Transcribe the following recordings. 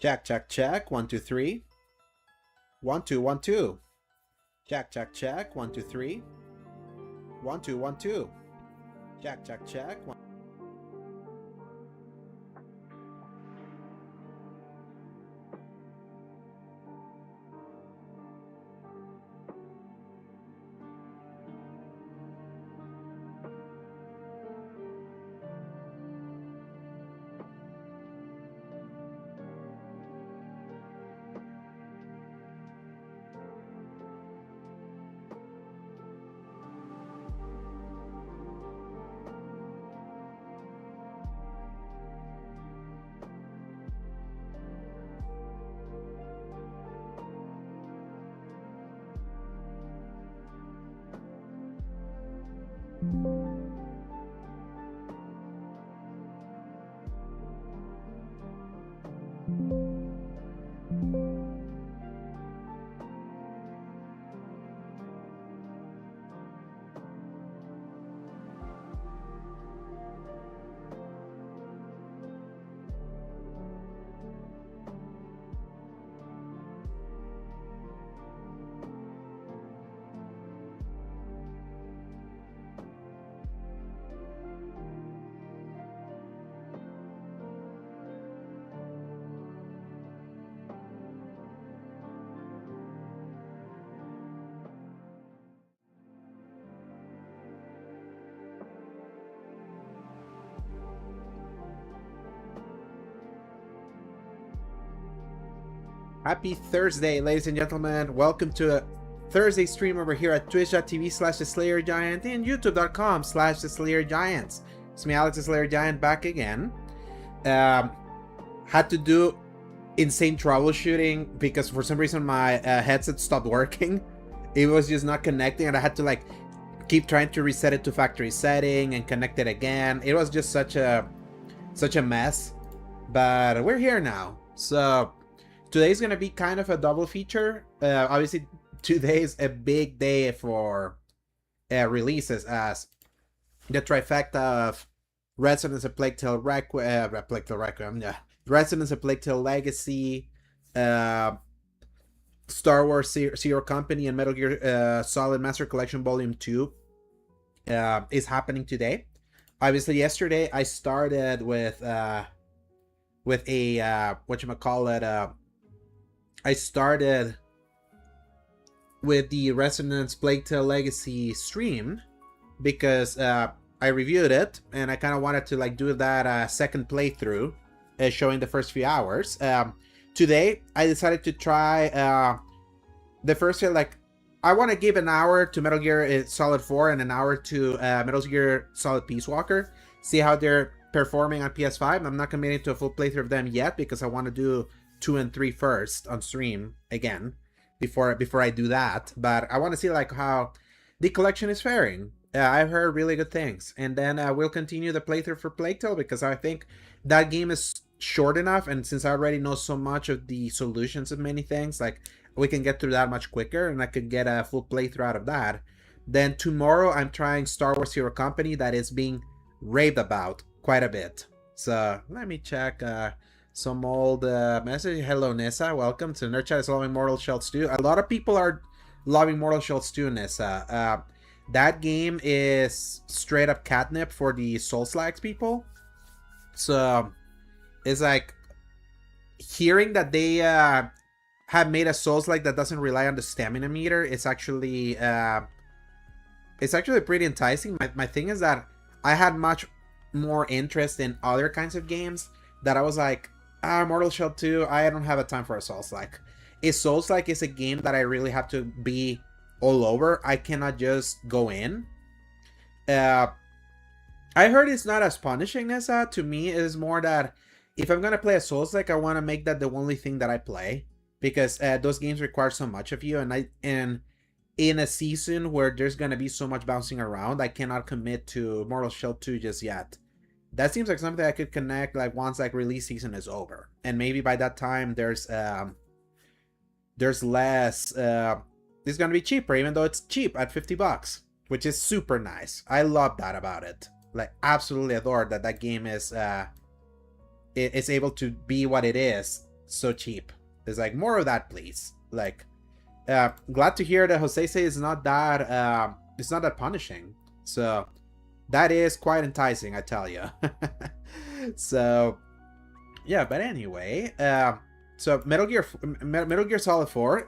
Check, check, check. 1, 2, 3. 1, 2, 1, 2. Check, check, check. 1, 2, 3. 1, 2, 1, 2. Check, check, check. 1. Happy Thursday, ladies and gentlemen. Welcome to a Thursday stream over here at twitch.tv/theslayergiant and youtube.com/theslayergiants. It's me, Alex the Slayer Giant, back again. Had to do insane troubleshooting because for some reason my headset stopped working. It was just not connecting, and I had to like keep trying to reset it to factory setting and connect it again. It was just such a mess, but we're here now. So today's gonna be kind of a double feature. Obviously, today is a big day for releases, as the trifecta of Residence of Plague Tale Requiem, Residence of Plague Tale Legacy, Star Wars Zero Company, and Metal Gear Solid Master Collection Volume 2 is happening today. Obviously, yesterday I started with a whatchamacallit, I started with the Resonance Plague Tale Legacy stream because I reviewed it and I kind of wanted to like do that second playthrough, showing the first few hours. Today I decided to try the first like I want to give an hour to Metal Gear Solid 4 and an hour to Metal Gear Solid Peace Walker. See how they're performing on PS5. I'm not committing to a full playthrough of them yet because I want to do 2 and 3 first on stream again before I do that. But I want to see like how the collection is faring. I've heard really good things, and then we'll continue the playthrough for Plague Tale because I think that game is short enough, and since I already know so much of the solutions of many things, like we can get through that much quicker, and I could get a full playthrough out of that. Then tomorrow I'm trying Star Wars Hero Company, that is being raved about quite a bit. So let me check some old message. Hello Nissa, welcome to Nerd Chat. Is loving Mortal Shell 2. A lot of people are loving Mortal Shell 2, Nissa. That game is straight up catnip for the Souls-likes people. So it's like hearing that they have made a Souls-like that doesn't rely on the stamina meter. It's actually pretty enticing. My thing is that I had much more interest in other kinds of games that I was like, Mortal Shell 2, I don't have a time for a Souls-like. A Souls-like is a game that I really have to be all over. I cannot just go in. Uh, I heard it's not as punishing as that. To me, it is more that if I'm gonna play a Souls, like I want to make that the only thing that I play, because those games require so much of you, and in a season where there's gonna be so much bouncing around, I cannot commit to Mortal Shell 2 just yet. That seems like something I could connect like once like release season is over, and maybe by that time there's less. It's gonna be cheaper, even though it's cheap at $50, which is super nice. I love that about it. Like absolutely adore that that game is it's able to be what it is so cheap. It's like more of that, please. Like, glad to hear that Jose say it's not that punishing. So that is quite enticing, I tell you. So yeah, but anyway, so Metal Gear Solid 4,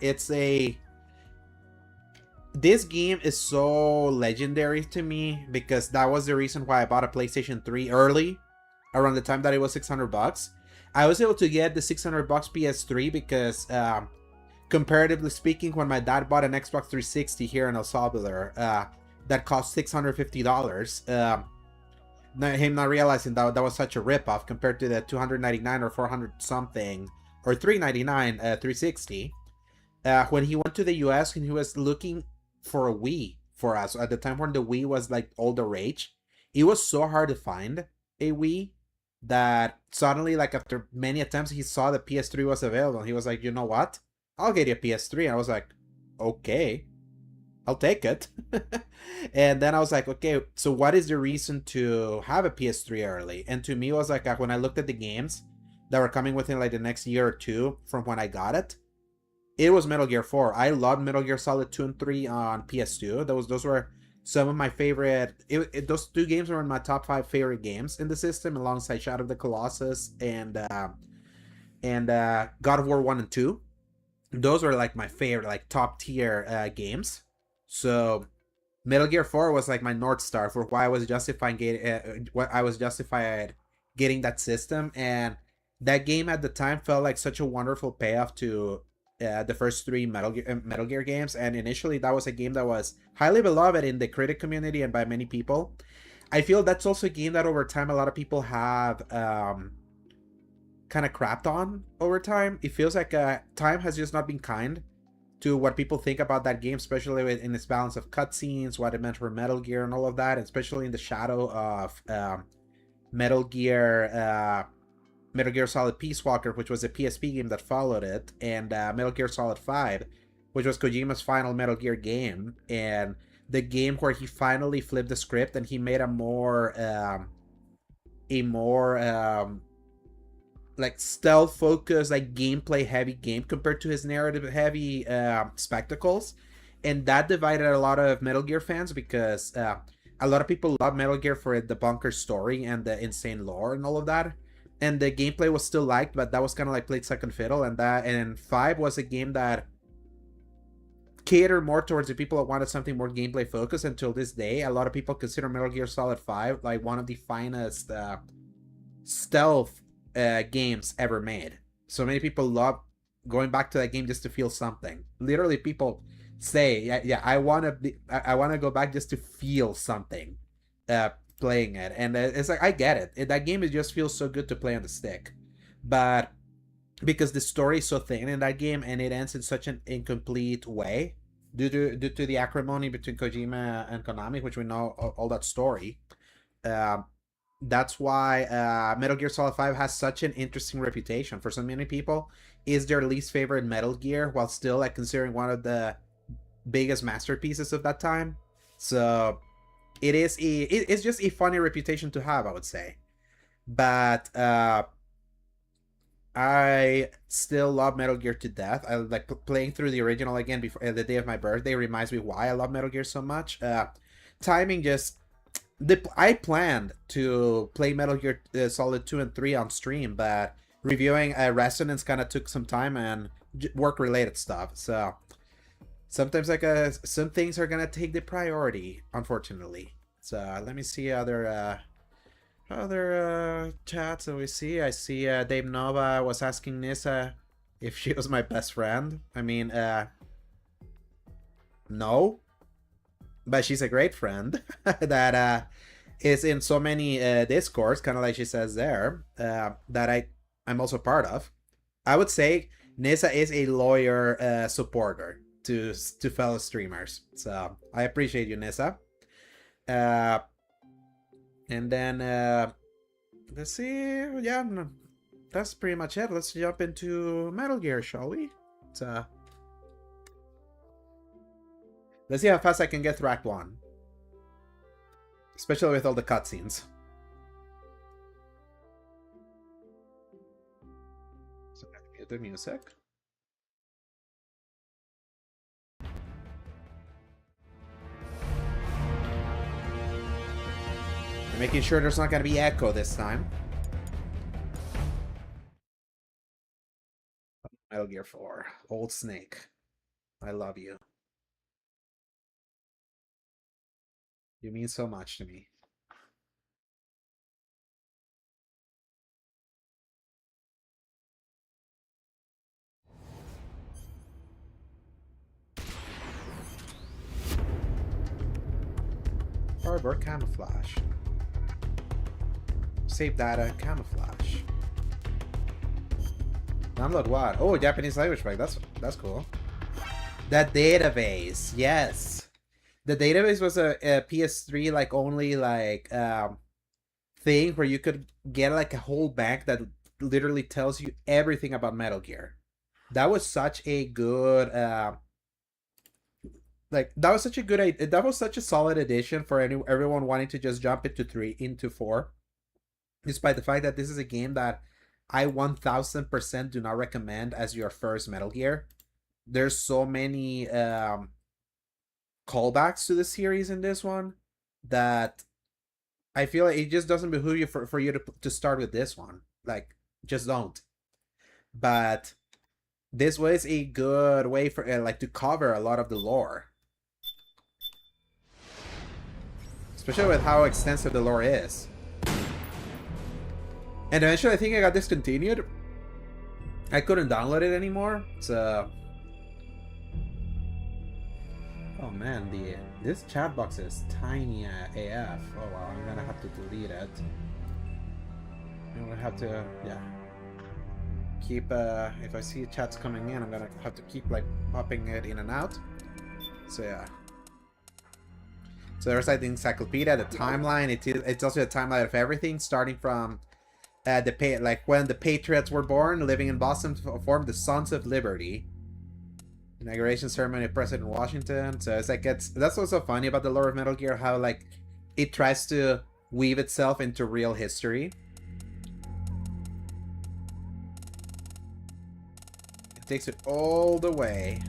this game is so legendary to me because that was the reason why I bought a PlayStation 3 early, around the time that it was $600. I was able to get the $600 PS3 because, comparatively speaking, when my dad bought an Xbox 360 here in El Salvador, that cost $650. Him not realizing that was such a ripoff compared to the $299 or 400 something or $399 360. When he went to the US and he was looking for a Wii for us at the time when the Wii was like all the rage, it was so hard to find a Wii that suddenly, like after many attempts, he saw the PS3 was available. He was like, you know what? I'll get you a PS3. And I was like, okay, I'll take it. And then I was like, okay, so what is the reason to have a PS3 early? And to me, it was like when I looked at the games that were coming within like the next year or two from when I got it, it was Metal Gear 4. I loved Metal Gear Solid 2 and 3 on PS2. Those were some of my favorite. Those two games were in my top 5 favorite games in the system, alongside Shadow of the Colossus and God of War 1 and 2. Those were like my favorite, like top tier games. So Metal Gear 4 was like my North Star for why I was justifying getting that system, and that game at the time felt like such a wonderful payoff to the first 3 Metal Gear games. And initially that was a game that was highly beloved in the critic community and by many people. I feel that's also a game that over time a lot of people have kind of crapped on over time. It feels like time has just not been kind to what people think about that game, especially in its balance of cutscenes, what it meant for Metal Gear and all of that, and especially in the shadow of Metal Gear Solid Peace Walker, which was a PSP game that followed it, and Metal Gear Solid 5, which was Kojima's final Metal Gear game, and the game where he finally flipped the script and he made a more like stealth focused, like gameplay heavy game compared to his narrative heavy spectacles. And that divided a lot of Metal Gear fans because a lot of people love Metal Gear for the bonkers story and the insane lore and all of that, and the gameplay was still liked, but that was kind of like played second fiddle. And 5 was a game that catered more towards the people that wanted something more gameplay focused. Until this day, a lot of people consider Metal Gear Solid 5 like one of the finest stealth games ever made. So many people love going back to that game just to feel something. Literally, people say, "Yeah, I want to go back just to feel something." Playing it, and it's like I get it. That game just feels so good to play on the stick, but because the story is so thin in that game and it ends in such an incomplete way due to the acrimony between Kojima and Konami, which we know all that story. That's why Metal Gear Solid 5 has such an interesting reputation. For so many people, is their least favorite Metal Gear, while still like considering one of the biggest masterpieces of that time. So it's just a funny reputation to have, I would say. But I still love Metal Gear to death. I like playing through the original again before the day of my birthday reminds me why I love Metal Gear so much. Timing just I planned to play Metal Gear Solid 2 and 3 on stream, but reviewing Resonance kind of took some time and work related stuff. So sometimes like some things are gonna take the priority, unfortunately. So let me see other chats that we see. I see Dave Nova was asking Nissa if she was my best friend. I mean, No, but she's a great friend that is in so many discords, kind of like she says there, that I'm also part of. I would say Nissa is a lawyer supporter to fellow streamers, so I appreciate you, Nissa. Uh, and then let's see, yeah, that's pretty much it. Let's jump into Metal Gear, shall we? So, let's see how fast I can get through Act 1. Especially with all the cutscenes. So, get the music. I'm making sure there's not going to be echo this time. Metal Gear 4. Old Snake. I love you. You mean so much to me. Harbor camouflage. Save data camouflage. Download what? Oh, Japanese language pack. That's cool. The database. Yes. The database was a PS3 like only like thing where you could get like a whole bank that literally tells you everything about Metal Gear. That was such a good that was such a good idea. That was such a solid addition for everyone wanting to just jump into 4. Despite the fact that this is a game that I 1000% do not recommend as your first Metal Gear. There's so many callbacks to the series in this one that I feel like it just doesn't behoove you for you to start with this one. Like, just don't. But this was a good way for like to cover a lot of the lore. Especially with how extensive the lore is. And eventually I think I got discontinued. I couldn't download it anymore. So oh man, this chat box is tiny AF. Oh wow, I'm gonna have to delete it. I'm gonna have to, yeah. Keep if I see chats coming in, I'm gonna have to keep like popping it in and out. So yeah. So there's like the encyclopedia, the timeline. It's also a timeline of everything, starting from like when the Patriots were born, living in Boston, formed the Sons of Liberty. Inauguration ceremony of President Washington. So it's like that's what's so funny about the lore of Metal Gear, how like it tries to weave itself into real history. It takes it all the way.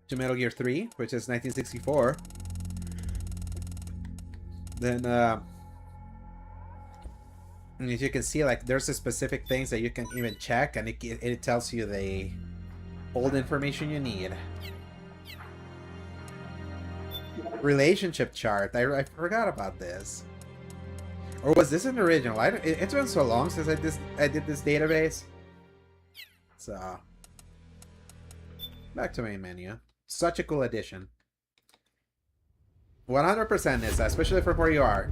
To Metal Gear 3, which is 1964. Then and as you can see, like there's a specific things that you can even check, and it tells you the old information you need. Relationship chart. I forgot about this. Or was this an original? It's been so long since I did this database. So back to main menu. Such a cool addition. 100% is, especially from where you are.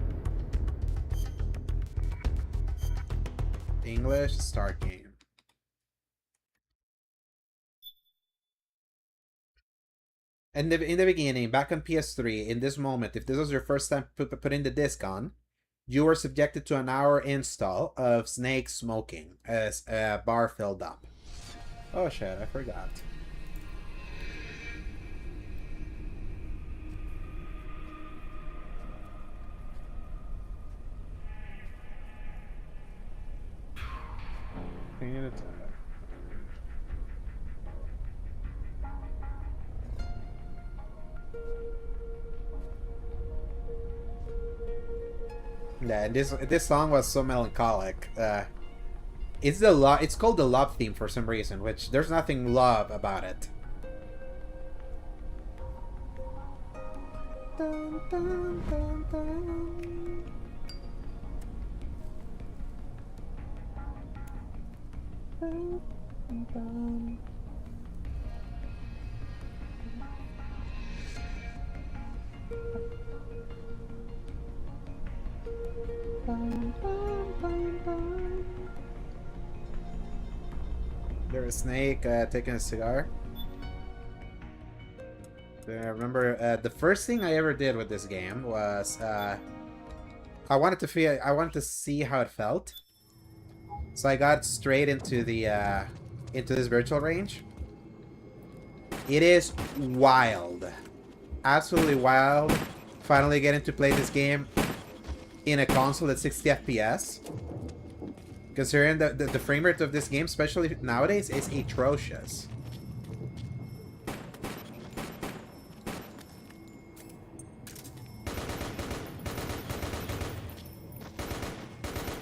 English, start game. And in the beginning, back on PS3, in this moment, if this was your first time putting the disc on, you were subjected to an hour install of Snake smoking as a bar filled up. Oh shit, I forgot. Yeah, and this song was so melancholic. It's called the love theme for some reason, which there's nothing love about it. Dun, dun, dun, dun. There's a snake taking a cigar. I remember the first thing I ever did with this game was I wanted to see how it felt. So I got straight into the into this virtual range. It is wild, absolutely wild. Finally getting to play this game in a console at 60 FPS. Considering the frame rate of this game, especially nowadays, is atrocious.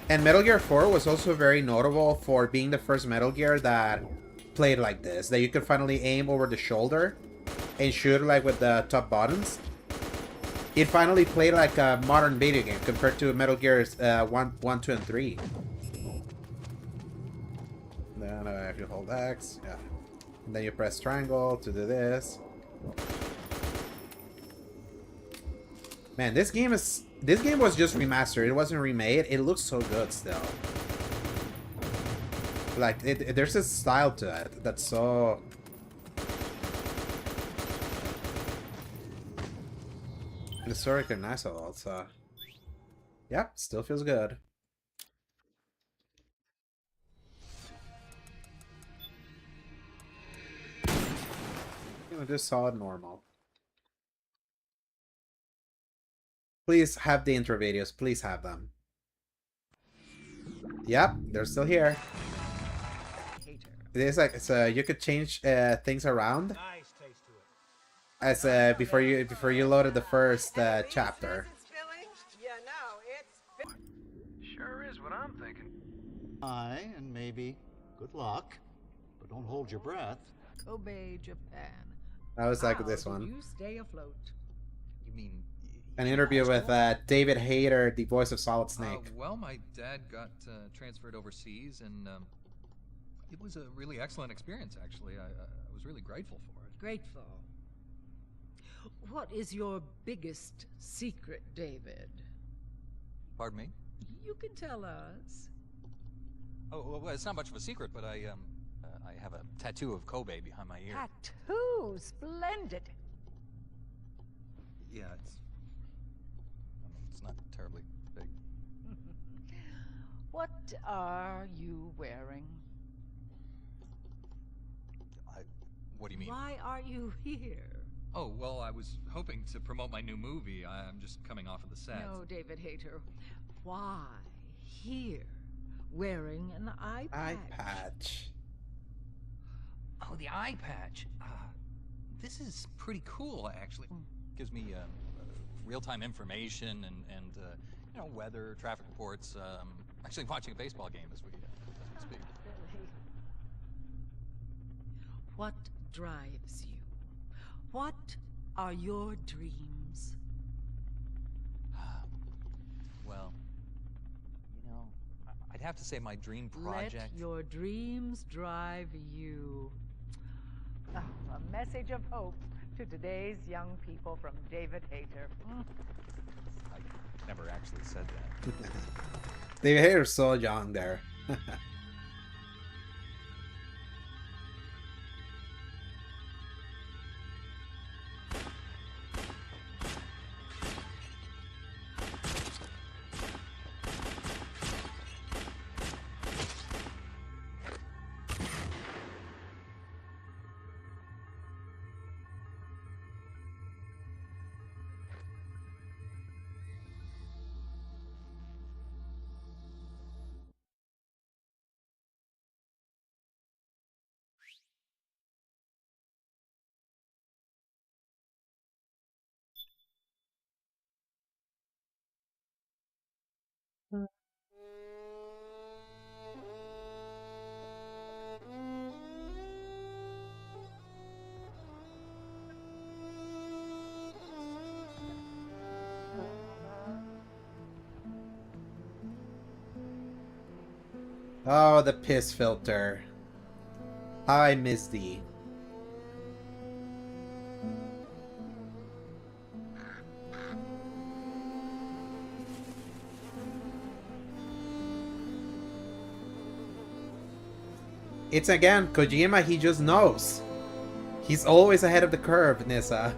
And Metal Gear 4 was also very notable for being the first Metal Gear that played like this. That you could finally aim over the shoulder and shoot like with the top buttons. It finally played like a modern video game compared to Metal Gear's 1, 2, and 3. Then if you hold X, yeah. And then you press triangle to do this. Man, this game was just remastered. It wasn't remade. It looks so good still. Like there's a style to it that's so it's so recognizable. So yeah, still feels good. Just solid normal. Please have the intro videos. Please have them. Yep, they're still here. It is like so you could change things around as before you loaded the first chapter. Sure is what I'm thinking. Aye, and maybe good luck, but don't hold your breath. Kobe, Japan. I was like this one. You stay afloat. You mean An interview with David Hayter, the voice of Solid Snake. Well, my dad got transferred overseas, and it was a really excellent experience, actually. I was really grateful for it. Grateful. What is your biggest secret, David? Pardon me? You can tell us. Oh, well, it's not much of a secret, but I have a tattoo of Kobe behind my ear. Tattoo, splendid. Yeah, it's not terribly big. What are you wearing? What do you mean? Why are you here? Oh, well, I was hoping to promote my new movie. I'm just coming off of the set. No, David Hayter. Why here, wearing an eye patch? Eye patch. Oh, the eye patch. This is pretty cool, actually. Gives me real-time information and you know, weather, traffic reports. Actually watching a baseball game as we speak. Really? What drives you? What are your dreams? Well, you know, I'd have to say my dream project. Let your dreams drive you. Oh, a message of hope to today's young people from David Hayter. I never actually said that. David Hayter's so young there. Oh, the piss filter. How I miss thee. It's again, Kojima, he just knows. He's always ahead of the curve, Nissa.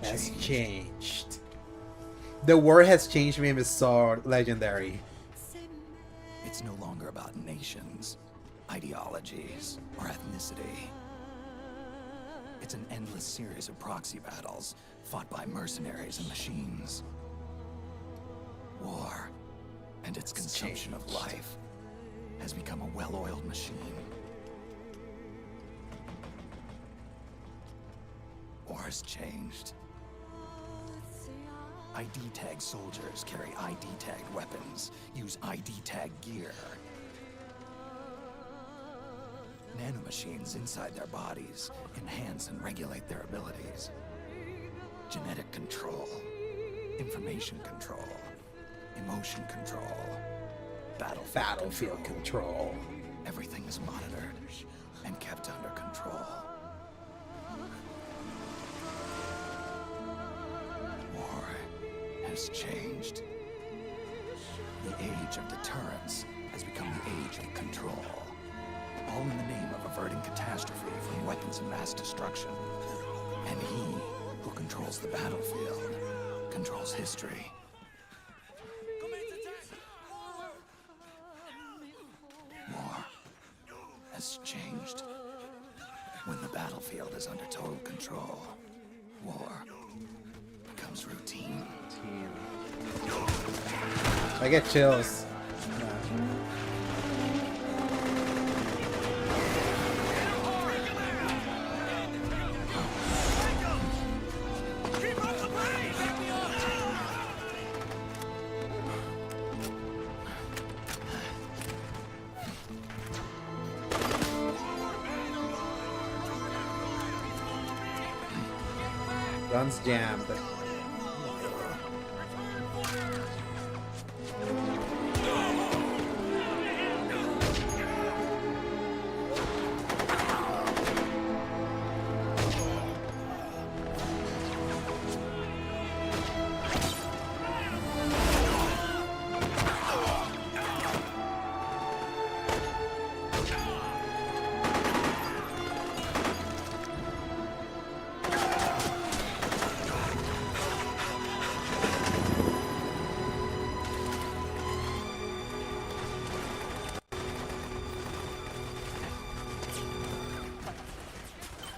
Has changed. The war has changed meme is so legendary. It's no longer about nations, ideologies, or ethnicity. It's an endless series of proxy battles fought by mercenaries and machines. War and its consumption of life has become a well-oiled machine. War has changed. ID tag soldiers carry ID tagged weapons, use ID tag gear. Nanomachines inside their bodies enhance and regulate their abilities. Genetic control, information control, emotion control, battlefield control. Everything is monitored and kept under control. War has changed. The age of deterrence has become the age of control. All in the name of averting catastrophe from weapons of mass destruction. And he who controls the battlefield controls history. War has changed. When the battlefield is under total control, war becomes routine. I get chills. Guns jammed.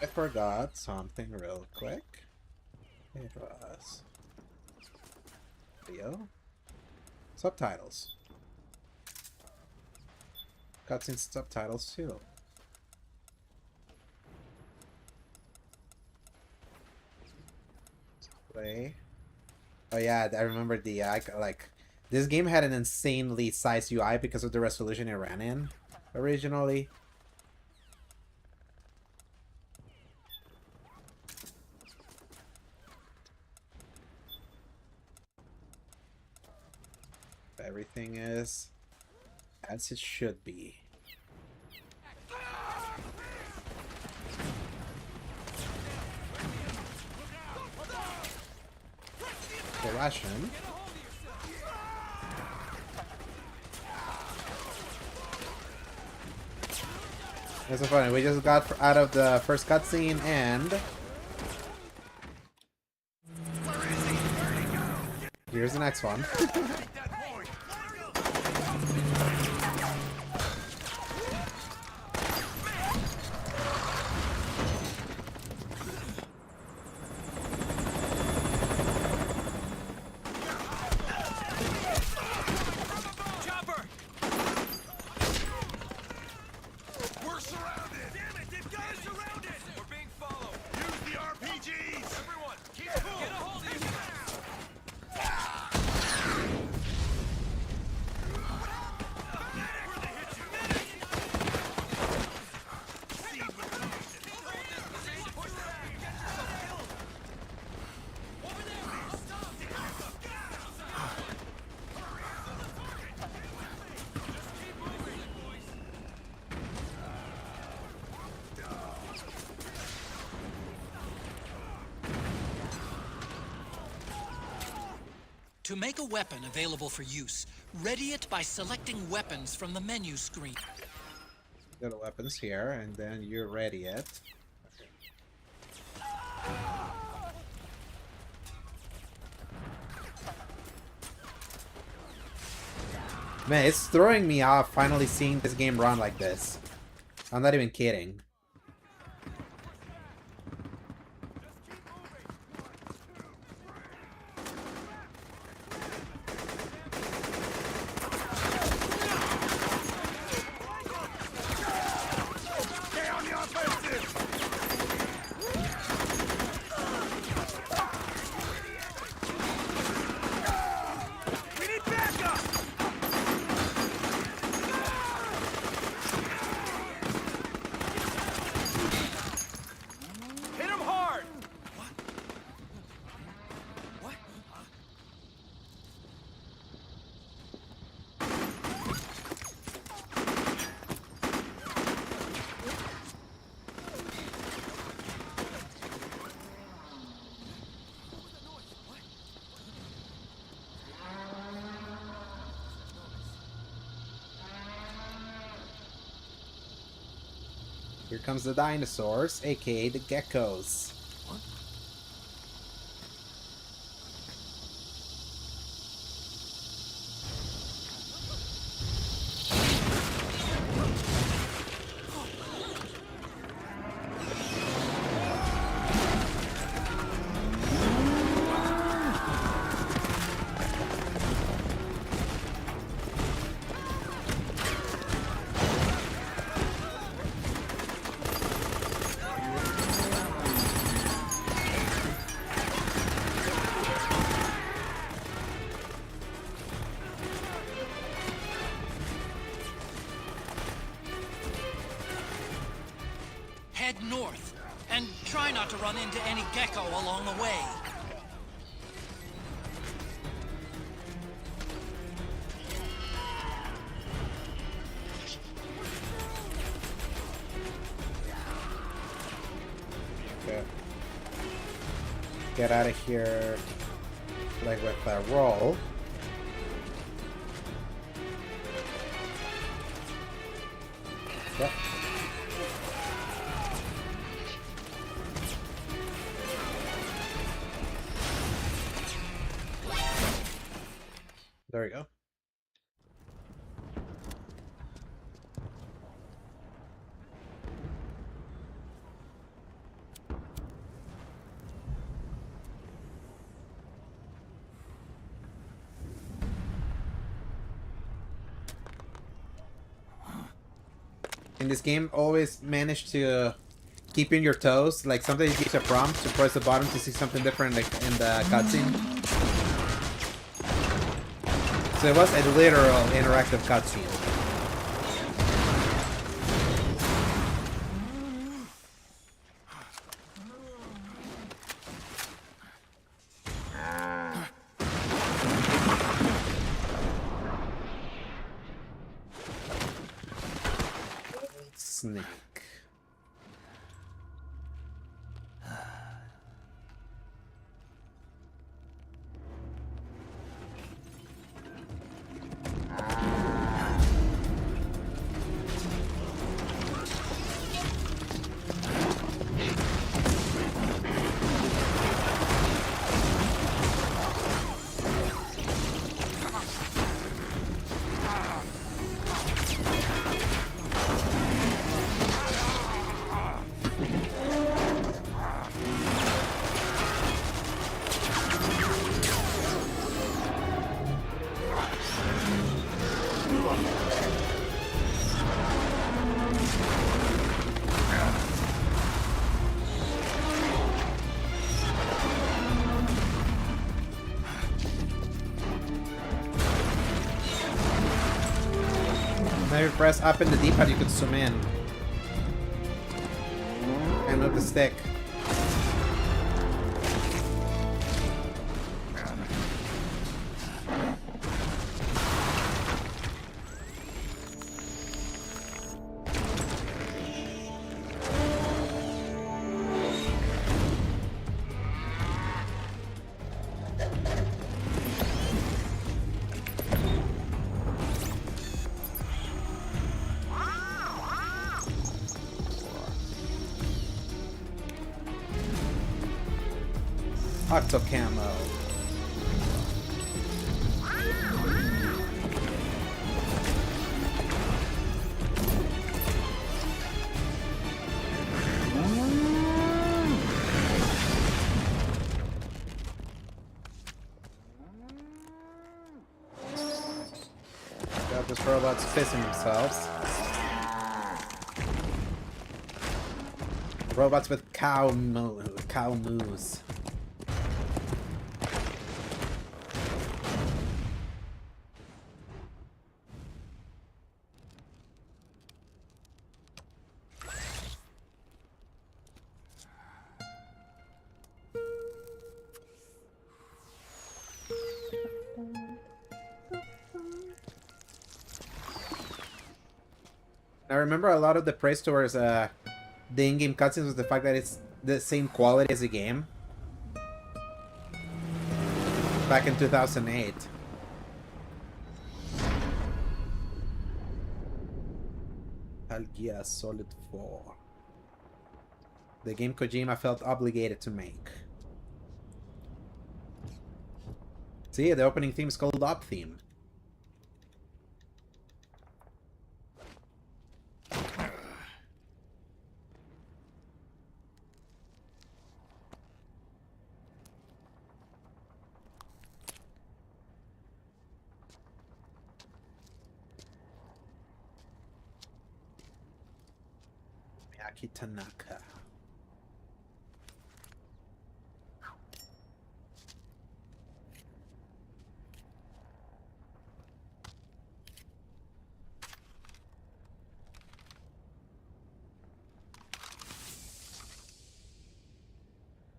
I forgot something real quick. It was video subtitles. Cutscenes subtitles too. Play. Oh yeah, I remember the like this game had an insanely sized UI because of the resolution it ran in originally. Everything is as it should be. The Russian. It's so funny. We just got out of the first cutscene and here's the next one. To make a weapon available for use, ready it by selecting weapons from the menu screen. Go to weapons here, and then you ready it. Man, it's throwing me off finally seeing this game run like this. I'm not even kidding. Here comes the dinosaurs, aka the geckos. What? Head north, and try not to run into any gecko along the way. Okay. Get out of here, like with a roll. Yep. There we go. In this game, always manage to keep in your toes. Like sometimes you use a prompt to press the button to see something different, like in the cutscene. So it was a literal interactive cutscene. Snake. Maybe press up in the D-pad, you could zoom in. And move the stick. Octo Camo. Got these robots pissing themselves. Robots with cow moose. I remember a lot of the praise towards the in-game cutscenes was the fact that it's the same quality as the game. Back in 2008. Metal Gear Solid 4. The game Kojima felt obligated to make. See, the opening theme is called Up Theme. Miyaki Tanaka.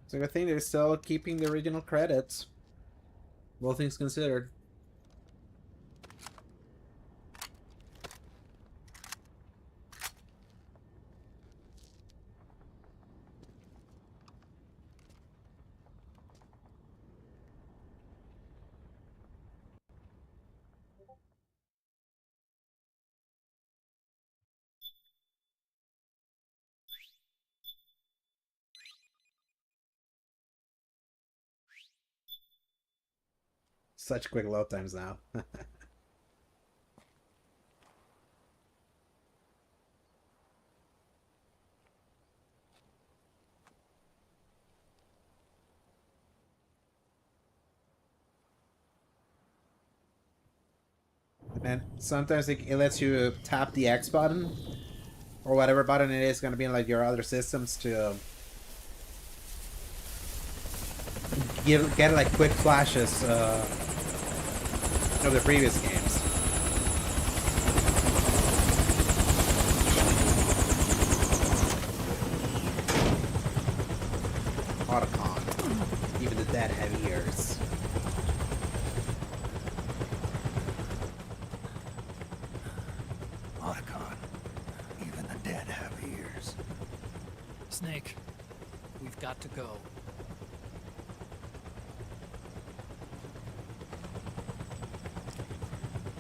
So I think they're still keeping the original credits. All things considered. Such quick load times now. And sometimes it lets you tap the X button or whatever button it is going to be in like your other systems to get like quick flashes of the previous games. Otacon. Even the dead have ears. Otacon. Even the dead have ears. Snake, we've got to go.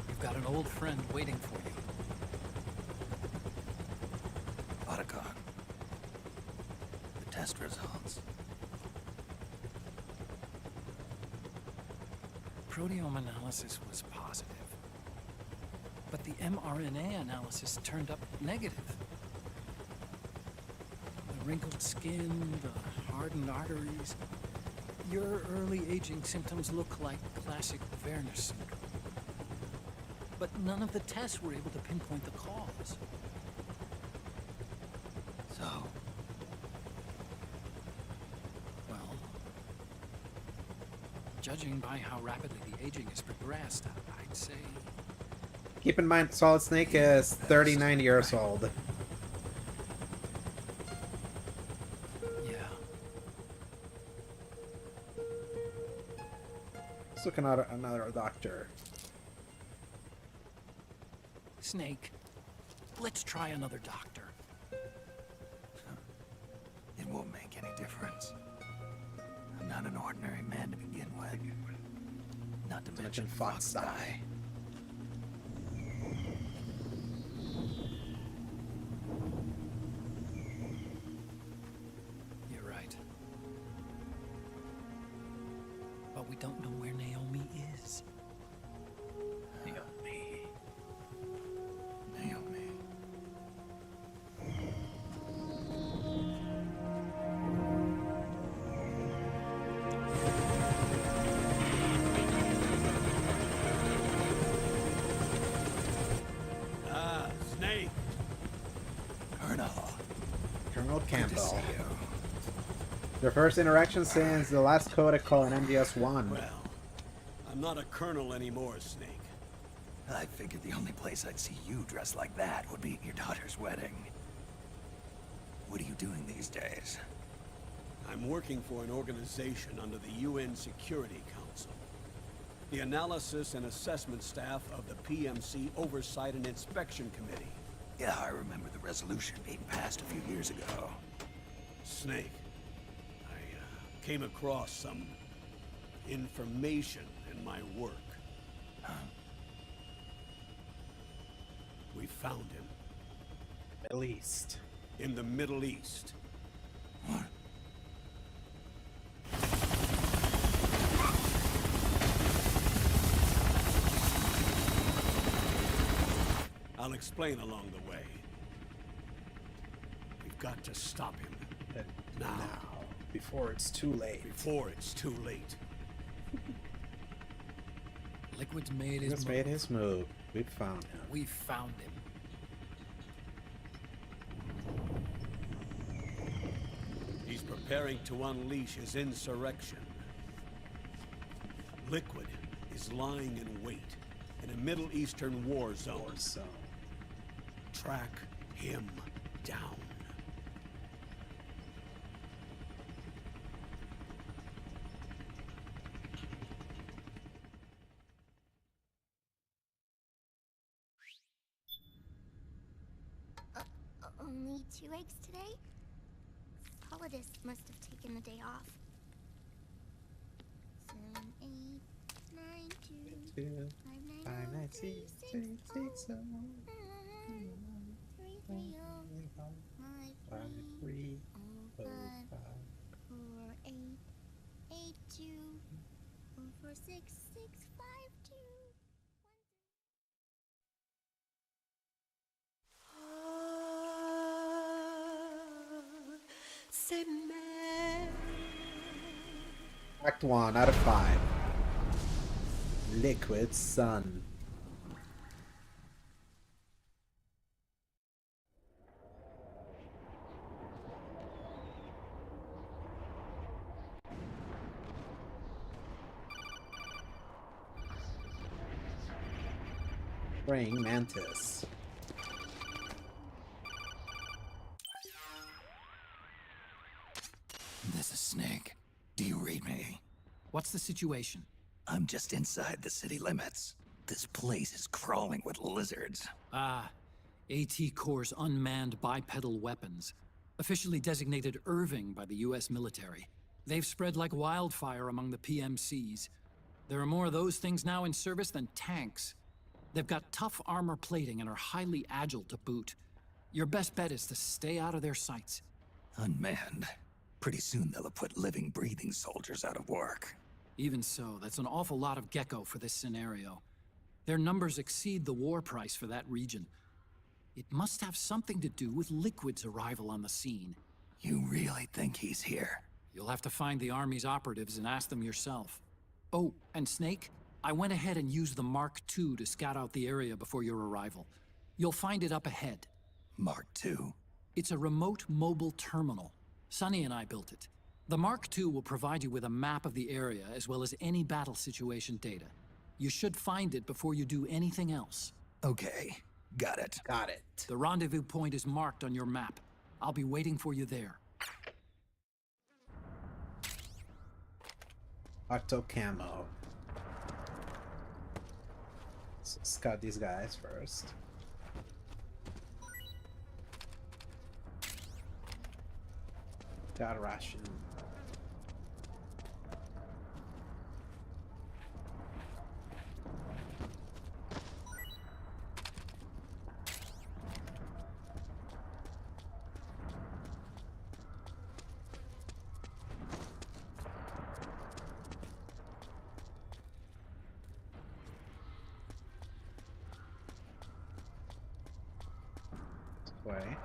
You've got an old friend waiting for you. Otacon. The test results. Proteome analysis was positive, but the mRNA analysis turned up negative. The wrinkled skin, the hardened arteries. Your early aging symptoms look like classic Werner syndrome. But none of the tests were able to pinpoint the cause. So, Well, judging by how rapidly the aging has progressed, I'd say... Keep in mind, Solid Snake is 39 years old. Yeah. Let's look at another doctor. Snake, let's try another doctor. it won't make any difference. I'm not an ordinary man to begin with. Not to mention Fox Die. You're right. Snake. Colonel, Colonel good to Campbell. see you. Your first interaction since the last protocol in MGS 1. Well, I'm not a colonel anymore, Snake. I figured the only place I'd see you dressed like that would be at your daughter's wedding. What are you doing these days? I'm working for an organization under the UN Security Council. The Analysis and Assessment Staff of the PMC Oversight and Inspection Committee. Yeah, I remember the resolution being passed a few years ago. Snake, I came across some information in my work. Huh? We found him At least. in the Middle East. What? I'll explain along the way. We've got to stop him. Now. Before it's too late. Before it's too late. Liquid's made his He's move. made his move. We found him. We found him. He's preparing to unleash his insurrection. Liquid is lying in wait in a Middle Eastern war zone. So, Track him down. Only 2 eggs today? Holidays must have taken the day off. 7, 8, 9, 2, 2, 5, 9, 5, 9, 6, 6, 6, 7, 3, 3, 0, 5, 3, 5, 4, 8, 8, 2, 4, 4, 6, 6, 5, 2. Act 1 out of 5. Liquid Sun. Praying Mantis. This is Snake. Do you read me? What's the situation? I'm just inside the city limits. This place is crawling with lizards. Ah, AT Corps' unmanned bipedal weapons. Officially designated Irving by the US military. They've spread like wildfire among the PMCs. There are more of those things now in service than tanks. They've got tough armor plating and are highly agile to boot. Your best bet is to stay out of their sights. Unmanned. Pretty soon they'll have put living, breathing soldiers out of work. Even so, that's an awful lot of gecko for this scenario. Their numbers exceed the war price for that region. It must have something to do with Liquid's arrival on the scene. You really think he's here? You'll have to find the Army's operatives and ask them yourself. Oh, and Snake, I went ahead and used the Mark II to scout out the area before your arrival. You'll find it up ahead. Mark II? It's a remote mobile terminal. Sonny and I built it. The Mark II will provide you with a map of the area as well as any battle situation data. You should find it before you do anything else. Okay, got it. Got it. The rendezvous point is marked on your map. I'll be waiting for you there. Octo Camo. So scout these guys first. Got a ration. Way.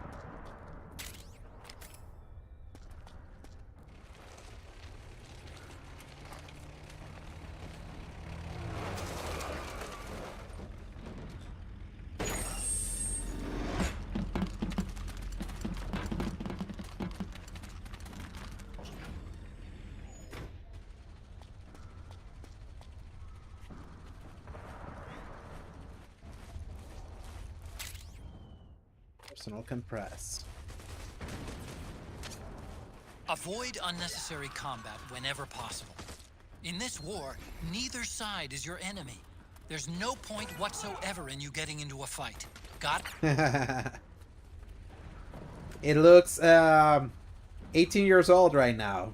Personal compress. Avoid unnecessary combat whenever possible. In this war, neither side is your enemy. There's no point whatsoever in you getting into a fight. Got it? It looks 18 years old right now.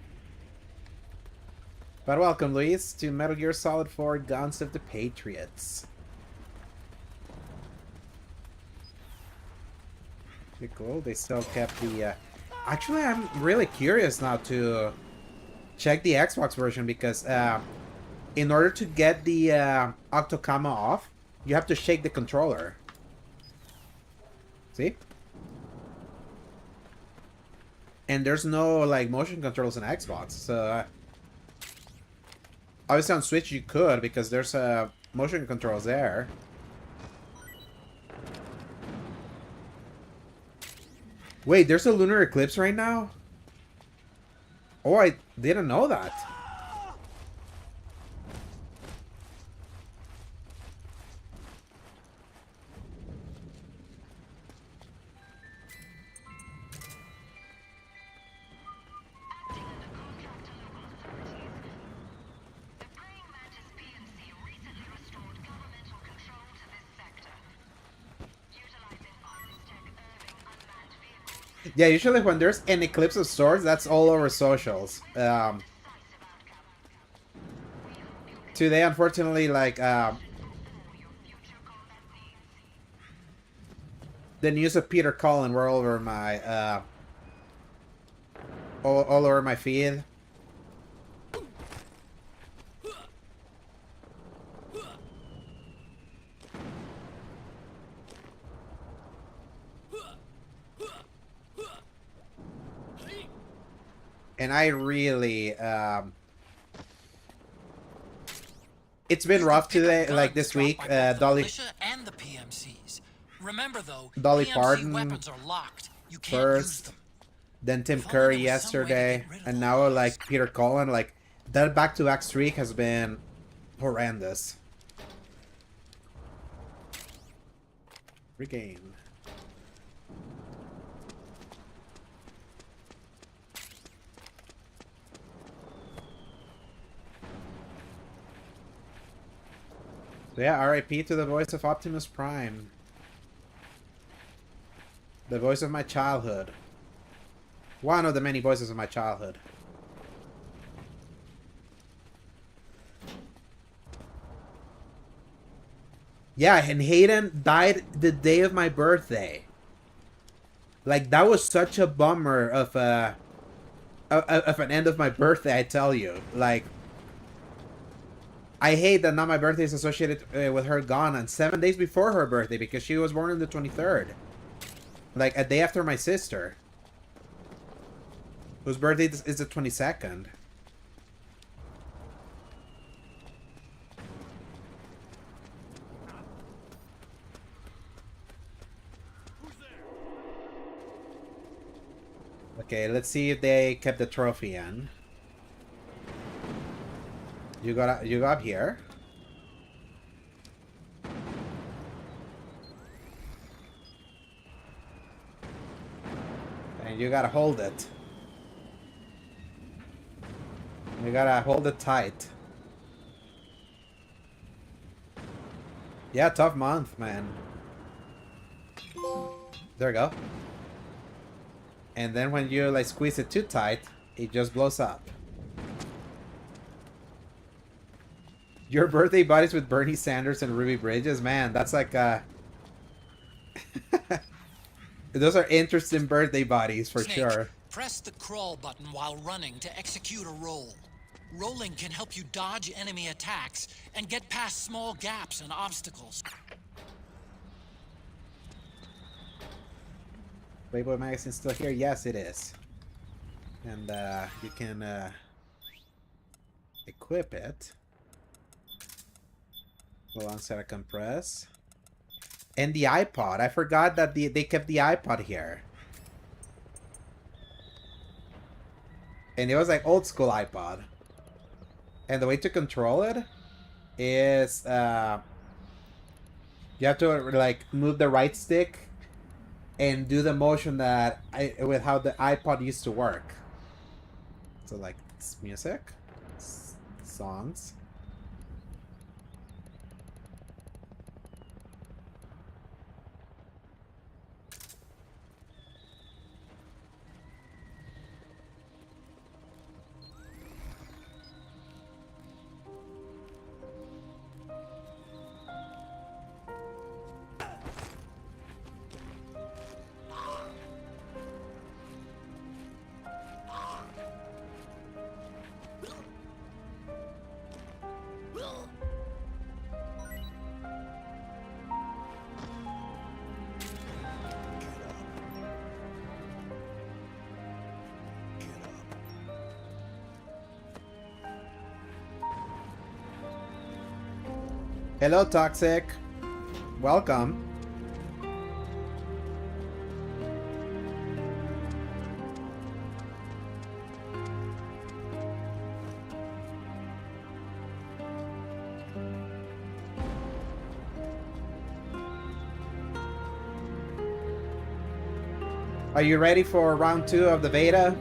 But welcome, Luis, to Metal Gear Solid 4 Guns of the Patriots. Pretty cool. They still kept the... Actually, I'm really curious now to check the Xbox version because in order to get the Octocama off, you have to shake the controller. See? And there's no like motion controls in Xbox, so obviously on Switch you could because there's motion controls there. Wait, there's a lunar eclipse right now? Oh, I didn't know that. Yeah, usually when there's an eclipse of sorts, that's all over socials. Today, unfortunately, like, the news of Peter Cullen were all over my, all over my feed. And I really, it's been rough today, like this week. Dolly, and the PMCs. Remember though, Dolly PMC Parton weapons are locked. You can't use first, them. then Tim If only Curry there was some way to yesterday, get rid of and all now those. like Peter Cullen. Like that back-to-back streak has been horrendous. Regain. So yeah, RIP to the voice of Optimus Prime. The voice of my childhood. One of the many voices of my childhood. Yeah, and Hayden died the day of my birthday. Like, that was such a bummer of an end of my birthday, I tell you. Like, I hate that now my birthday is associated with her gone on 7 days before her birthday because she was born on the 23rd. Like, a day after my sister, whose birthday is the 22nd. Okay, let's see if they kept the trophy in. You go up here. And you gotta hold it. You gotta hold it tight. Yeah, tough month, man. There we go. And then when you like squeeze it too tight, it just blows up. Your birthday buddies with Bernie Sanders and Ruby Bridges, man, that's like those are interesting birthday buddies for Snake, sure. press the crawl button while running to execute a roll. Rolling can help you dodge enemy attacks and get past small gaps and obstacles. Playboy Magazine's still here? Yes, it is. And you can equip it. Hold on, set a compress. And the iPod. I forgot that they kept the iPod here. And it was like old school iPod. And the way to control it is you have to like move the right stick and do the motion that with how the iPod used to work. So like it's music, songs. Hello, Toxic. Welcome. Are you ready for round 2 of the beta?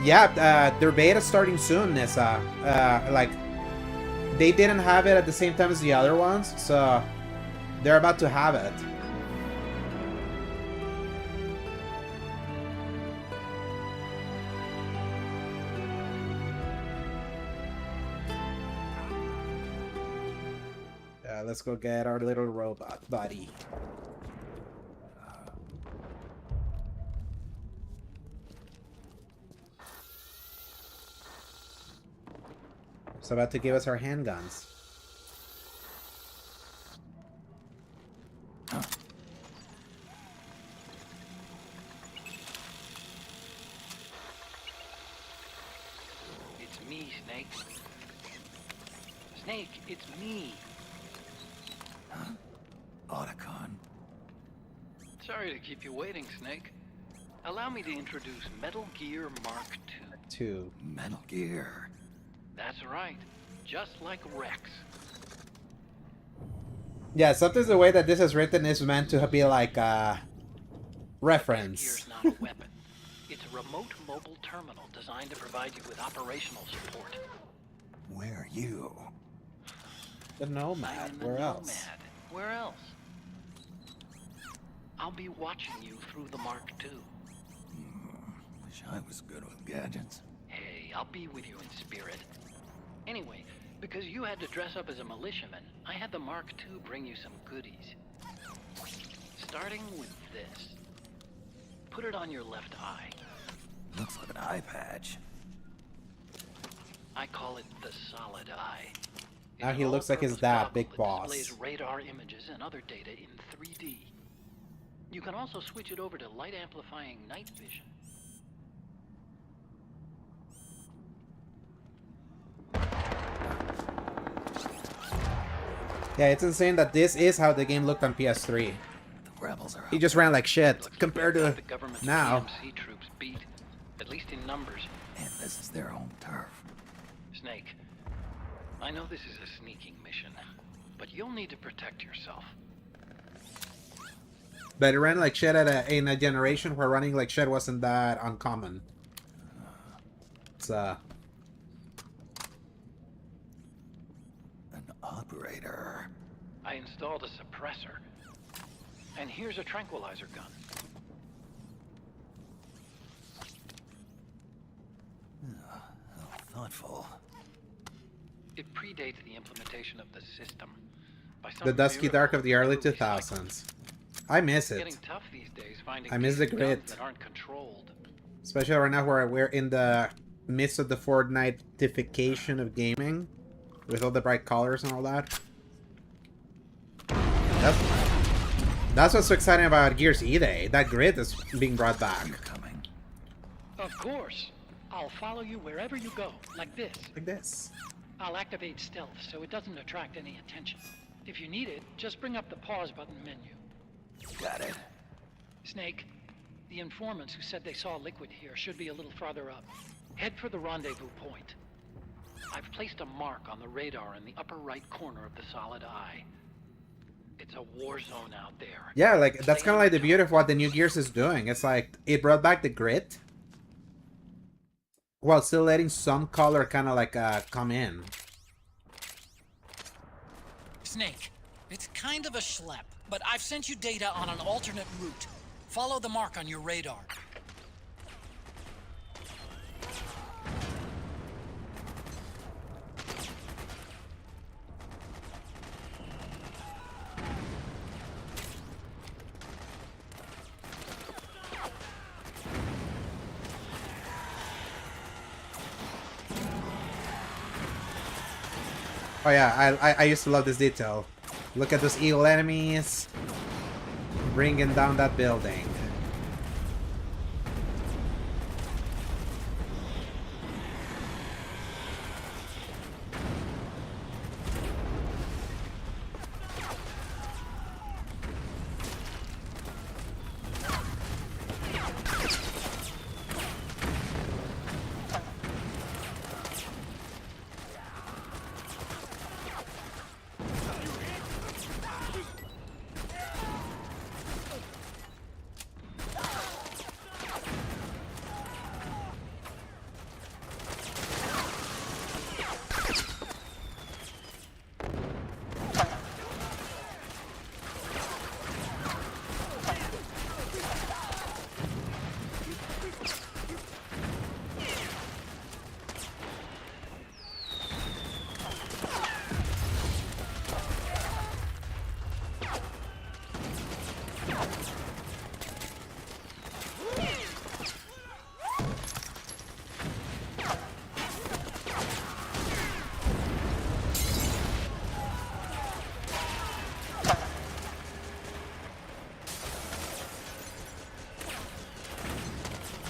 Yeah, their beta starting soon, Nissa. Like, they didn't have it at the same time as the other ones, so they're about to have it. Let's go get our little robot buddy. It's about to give us our handguns. It's me, Snake. Snake, it's me. Huh? Otacon. Sorry to keep you waiting, Snake. Allow me to introduce Metal Gear Mark II. Metal Gear. That's right. Just like Rex. Yeah, sometimes the way that this is written is meant to be like a reference. Gear's not a weapon. It's a remote mobile terminal designed to provide you with operational support. Where are you? The Nomad. I'm the Where Nomad. else? Where else? I'll be watching you through the Mark II. Wish I was good with gadgets. Hey, I'll be with you in spirit. Anyway, because you had to dress up as a militiaman, I had the Mark II bring you some goodies. Starting with this. Put it on your left eye. Looks like an eye patch. I call it the solid eye. Now It's he an looks like his all-purpose dad, goggle Big that Boss. displays radar images and other data in 3D. You can also switch it over to light amplifying night vision. Yeah, it's insane that this is how the game looked on PS3. The rebels are He just ran like shit Looks like compared they've to got the government's now. PMC troops beat, at least in numbers. And this is their home turf. Snake, I know this is a sneaking mission, but you'll need to protect yourself. But it ran like shit in a generation where running like shit wasn't that uncommon. It's An operator. I installed a suppressor. And here's a tranquilizer gun. How thoughtful. It predates the implementation of the system. By some the dusky dark of the early miracle, it's recycled. 2000s. I miss It's getting it. tough these days finding I miss the decent guns grit. that aren't controlled. Especially right now where we're in the midst of the Fortnite-ification of gaming. With all the bright colors and all that. Yep. That's what's so exciting about Gears E-Day. That grid is being brought back. You're coming. Of course. I'll follow you wherever you go, like this. Like this. I'll activate stealth so it doesn't attract any attention. If you need it, just bring up the pause button menu. Got it. Snake, the informants who said they saw liquid here should be a little farther up. Head for the rendezvous point. I've placed a mark on the radar in the upper right corner of the solid eye. It's a war zone out there. Yeah, like, that's kind of like the beauty of what the new Gears is doing. It's like, it brought back the grid, while still letting some color kind of like come in. Snake, it's kind of a schlep, but I've sent you data on an alternate route. Follow the mark on your radar. Oh yeah, I used to love this detail. Look at those evil enemies bringing down that building.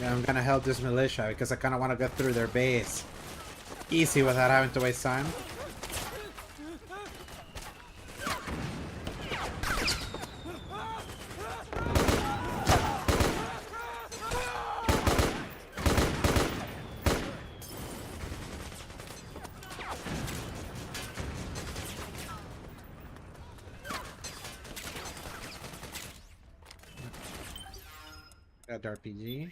Yeah, I'm gonna help this militia because I kind of want to get through their base easy without having to waste time. Got RPG.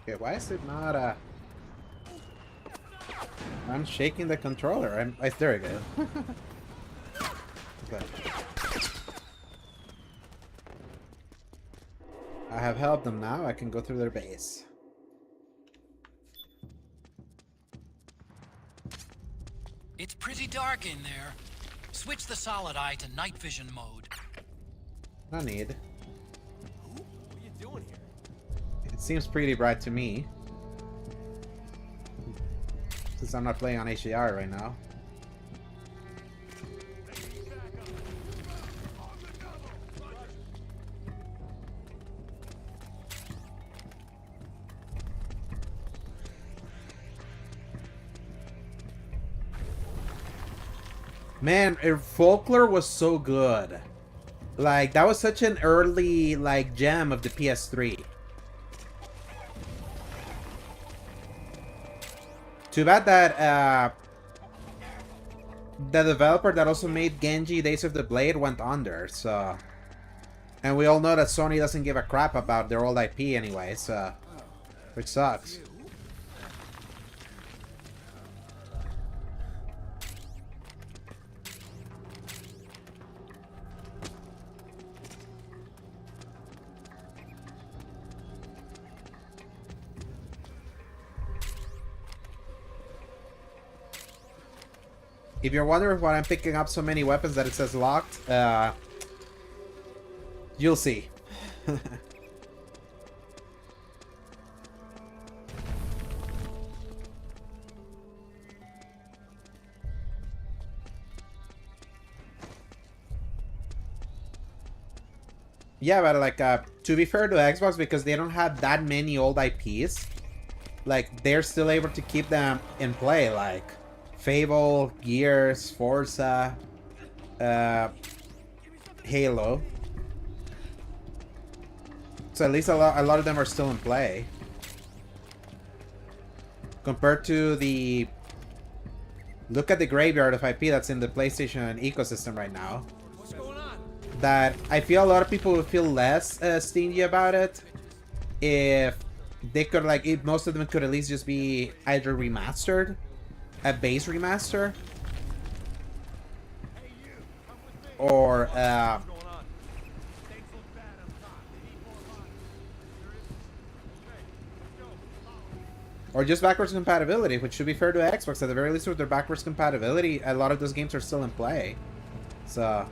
Okay, why is it not I'm shaking the controller. There we go. Okay. I have helped them now. I can go through their base. It's pretty dark in there. Switch the solid eye to night vision mode. No need. What are you doing here? It seems pretty bright to me. Since I'm not playing on HDR right now. Man, Folklore was so good. Like, that was such an early, like, gem of the PS3. Too bad that the developer that also made Genji Days of the Blade went under, so... And we all know that Sony doesn't give a crap about their old IP anyway, so... Which sucks. If you're wondering why I'm picking up so many weapons that it says locked, you'll see. Yeah, but like, to be fair to Xbox, because they don't have that many old IPs, like, they're still able to keep them in play, like Fable, Gears, Forza, Halo. So at least a lot of them are still in play. Compared to the... Look at the graveyard of IP that's in the PlayStation ecosystem right now. What's going on? That I feel a lot of people would feel less stingy about it if they could, like, if most of them could at least just be either remastered, a base remaster, or just backwards compatibility, which should be fair to Xbox. At the very least, with their backwards compatibility, a lot of those games are still in play. So,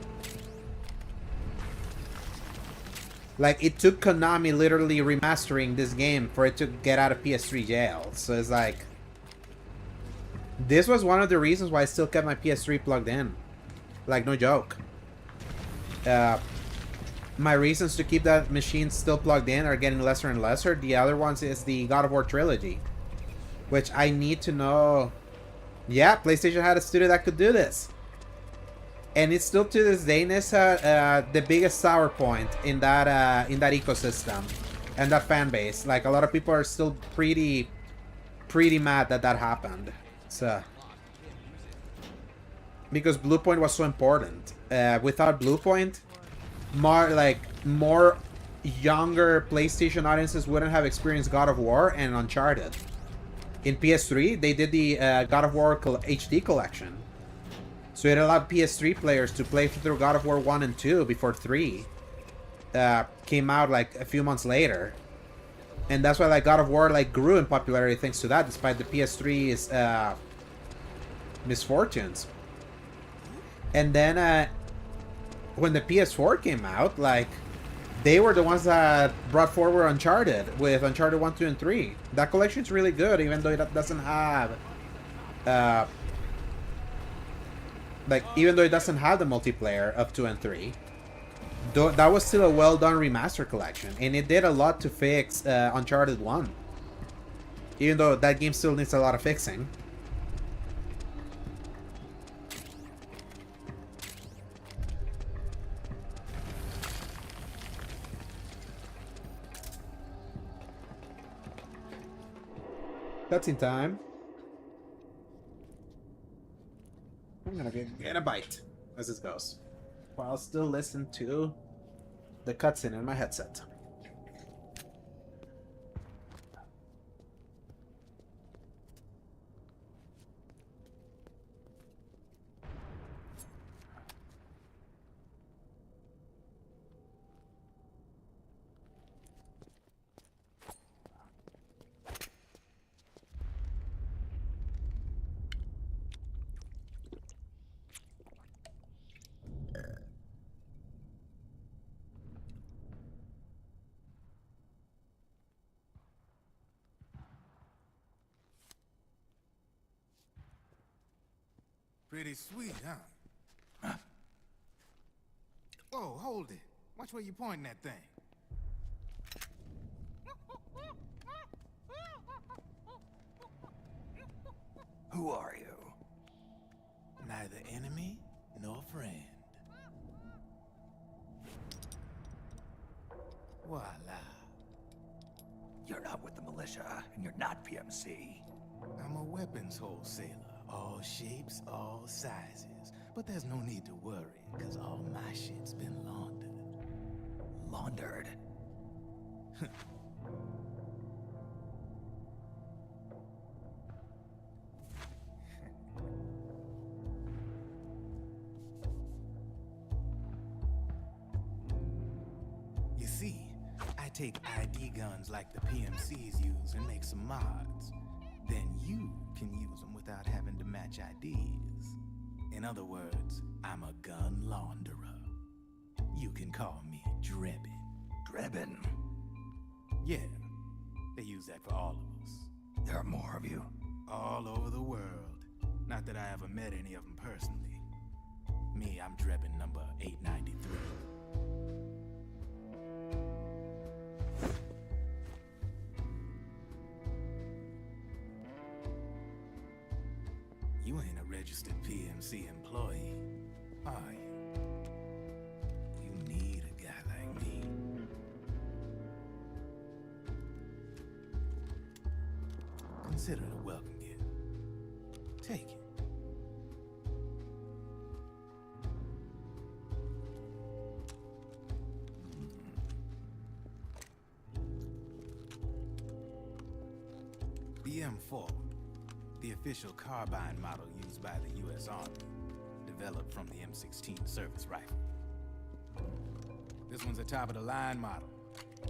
like, it took Konami literally remastering this game for it to get out of PS3 jail. So it's like, this was one of the reasons why I still kept my PS3 plugged in. Like, no joke. My reasons to keep that machine still plugged in are getting lesser and lesser. The other ones is the God of War trilogy, which I need to know. Yeah, PlayStation had a studio that could do this. And it's still to this day, Nissa, the biggest sour point in that ecosystem and that fan base. Like, a lot of people are still pretty mad that that happened. So, because Bluepoint was so important. Without Bluepoint, more younger PlayStation audiences wouldn't have experienced God of War and Uncharted. In PS3, they did the God of War HD collection. So it allowed PS3 players to play through God of War 1 and 2 before 3 came out like a few months later. And that's why like God of War like grew in popularity thanks to that, despite the PS3's misfortunes. And then when the PS4 came out, like, they were the ones that brought forward Uncharted with Uncharted 1, 2, and 3. That collection's really good, even though it doesn't have even though it doesn't have the multiplayer of 2 and 3. That was still a well done remaster collection, and it did a lot to fix Uncharted 1. Even though that game still needs a lot of fixing. Cutscene time. I'm gonna get a bite as this goes, while still listen to the cutscene in my headset. Pretty sweet, huh? Whoa, hold it. Watch where you pointing that thing. Who are you? Neither enemy nor friend. Voila. You're not with the militia, and you're not PMC. I'm a weapons wholesaler. All shapes, all sizes. But there's no need to worry, because all my shit's been laundered. Laundered? You see, I take ID guns like the PMCs use and make some mods. Then you can use them without having to match IDs. In other words, I'm a gun launderer. You can call me Drebin. Drebin? Yeah, they use that for all of us. There are more of you. All over the world. Not that I ever met any of them personally. Me, I'm Drebin number 893. You ain't a registered PMC employee, are you? You need a guy like me. Consider it a welcome gift. Take it. The M4, the official carbine model used by the U.S. Army, developed from the M16 service rifle. This one's a top-of-the-line model,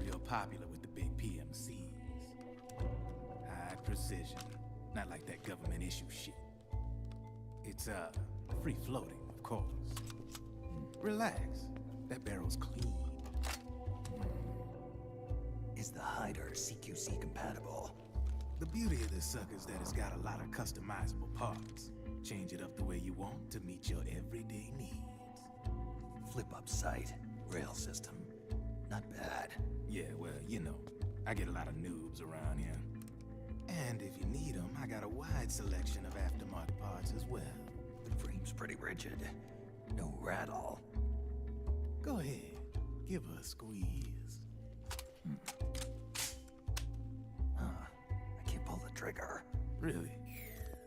real popular with the big PMCs. High precision, not like that government issue shit. It's, free-floating, of course. Relax, that barrel's clean. Is the hider CQC compatible? The beauty of this sucker is that it's got a lot of customizable parts. Change it up the way you want to meet your everyday needs. Flip-up sight, rail system. Not bad. Yeah, well, you know, I get a lot of noobs around here. And if you need them, I got a wide selection of aftermarket parts as well. The frame's pretty rigid. No rattle. Go ahead, give her a squeeze. I can't pull the trigger. Really?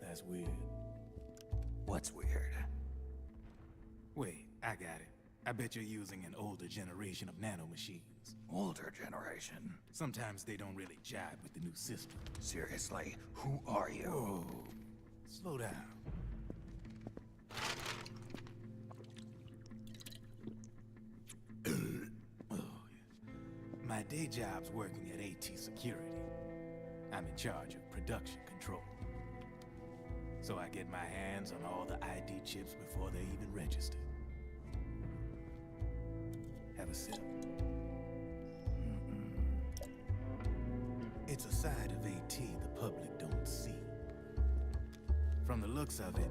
That's weird. What's weird? Wait, I got it. I bet you're using an older generation of nanomachines. Older generation? Sometimes they don't really jive with the new system. Seriously, who are you? Whoa. Slow down. Oh, yeah. My day job's working at AT Security. I'm in charge of production control. So I get my hands on all the ID chips before they're even registered. Have a sip. It's a side of AT the public don't see. From the looks of it,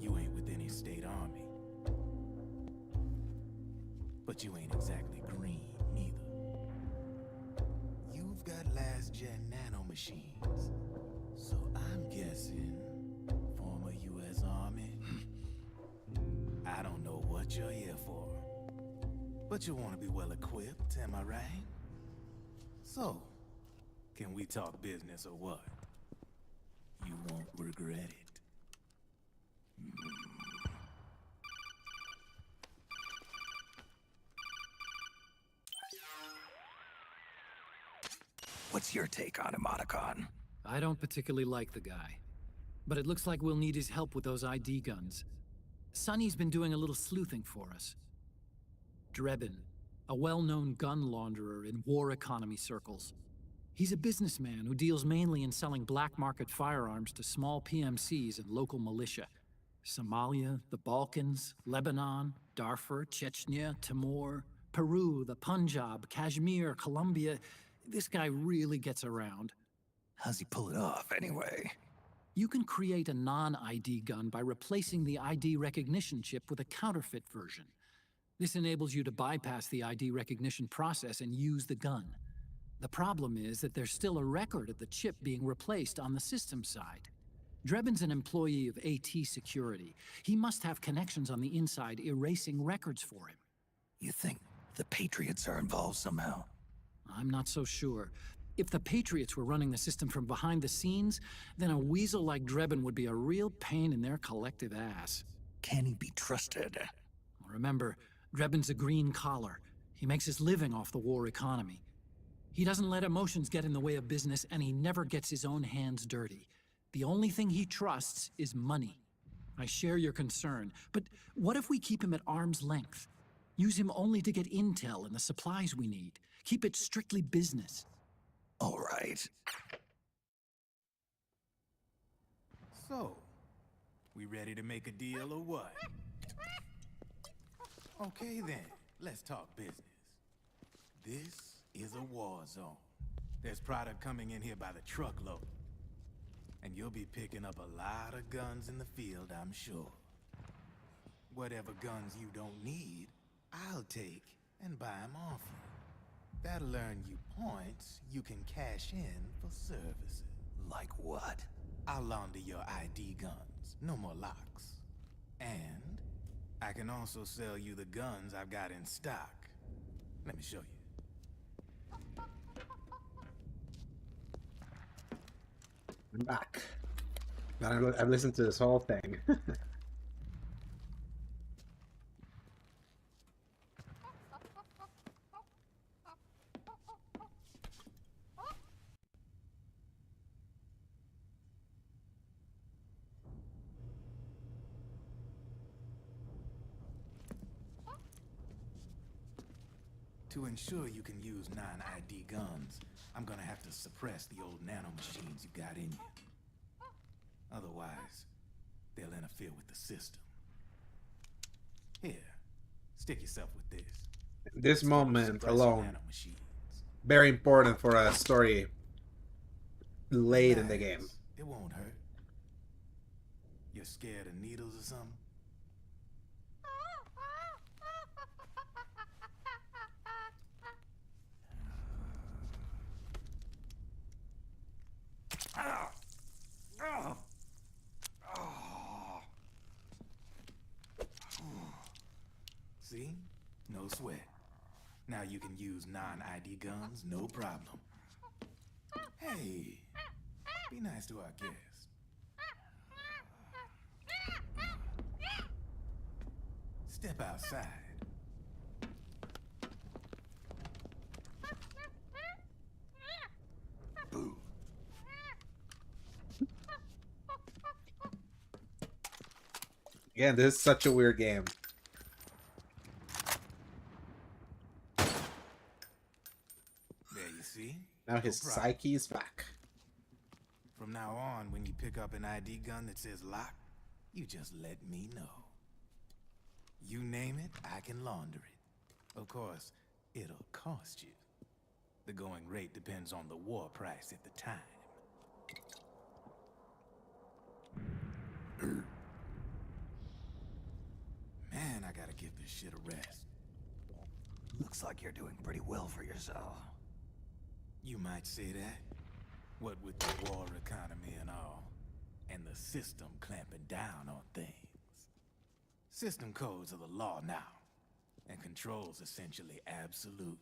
you ain't with any state army. But you ain't exactly green, neither. You've got last-gen nanomachines. So I'm guessing former U.S. Army. I don't know what you're here for. But you want to be well-equipped, am I right? So, can we talk business or what? You won't regret it. What's your take on Emoticon? I don't particularly like the guy. But it looks like we'll need his help with those ID guns. Sonny's been doing a little sleuthing for us. Drebin, a well-known gun launderer in war economy circles. He's a businessman who deals mainly in selling black market firearms to small PMCs and local militia. Somalia, the Balkans, Lebanon, Darfur, Chechnya, Timor, Peru, the Punjab, Kashmir, Colombia. This guy really gets around. How's he pull it off, anyway? You can create a non-ID gun by replacing the ID recognition chip with a counterfeit version. This enables you to bypass the ID recognition process and use the gun. The problem is that there's still a record of the chip being replaced on the system side. Drebin's an employee of AT Security. He must have connections on the inside erasing records for him. You think the Patriots are involved somehow? I'm not so sure. If the Patriots were running the system from behind the scenes, then a weasel like Drebin would be a real pain in their collective ass. Can he be trusted? Remember, Drebin's a green collar. He makes his living off the war economy. He doesn't let emotions get in the way of business, and he never gets his own hands dirty. The only thing he trusts is money. I share your concern, but what if we keep him at arm's length? Use him only to get intel and the supplies we need. Keep it strictly business. All right. So, we ready to make a deal or what? Okay then, let's talk business. This is a war zone. There's product coming in here by the truckload. And you'll be picking up a lot of guns in the field, I'm sure. Whatever guns you don't need, I'll take and buy them off you. That'll earn you points you can cash in for services. Like what? I'll launder your ID guns, no more locks. And I can also sell you the guns I've got in stock. Let me show you. I'm back. I've listened to this whole thing. To ensure you can use non-ID guns, I'm gonna have to suppress the old nanomachines you got in you. Otherwise, they'll interfere with the system. Here, stick yourself with this. This moment Suppress your alone, nanomachines. very important for a story late in the Relax. game. It won't hurt. You're scared of needles or something? See? No sweat. Now you can use non-ID guns, no problem. Hey, be nice to our guest. Step outside. Boo. Again, this is such a weird game. There you see? Now his No problem. psyche is back. From now on, when you pick up an ID gun that says lock, you just let me know. You name it, I can launder it. Of course, it'll cost you. The going rate depends on the war price at the time. Man, I gotta give this shit a rest. Looks like you're doing pretty well for yourself. You might say that. What with the war economy and all, and the system clamping down on things. System codes are the law now, and control's essentially absolute,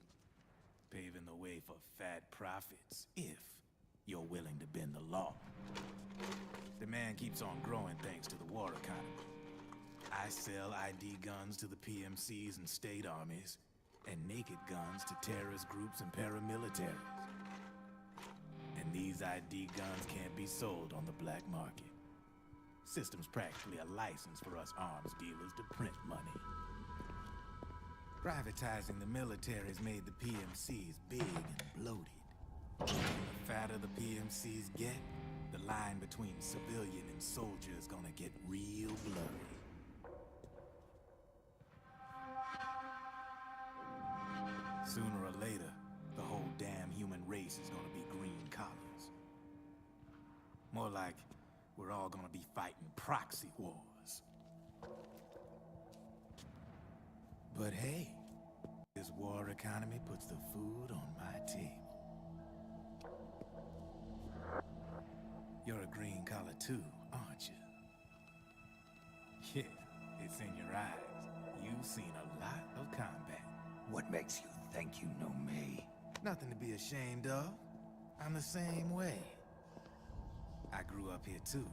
paving the way for fat profits if you're willing to bend the law. Demand keeps on growing thanks to the war economy. I sell ID guns to the PMCs and state armies, and naked guns to terrorist groups and paramilitaries. And these ID guns can't be sold on the black market. System's practically a license for us arms dealers to print money. Privatizing the military's made the PMCs big and bloated. And the fatter the PMCs get, the line between civilian and soldier is gonna get real blurry. Sooner or later, the whole damn human race is gonna be green collars. More like we're all gonna be fighting proxy wars. But hey, this war economy puts the food on my table. You're a green collar too, aren't you? Yeah, it's in your eyes. You've seen a lot of combat. What makes you think you know me? Nothing to be ashamed of. I'm the same way. I grew up here too.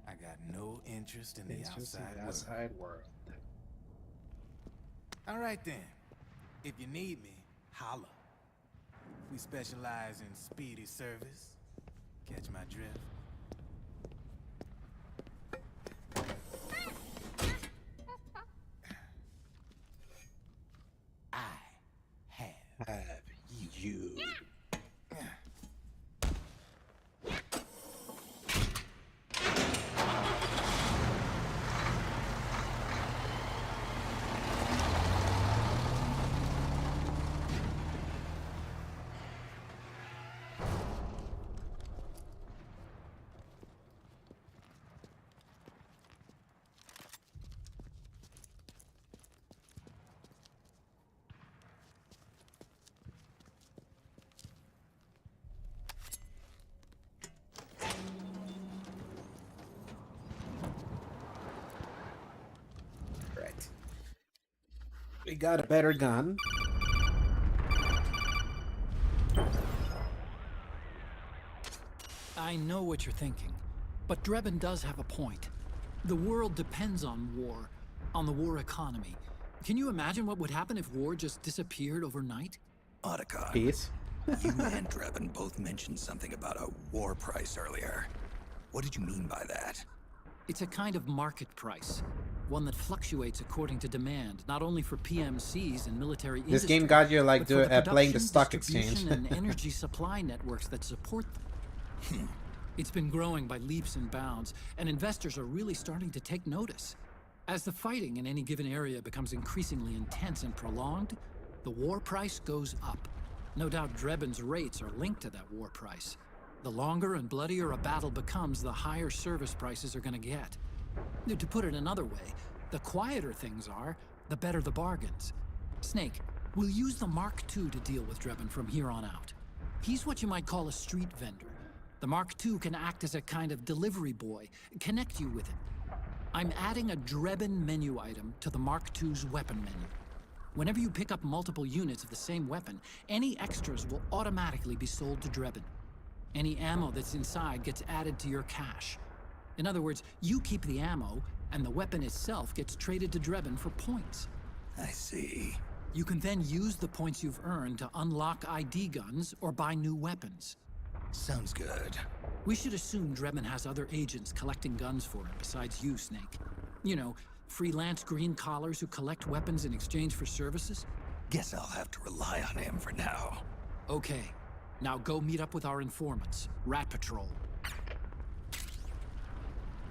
I got no interest in the outside world. All right then. If you need me, holla. We specialize in speedy service. Catch my drift? Have you? Right. We got a better gun. I know what you're thinking, but Drebin does have a point. The world depends on war, on the war economy. Can you imagine what would happen if war just disappeared overnight? Otacon, Peace. you and Drebin both mentioned something about a war price earlier. What did you mean by that? It's a kind of market price, one that fluctuates according to demand, not only for PMCs and military industry. This game got you like but for the playing the production, stock exchange. distribution, and energy supply networks that support them. It's been growing by leaps and bounds, and investors are really starting to take notice. As the fighting in any given area becomes increasingly intense and prolonged, the war price goes up. No doubt Drebin's rates are linked to that war price. The longer and bloodier a battle becomes, the higher service prices are going to get. To put it another way, the quieter things are, the better the bargains. Snake, we'll use the Mark II to deal with Drebin from here on out. He's what you might call a street vendor. The Mark II can act as a kind of delivery boy, connect you with it. I'm adding a Drebin menu item to the Mark II's weapon menu. Whenever you pick up multiple units of the same weapon, any extras will automatically be sold to Drebin. Any ammo that's inside gets added to your cache. In other words, you keep the ammo, and the weapon itself gets traded to Drebin for points. I see. You can then use the points you've earned to unlock ID guns or buy new weapons. Sounds good. We should assume Drebin has other agents collecting guns for him besides you, Snake. You know, freelance green collars who collect weapons in exchange for services? Guess I'll have to rely on him for now. Okay. Now go meet up with our informants, Rat Patrol.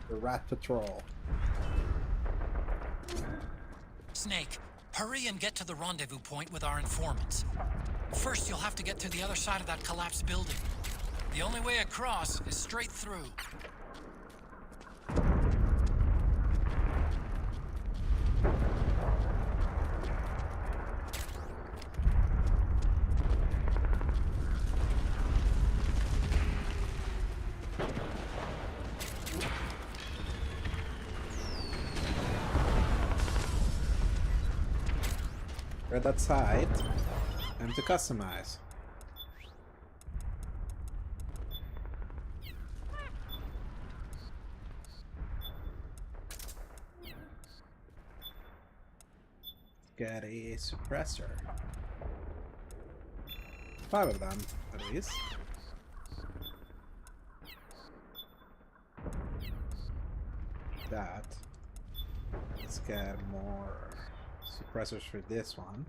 The Rat Patrol. Snake, hurry and get to the rendezvous point with our informants. First, you'll have to get to the other side of that collapsed building. The only way across is straight through. Grab that side and to customize. Get a suppressor. 5 of them, at least. That. Let's get more suppressors for this one.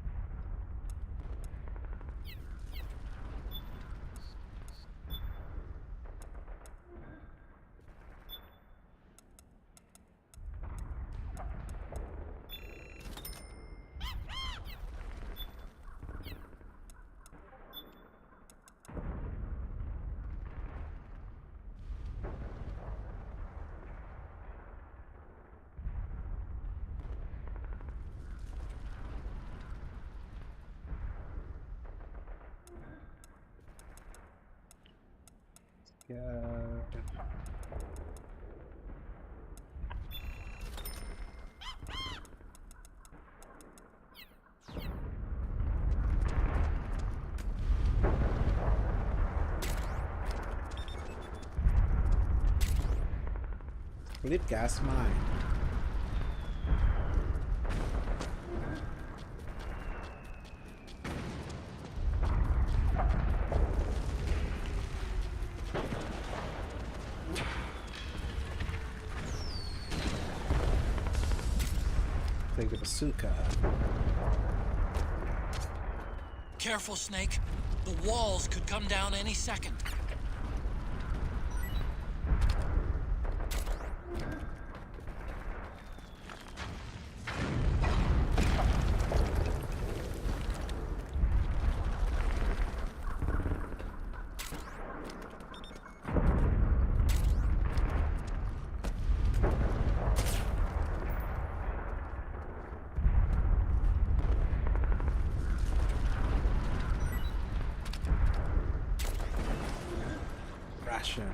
Lead gas mine. Take the bazooka. Careful, Snake. The walls could come down any second. Ration.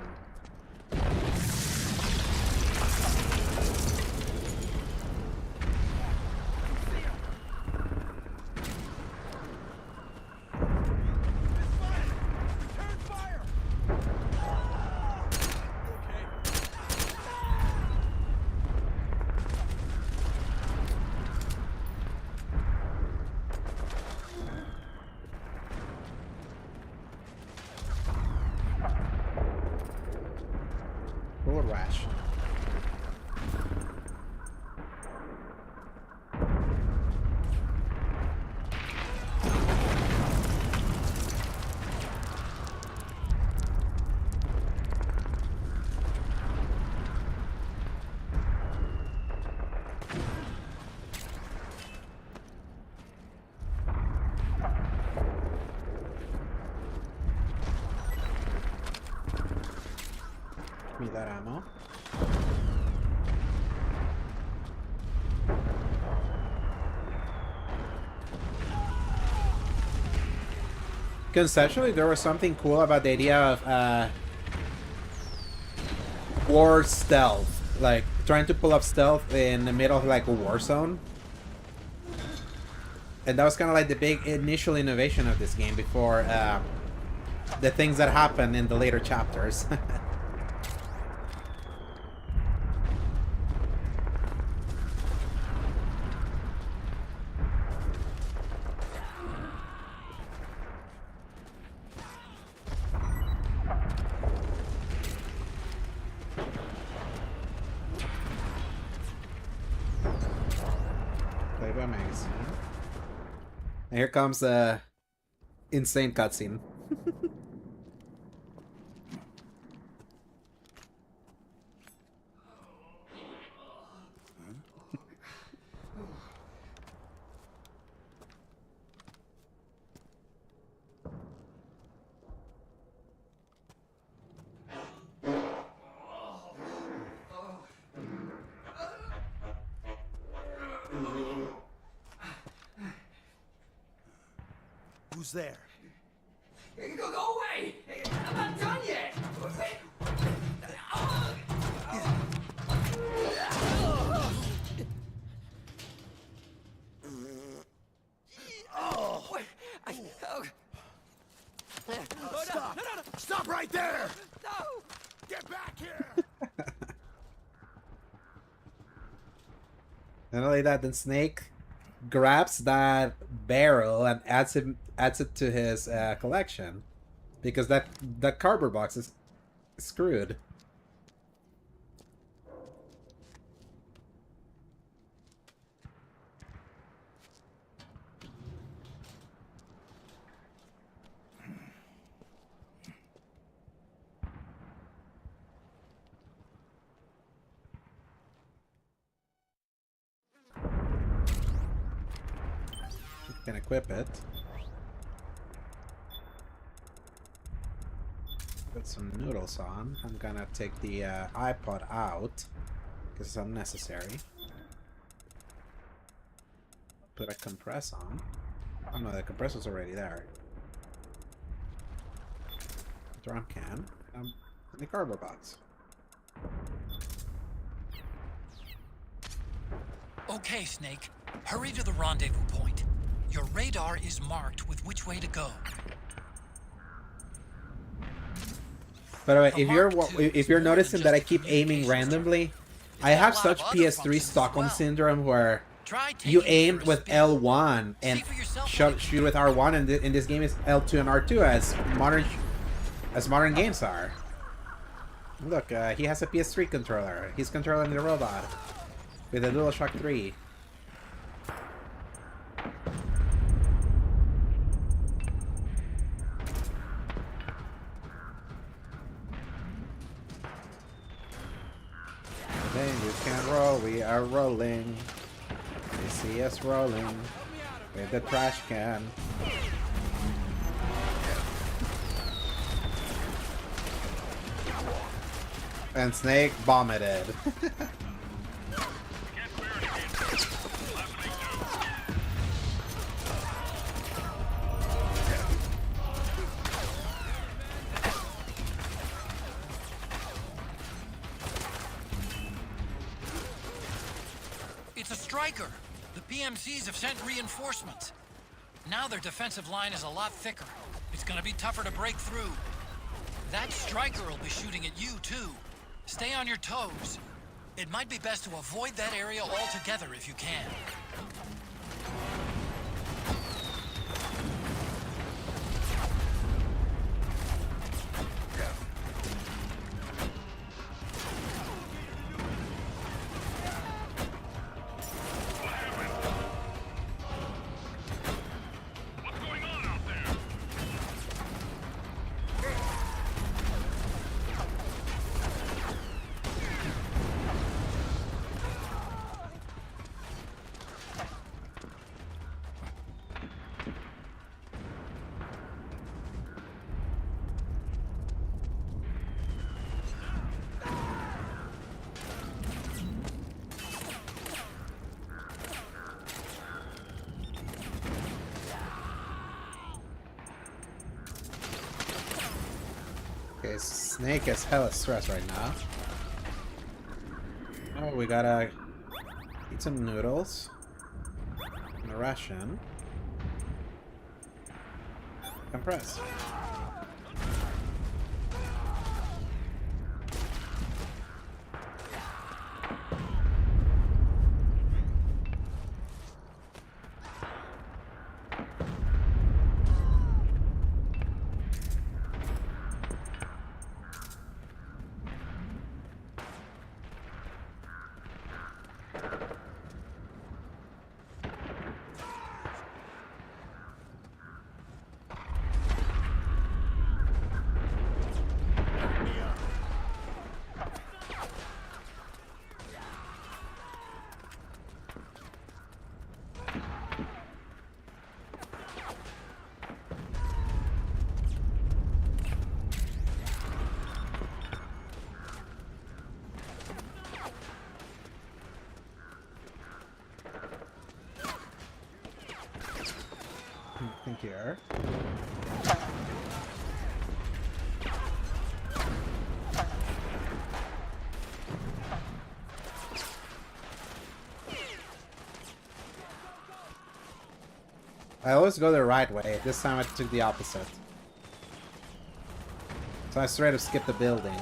Full ration. Give me that ammo. Conceptually, there was something cool about the idea of war stealth, like trying to pull off stealth in the middle of like a war zone. And that was kind of like the big initial innovation of this game before the things that happen in the later chapters. Play by magazine. And here comes a insane cutscene. Who's there? Go away! I'm not done yet! Stop! Stop right there! No! Get back here! Not only that, then Snake grabs that barrel and adds it to his collection, because that cardboard box is screwed. Can equip it. Put some noodles on. I'm gonna take the iPod out because it's unnecessary. Put a compress on. Oh no, the compressor's already there. Drum can. In the cardboard box. Okay, Snake. Hurry to the rendezvous point. Your radar is marked with which way to go. By the way, if you're noticing that I keep aiming randomly, I have such PS3 Stockholm syndrome where you aim with L1 and shoot with R1, and in this game is L2 and R2 as modern games are. Look, he has a PS3 controller. He's controlling the robot with a DualShock 3. Then you can roll, we are rolling. They see us rolling with the trash can. And Snake vomited. It's a striker. The PMCs have sent reinforcements. Now their defensive line is a lot thicker. It's gonna be tougher to break through. That striker will be shooting at you, too. Stay on your toes. It might be best to avoid that area altogether if you can. Okay, Snake is hella stressed right now. Oh, we gotta eat some noodles. And a ration. Compress. Thank you. I always go the right way. This time I took the opposite. So I straight up skipped the building.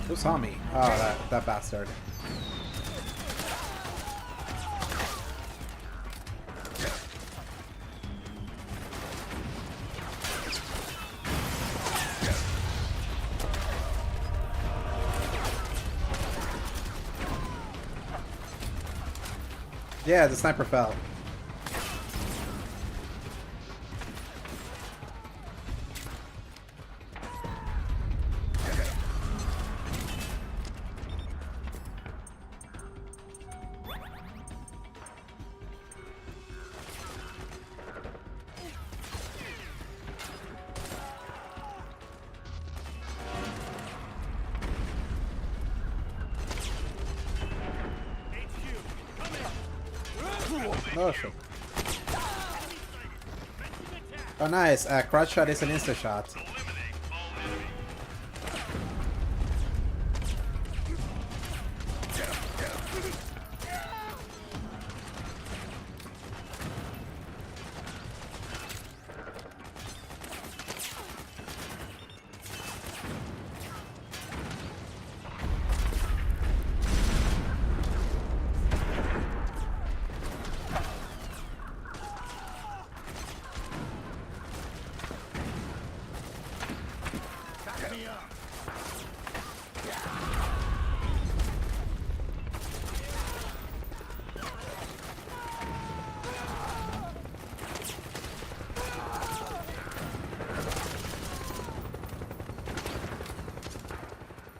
Who saw me? Oh, that bastard. Yeah, the sniper fell. Oh shit. Oh nice, crotch shot is an insta shot.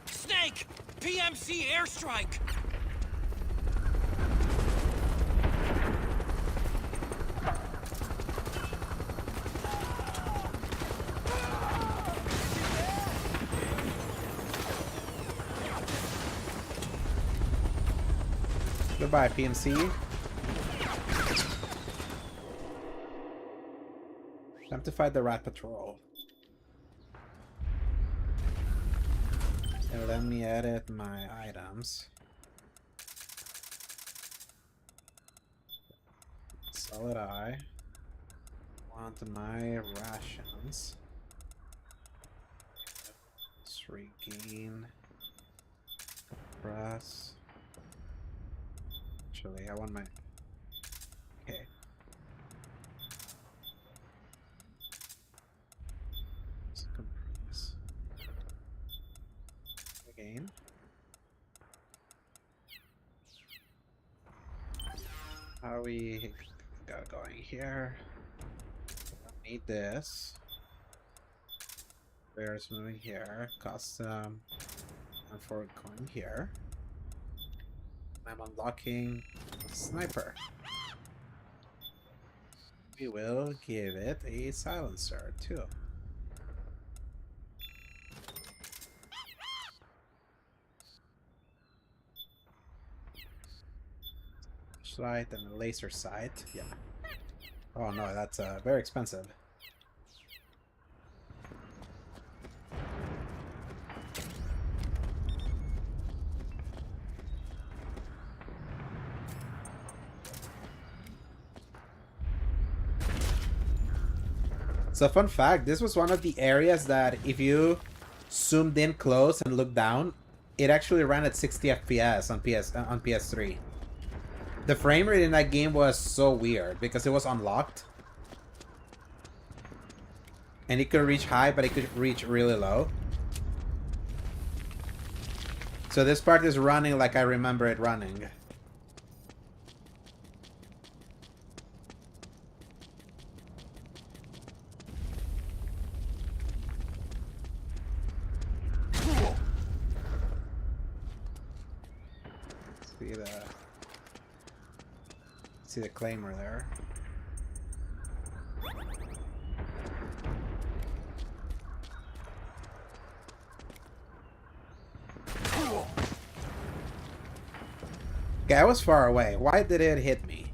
Snake! PMC airstrike! Goodbye, PMC. Time to fight the Rat Patrol. And let me edit my items. Solid eye. Want my rations. Let's regain. Press. Actually, I want my... Okay. Let's compress. Again. How we got going here? Don't need this. Bears moving here. Custom. And forward going here. I'm unlocking sniper. We will give it a silencer too. Sight and a laser sight. Yeah. Oh no, that's very expensive. So fun fact, this was one of the areas that if you zoomed in close and looked down, it actually ran at 60 FPS on PS3. The frame rate in that game was so weird because it was unlocked. And it could reach high, but it could reach really low. So this part is running like I remember it running. See the claimer there. Okay, I was far away. Why did it hit me?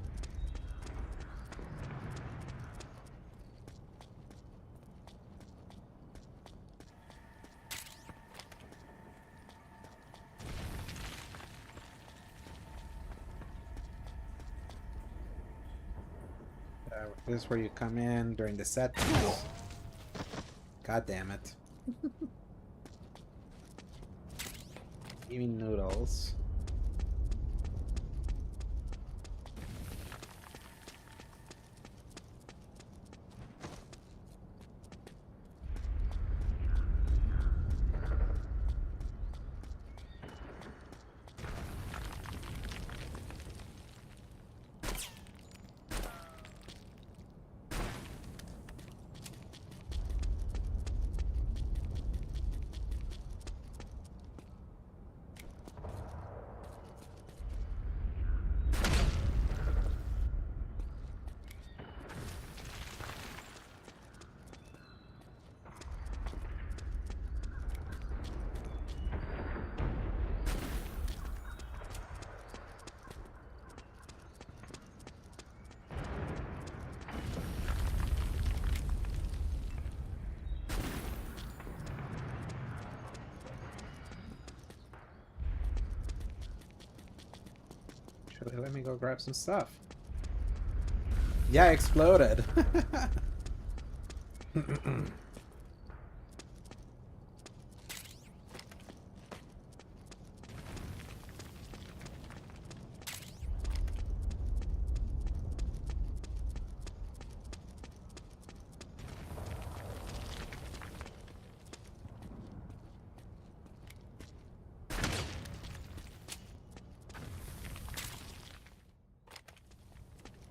This is where you come in during the set. God damn it. Give me noodles. Actually, let me go grab some stuff. Yeah, exploded.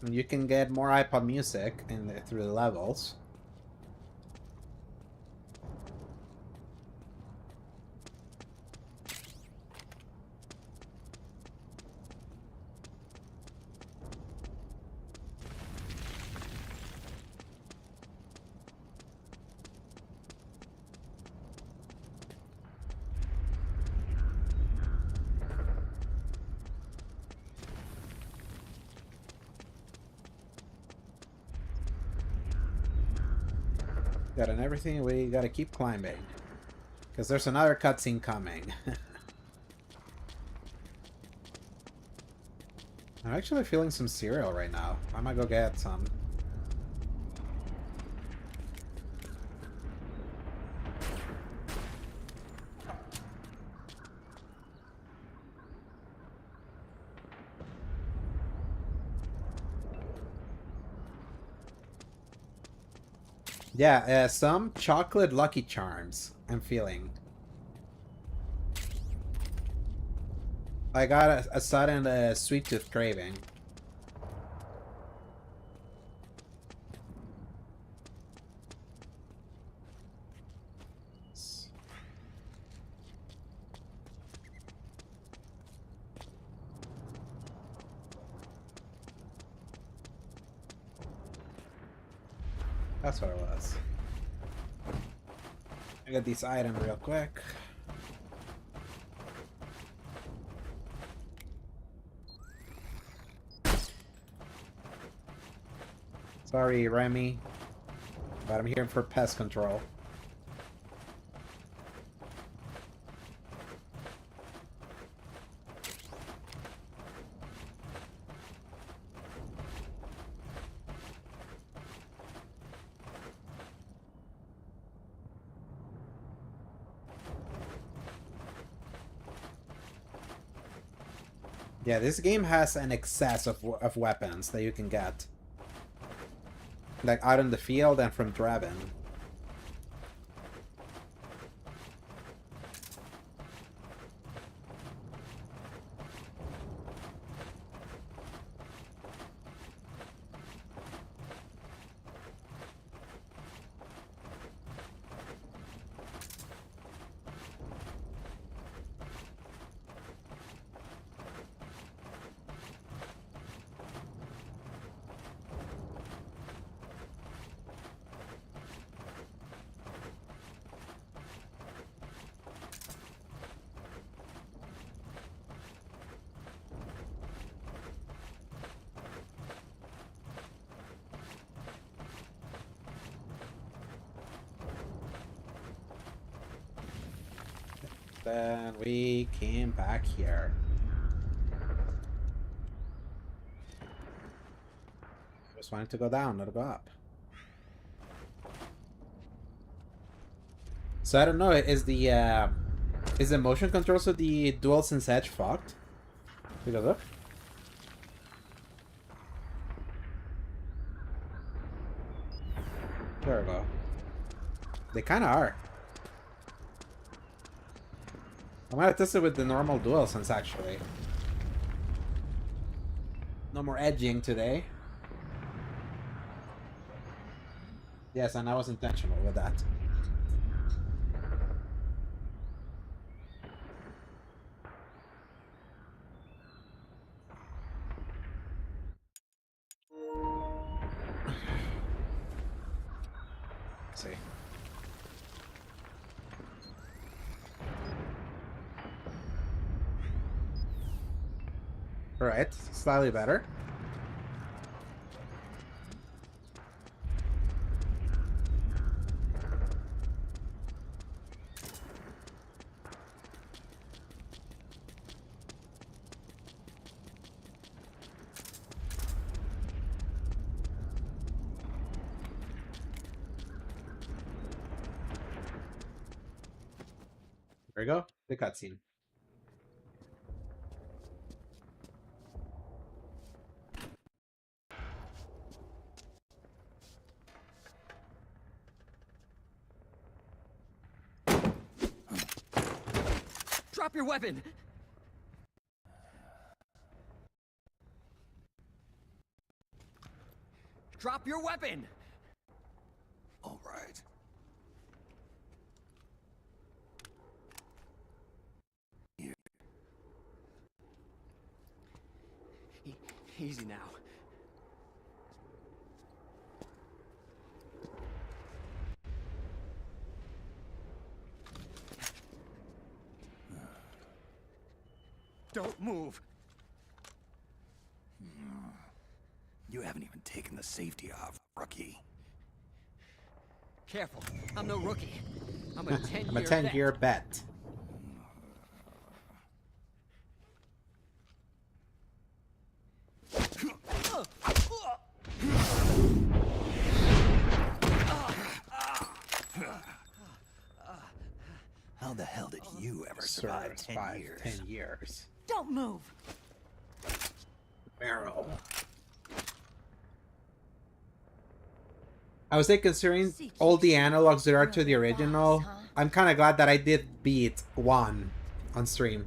You can get more iPod music through the levels. Got and everything, we gotta keep climbing. Because there's another cutscene coming. I'm actually feeling some cereal right now. I might go get some. Yeah, some chocolate Lucky Charms, I'm feeling. I got a sudden sweet tooth craving. That's what it was. I got these items real quick. Sorry, Remy, but I'm here for pest control. Yeah, this game has an excess of weapons that you can get. Like out in the field and from Draven. Then we came back here. Just wanted to go down, not go up. So I don't know, is the motion controls of the DualSense Edge fucked? Because look. There we go. They kinda are. I might have tested with the normal DualSense actually. No more edging today. Yes, and I was intentional with that. Let's see. Alright, slightly better. we go. The cutscene. Drop your weapon! Drop your weapon! All right. Here. Easy now. Don't move. You haven't even taken the safety off, rookie. Careful. I'm no rookie. I'm a 10-year I'm a 10-year bet. How the hell did you ever survive 10 years? 10 years. Don't move. Meryl. I was like considering all the analogs there are to the original. I'm kind of glad that I did beat 1 on stream.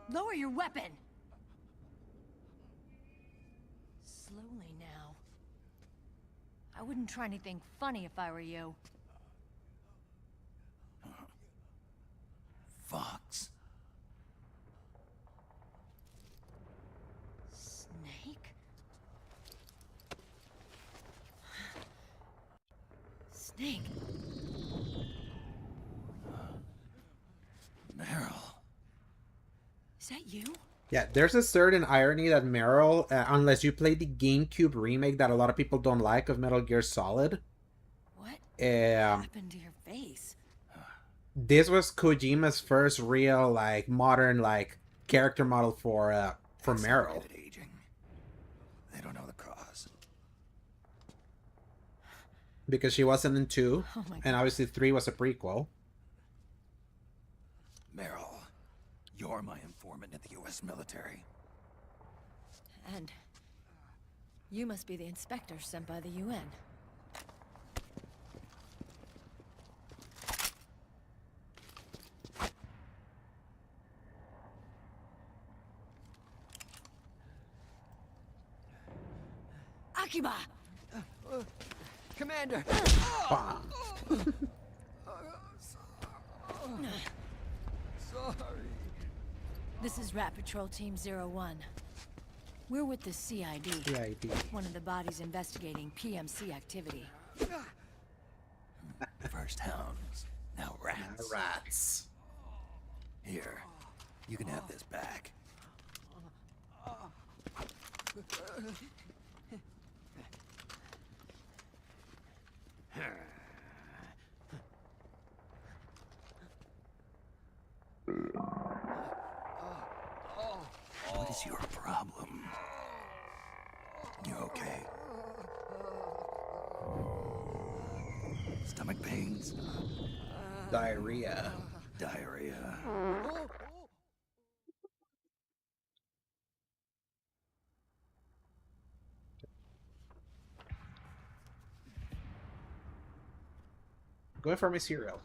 Lower your weapon. Slowly now. I wouldn't try anything funny if I were you. Fox. Snake? Snake? Meryl. Is that you? Yeah, there's a certain irony that Meryl, unless you play the GameCube remake that a lot of people don't like of Metal Gear Solid. What happened to your face? This was Kojima's first real, like, modern, like, character model for Meryl. Aging. They don't know the cause. Because she wasn't in 2, Oh my and God. obviously 3 was a prequel. Meryl, you're my informant in the U.S. military. And you must be the inspector sent by the UN. Akiba! Commander! Bomb. Sorry. This is Rat Patrol Team 01. We're with the CID. CID. One of the bodies investigating PMC activity. First hounds, now rats. Rats. Here, you can have this back. What is your problem? You okay? Stomach pains? Diarrhea. Diarrhea. Going for my cereal.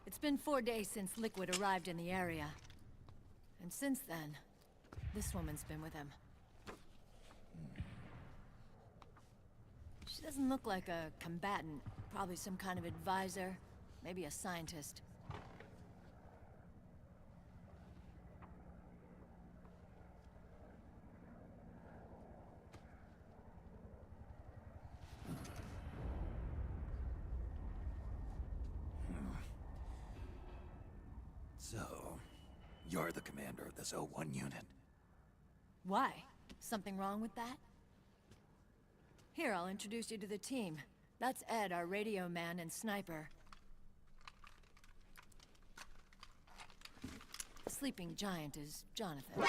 It's been 4 days since Liquid arrived in the area. And since then, this woman's been with him. She doesn't look like a combatant. Probably some kind of advisor. Maybe a scientist. So, you're the commander of this O1 unit. Why? Something wrong with that? Here, I'll introduce you to the team. That's Ed, our radio man and sniper. The sleeping giant is Jonathan.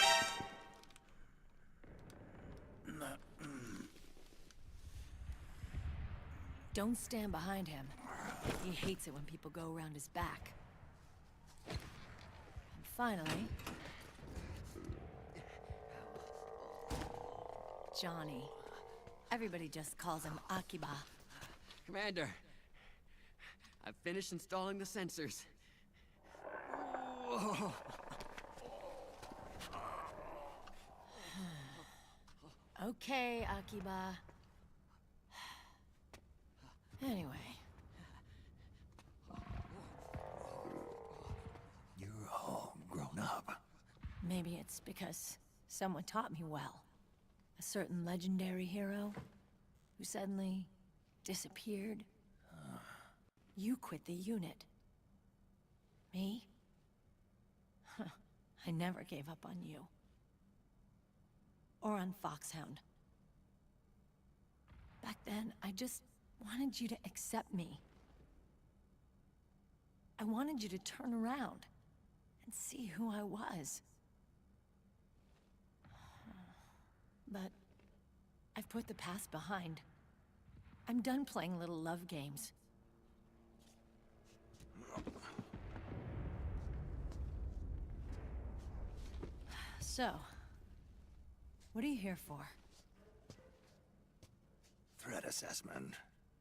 Don't stand behind him. He hates it when people go around his back. And finally... Johnny. Everybody just calls him Akiba. Commander, I've finished installing the sensors. Okay, Akiba. Anyway. You're all grown up. Maybe it's because someone taught me well. A certain legendary hero who suddenly disappeared. You quit the unit. Me? I never gave up on you. Or on Foxhound. Back then, I just wanted you to accept me. I wanted you to turn around and see who I was. But I've put the past behind. I'm done playing little love games. So, what are you here for? Threat assessment.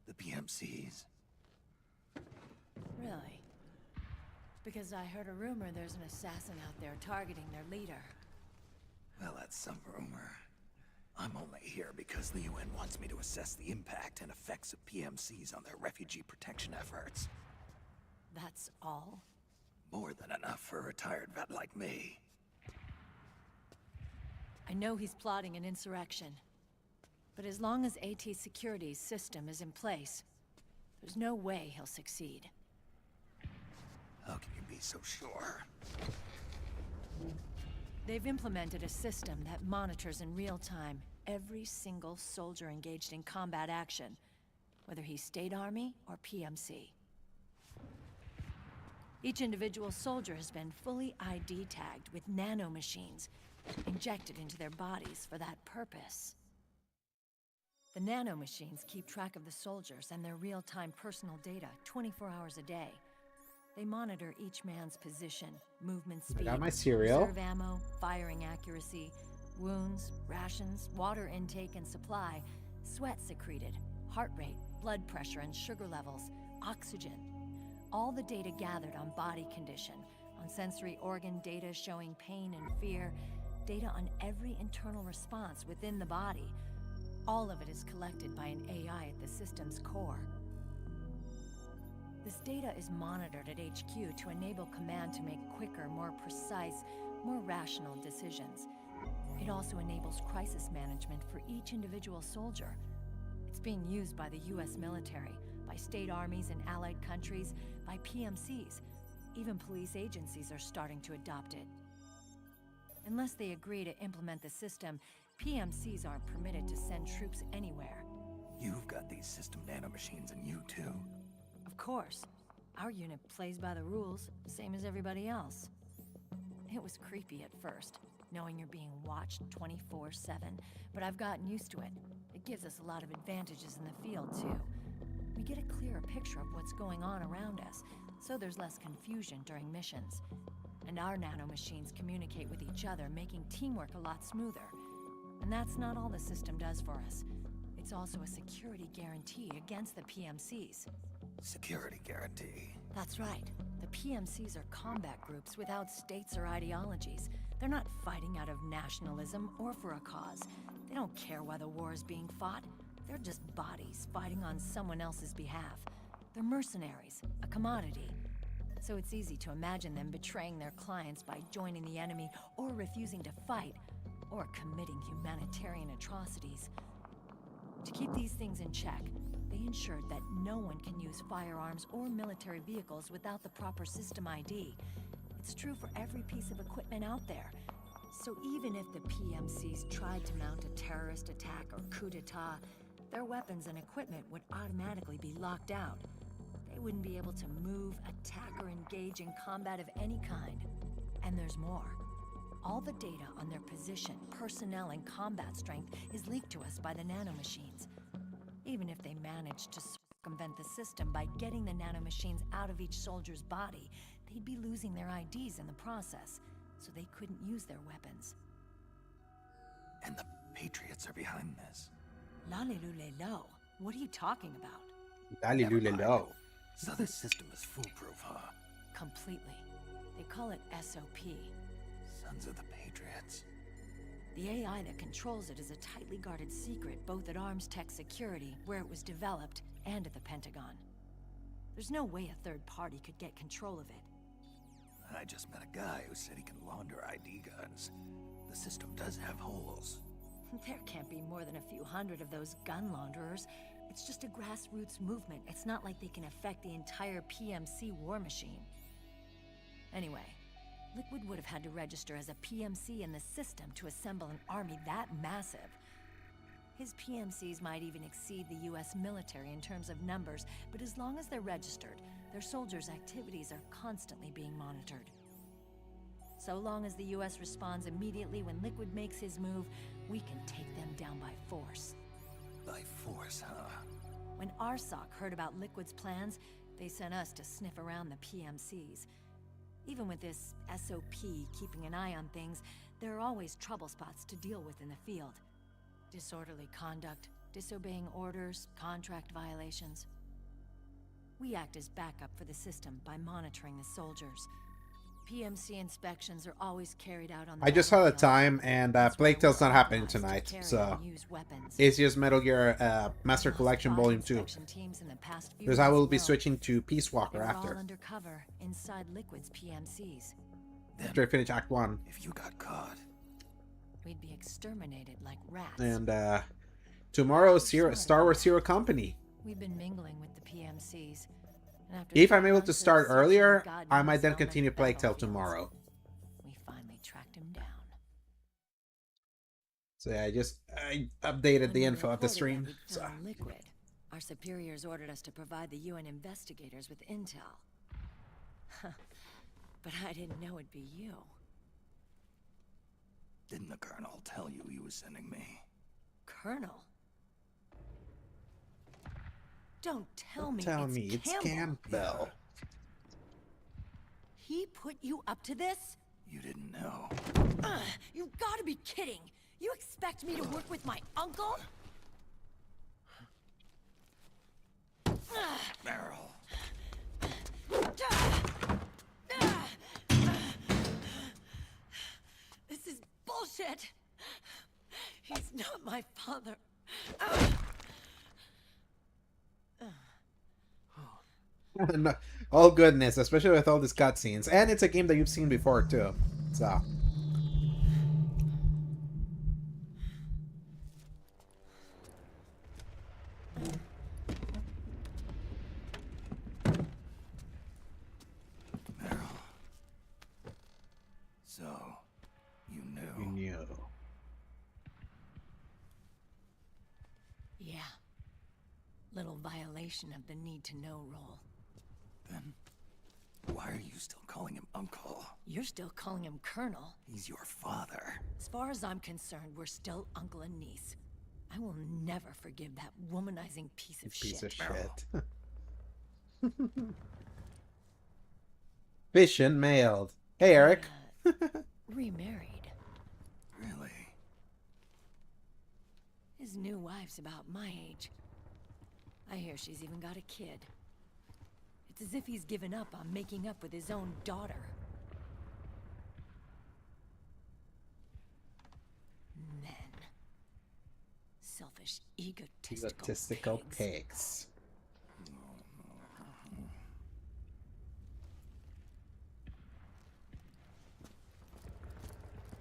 The PMCs. Really? Because I heard a rumor there's an assassin out there targeting their leader. Well, that's some rumor. I'm only here because the UN wants me to assess the impact and effects of PMCs on their refugee protection efforts. That's all? More than enough for a retired vet like me. I know he's plotting an insurrection. But as long as AT Security's system is in place, there's no way he'll succeed. How can you be so sure? They've implemented a system that monitors in real time every single soldier engaged in combat action, whether he's State Army or PMC. Each individual soldier has been fully ID tagged with nanomachines injected into their bodies for that purpose. The nanomachines keep track of the soldiers and their real-time personal data 24 hours a day. They monitor each man's position, movement speed, got my cereal, reserve ammo, firing accuracy, wounds, rations, water intake and supply, sweat secreted, heart rate, blood pressure and sugar levels, oxygen. All the data gathered on body condition, on sensory organ data showing pain and fear, data on every internal response within the body. All of it is collected by an AI at the system's core. This data is monitored at HQ to enable command to make quicker, more precise, more rational decisions. It also enables crisis management for each individual soldier. It's being used by the US military, by state armies in allied countries, by PMCs. Even police agencies are starting to adopt it. Unless they agree to implement the system, PMCs aren't permitted to send troops anywhere. You've got these system nanomachines in you too. Of course. Our unit plays by the rules, same as everybody else. It was creepy at first, knowing you're being watched 24/7, but I've gotten used to it. It gives us a lot of advantages in the field too. We get a clearer picture of what's going on around us, so there's less confusion during missions. And our nanomachines communicate with each other, making teamwork a lot smoother. And that's not all the system does for us. It's also a security guarantee against the PMCs. Security guarantee. That's right. The PMCs are combat groups without states or ideologies. They're not fighting out of nationalism or for a cause. They don't care why the war is being fought. They're just bodies fighting on someone else's behalf. They're mercenaries, a commodity. So it's easy to imagine them betraying their clients by joining the enemy or refusing to fight, or committing humanitarian atrocities. To keep these things in check, they ensured that no one can use firearms or military vehicles without the proper system ID. It's true for every piece of equipment out there. So even if the PMCs tried to mount a terrorist attack or coup d'etat, their weapons and equipment would automatically be locked out. They wouldn't be able to move, attack, or engage in combat of any kind. And there's more. All the data on their position, personnel, and combat strength is leaked to us by the nanomachines. Even if they manage to circumvent the system by getting the nanomachines out of each soldier's body, they'd be losing their IDs in the process, so they couldn't use their weapons. And the Patriots are behind this. Lalilulelo, what are you talking about? Lalilulelo. So this system is foolproof, huh? Completely. They call it SOP. Sons of the Patriots. The AI that controls it is a tightly guarded secret, both at Arms Tech Security, where it was developed, and at the Pentagon. There's no way a third party could get control of it. I just met a guy who said he can launder ID guns. The system does have holes. There can't be more than a few hundred of those gun launderers. It's just a grassroots movement. It's not like they can affect the entire PMC war machine. Anyway, Liquid would have had to register as a PMC in the system to assemble an army that massive. His PMCs might even exceed the US military in terms of numbers, but as long as they're registered, their soldiers' activities are constantly being monitored. So long as the US responds immediately when Liquid makes his move, we can take them down by force. By force, huh? When RSOC heard about Liquid's plans, they sent us to sniff around the PMCs. Even with this SOP keeping an eye on things, there are always trouble spots to deal with in the field. Disorderly conduct, disobeying orders, contract violations. We act as backup for the system by monitoring the soldiers. PMC inspections are always carried out on the I just saw the battlefield. time, and Plague Tale's not happening tonight, so it's just Metal Gear Master Collection Volume 2. Because I will be switching to Peace Walker after. All undercover inside Liquid's PMCs. After I finish Act 1. If you got caught, we'd be exterminated like rats. And tomorrow's Star Wars Hero Company. We've been mingling with the PMCs. If I'm able to start earlier, I might then continue Plague Tale tomorrow. We finally tracked him down. So yeah, I updated the info at the stream. So. Liquid. Our superiors ordered us to provide the UN investigators with intel. But I didn't know it'd be you. didn't the Colonel tell you he was sending me? Colonel? Don't tell me it's Campbell. He put you up to this? You didn't know. You've got to be kidding! You expect me to work with my uncle? Meryl. This is bullshit! He's not my father. No, all goodness, especially with all these cutscenes. And it's a game that you've seen before, too. So... So, you knew. You knew. Yeah. Little violation of the need-to-know rule. Then, why are you still calling him Uncle? You're still calling him Colonel. He's your father. As far as I'm concerned, we're still uncle and niece. I will never forgive that womanizing piece of shit. Piece of shit. Vision mailed. Hey, Eric. Remarried. Really? His new wife's about my age. I hear she's even got a kid. It's as if he's given up on making up with his own daughter. Men. Selfish, egotistical pigs.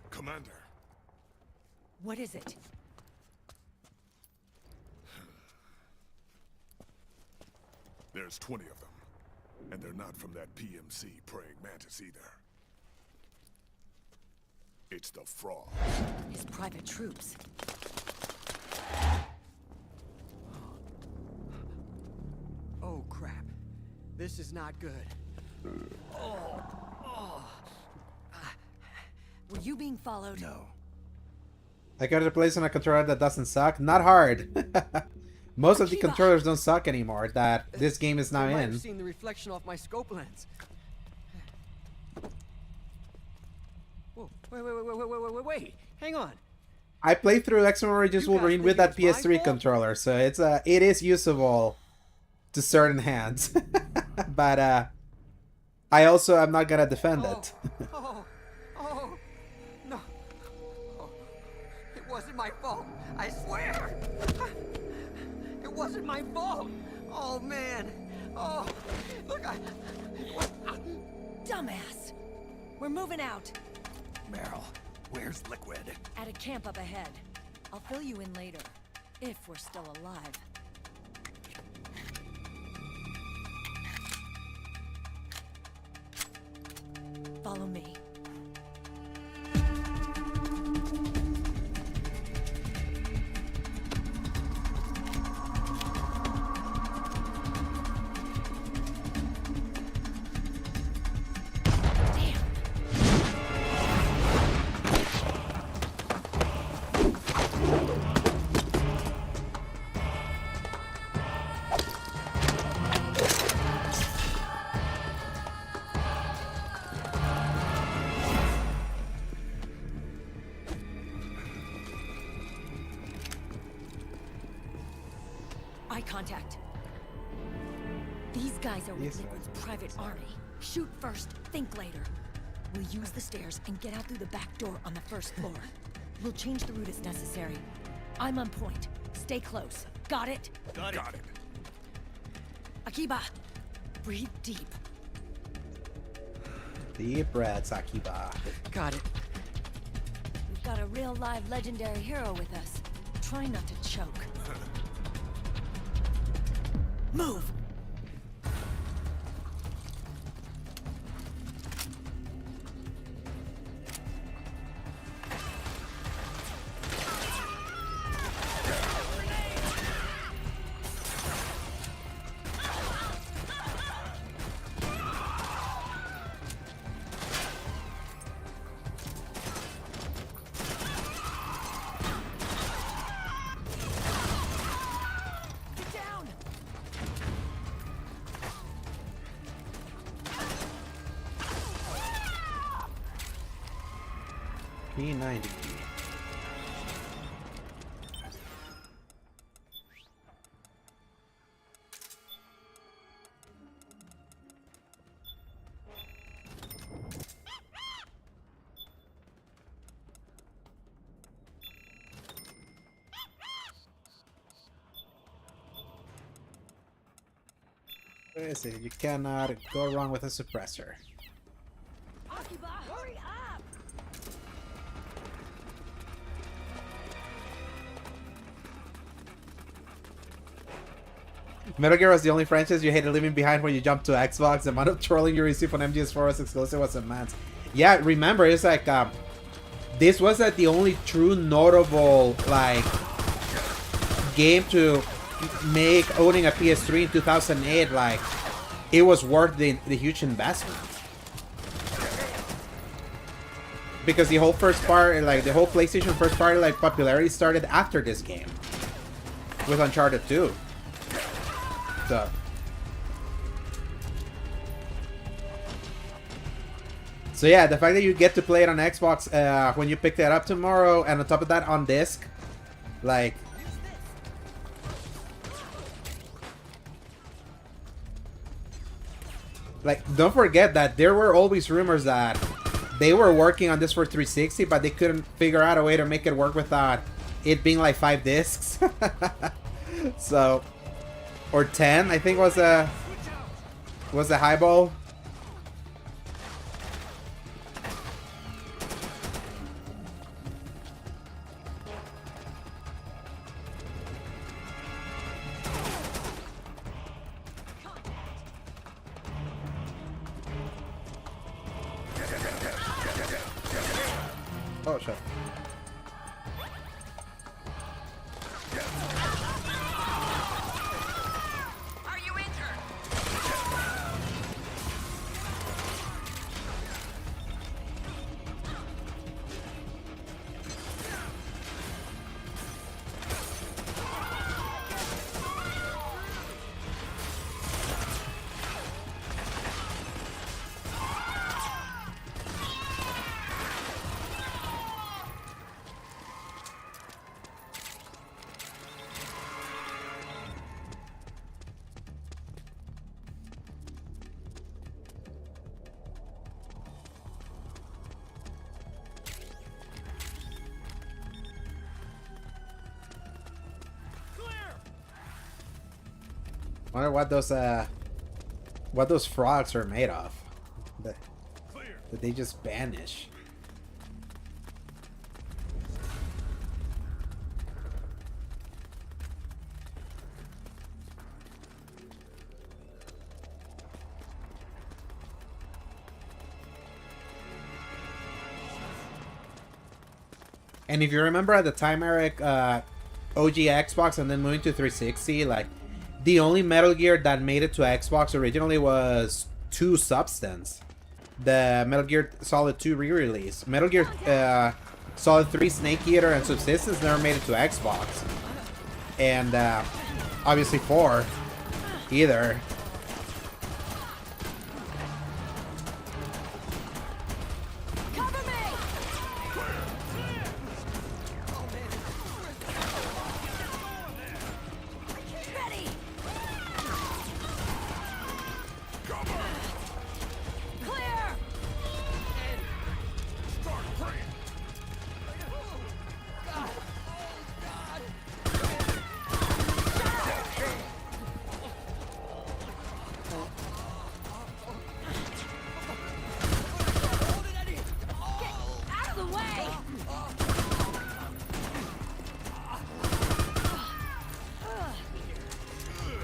Commander. What is it? There's 20 of them. And they're not from that PMC praying mantis either. It's the Frog. His private troops. Oh, crap. This is not good. Were you being followed? No. I got a place on a controller that doesn't suck. Not hard. most of the controllers don't suck anymore that this game is now I might in. have seen the reflection off my scope lens. Whoa, wait. Hang on. I played through X-Men Origins Wolverine with that PS3 controller, so it is usable to certain hands. But I also am not gonna defend it. No. Oh, it wasn't my fault. I swear. It wasn't my fault. Oh, man. Oh, look, Dumbass! We're moving out. Meryl, where's Liquid? At a camp up ahead. I'll fill you in later. If we're still alive. Follow me. Eye contact. These guys are with Liquid's private army. Shoot first, think later. We'll use the stairs and get out through the back door on the first floor. We'll change the route as necessary. I'm on point. Stay close. Got it? Got it. Akiba, breathe deep. Deep breaths, Akiba. Got it. We've got a real live legendary hero with us. Try not to choke. Move! P90. What is it? You cannot go wrong with a suppressor. Akiba, hurry up! Metal Gear was the only franchise you hated leaving behind when you jumped to Xbox. The amount of trolling you received on MGS4 was exclusive was immense. Yeah, remember, it's like, this was like the only true notable, like, game to make owning a PS3 in 2008, like, it was worth the huge investment. Because the whole first part, like, the whole PlayStation first party, like, popularity started after this game. With Uncharted 2. So yeah, the fact that you get to play it on Xbox when you pick that up tomorrow, and on top of that on disc, like, don't forget that there were always rumors that they were working on this for 360, but they couldn't figure out a way to make it work without it being like 5 discs. So, or 10, I think was the highball. Oh, shit. Are you injured? Wonder what those frogs are made of. That they just vanish. And if you remember at the time, Eric, OG Xbox and then moving to 360, like, the only Metal Gear that made it to Xbox originally was 2 Substance. The Metal Gear Solid 2 re-release. Metal Gear Solid 3 Snake Eater and Subsistence never made it to Xbox. And obviously 4 either.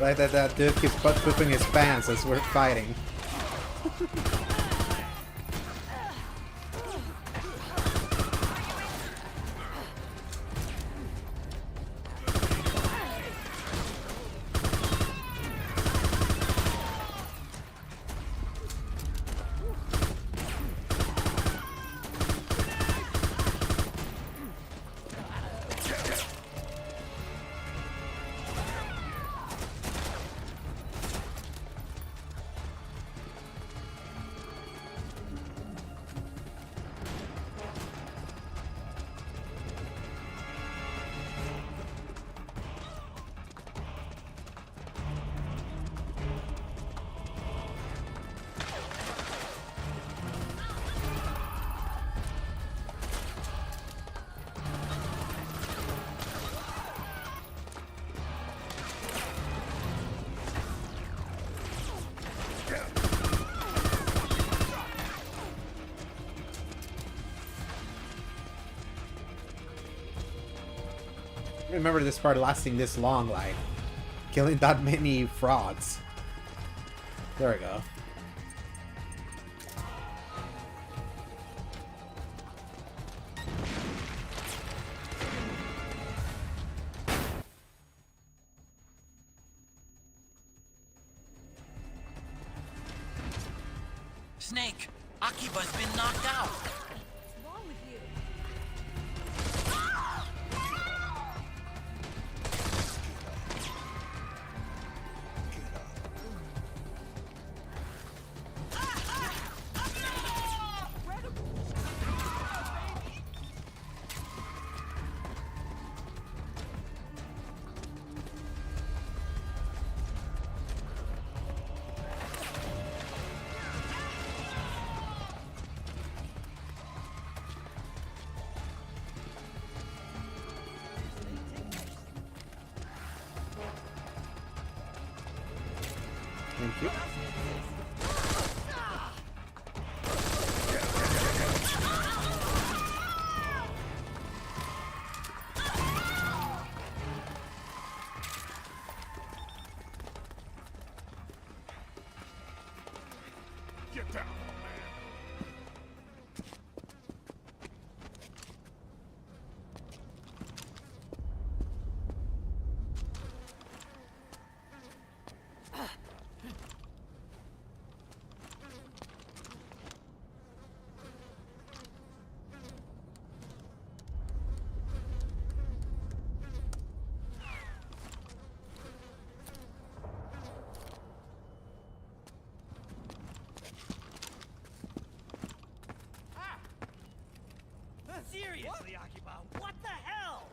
Like that dude keeps butt pooping his pants as we're fighting. I remember this part lasting this long, like killing that many frogs. There we go. Snake, Akiba's been knocked out. What's wrong with you? Thank you. Get down, man. Seriously, Akiba, what the hell?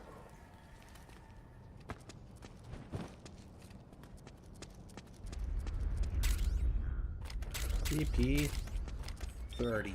CP 30.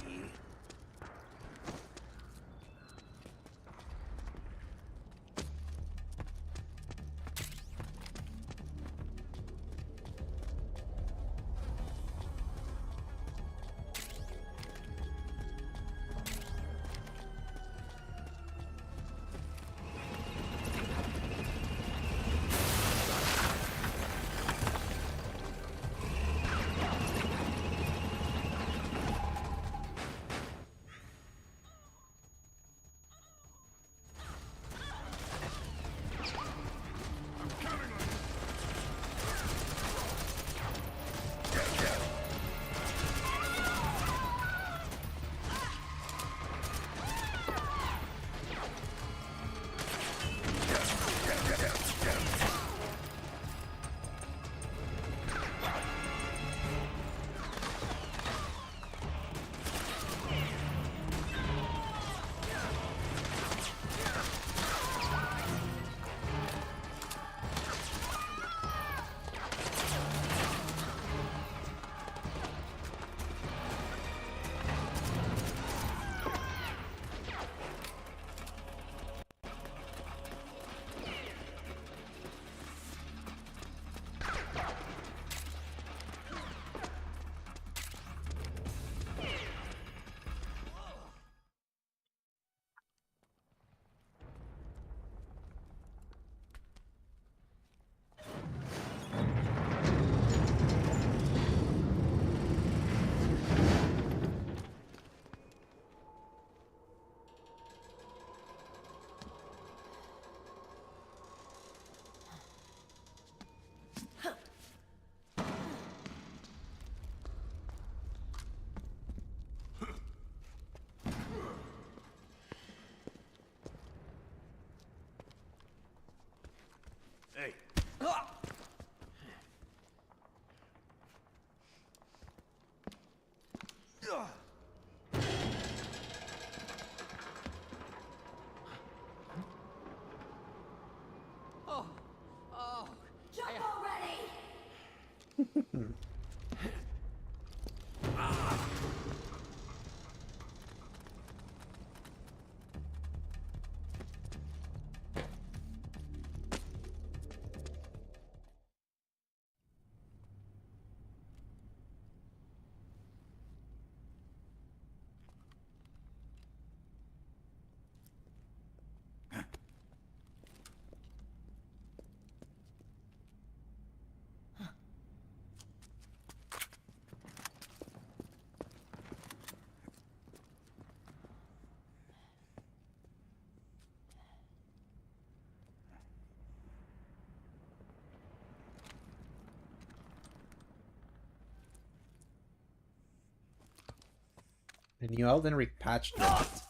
The new Elden Ring patch dropped.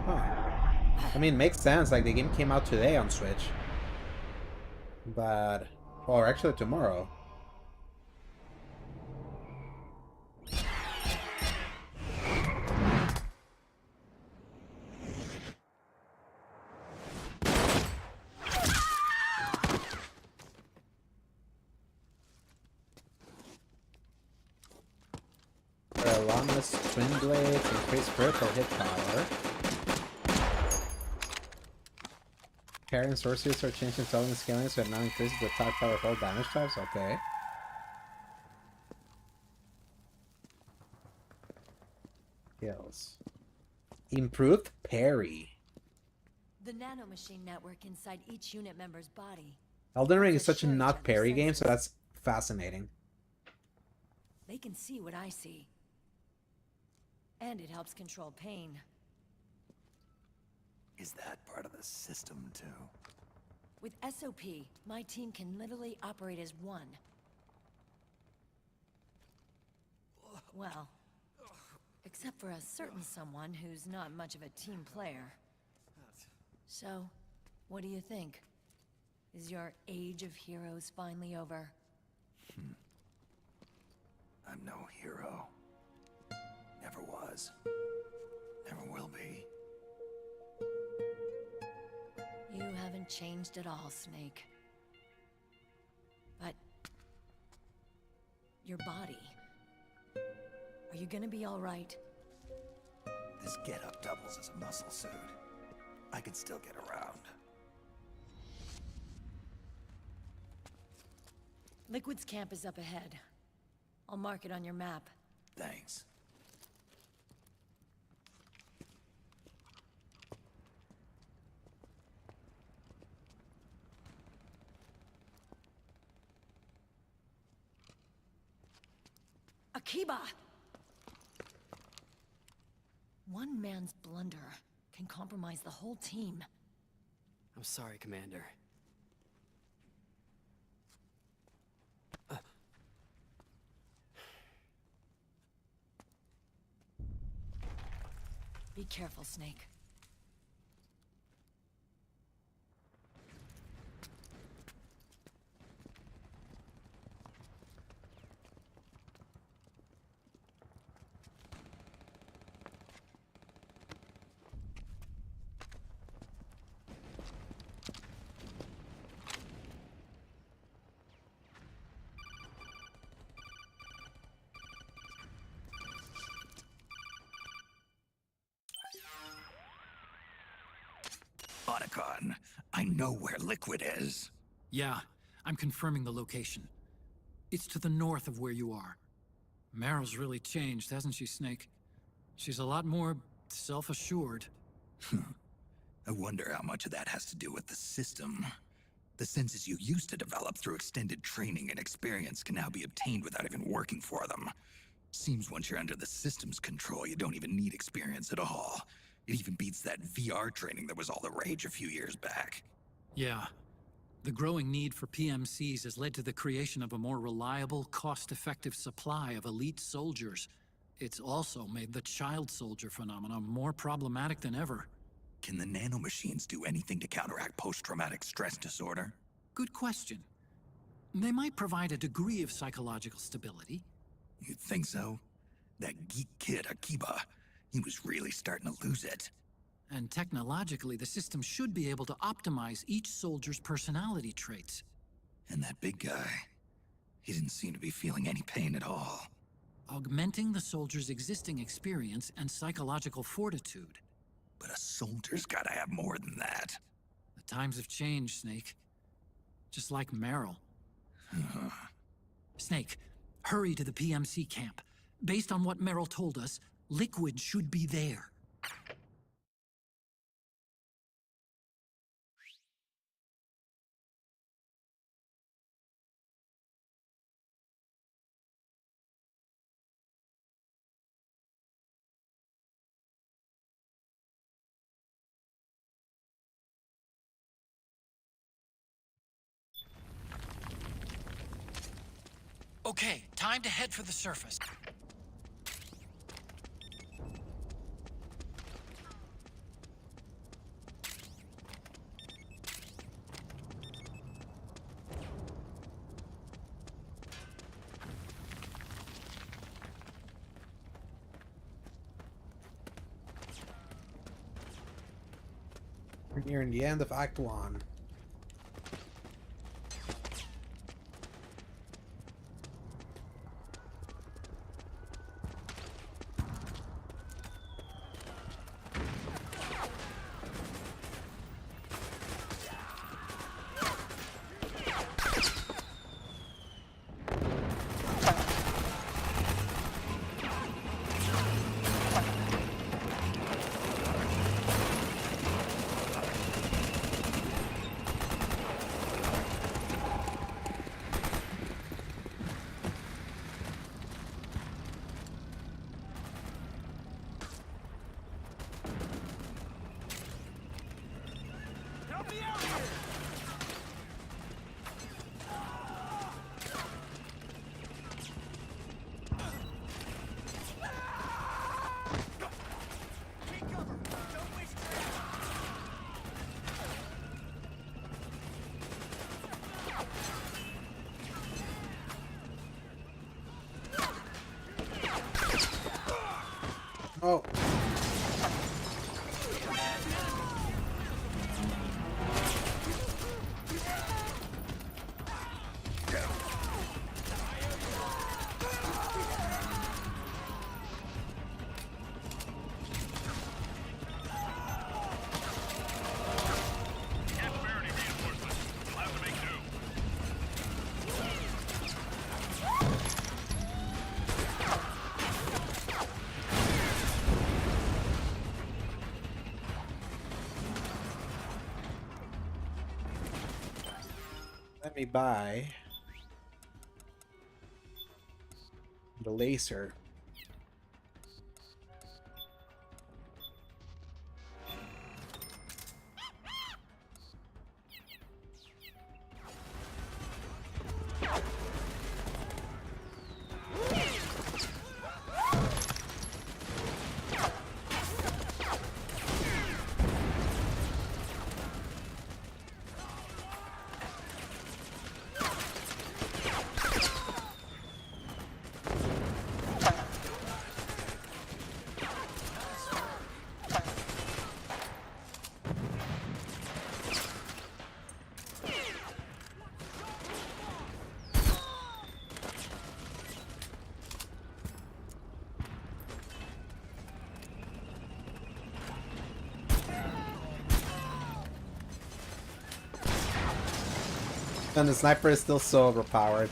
Huh. I mean, makes sense. Like, the game came out today on Switch. But... or actually tomorrow. Alonga's twin blades increase critical hit power. Parry and sorceries are changing selling scaling, so it now increases the attack power of all damage types. Okay. Skills. Improved parry. The nanomachine network inside each unit member's body. Elden Ring is such a not parry game, so that's fascinating. They can see what I see. And it helps control pain. Is that part of the system, too? With SOP, my team can literally operate as one. Well, except for a certain someone who's not much of a team player. So, what do you think? Is your age of heroes finally over? I'm no hero. Never was. Never will be. You haven't changed at all, Snake. But... your body... are you gonna be alright? This getup doubles as a muscle suit. I can still get around. Liquid's camp is up ahead. I'll mark it on your map. Thanks. Akiba! One man's blunder can compromise the whole team. I'm sorry, Commander. Be careful, Snake. Otacon, I know where Liquid is. Yeah, I'm confirming the location. It's to the north of where you are. Meryl's really changed, hasn't she, Snake? She's a lot more self-assured. I wonder how much of that has to do with the system. The senses you used to develop through extended training and experience can now be obtained without even working for them. Seems once you're under the system's control, you don't even need experience at all. It even beats that VR training that was all the rage a few years back. Yeah. The growing need for PMCs has led to the creation of a more reliable, cost-effective supply of elite soldiers. It's also made the child soldier phenomenon more problematic than ever. Can the nanomachines do anything to counteract post-traumatic stress disorder? Good question. They might provide a degree of psychological stability. You'd think so? That geek kid, Akiba, he was really starting to lose it. And technologically, the system should be able to optimize each soldier's personality traits. And that big guy, He didn't seem to be feeling any pain at all. Augmenting the soldier's existing experience and psychological fortitude. But a soldier's gotta have more than that. The times have changed, Snake. Just like Meryl. Snake, hurry to the PMC camp. Based on what Meryl told us, Liquid should be there. Okay, time to head for the surface. We're nearing the end of Act 1. Oh. Let me buy the laser. And the sniper is still so overpowered.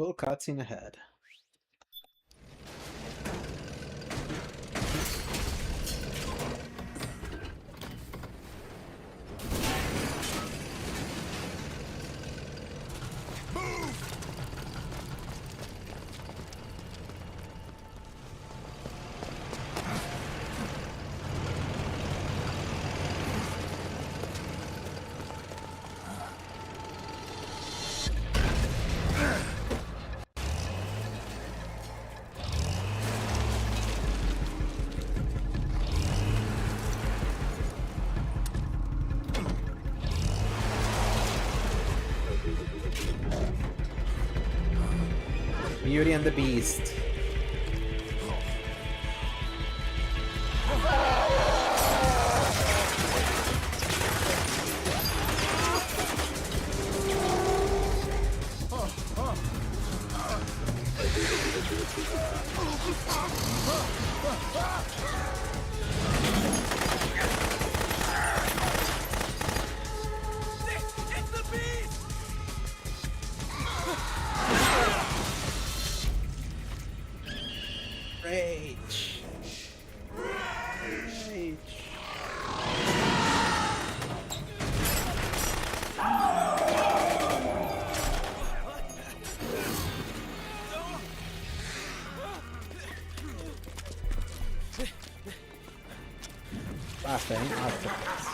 Full cutscene ahead. Beauty and the Beast. It's the beast! Rage. Rage. Laughing afterwards.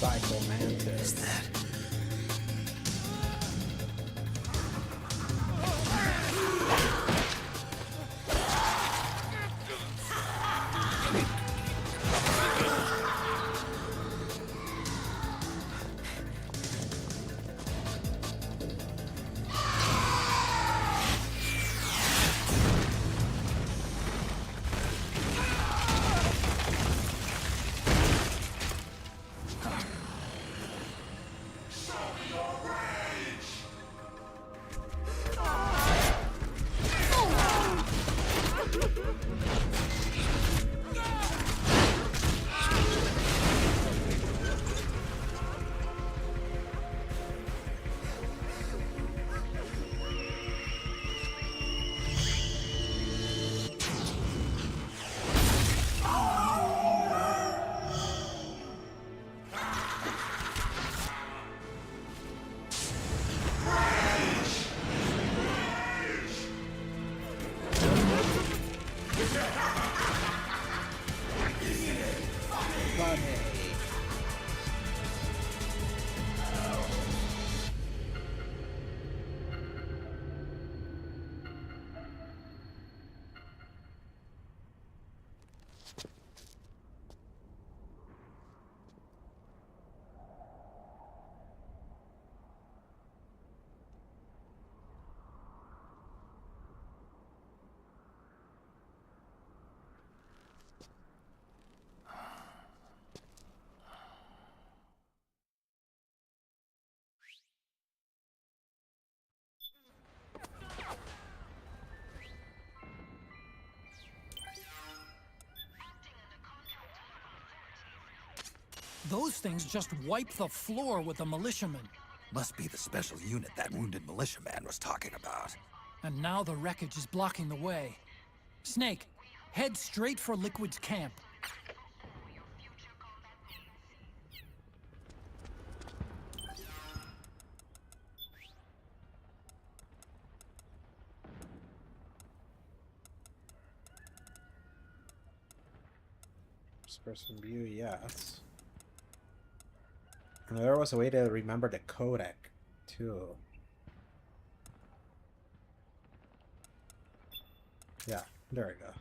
Psycho Mantis. Those things just wiped the floor with the militiamen. Must be the special unit that wounded militiaman was talking about. And now the wreckage is blocking the way. Snake, head straight for Liquid's camp. First-person view, yes. And there was a way to remember the codec, too. Yeah, there we go.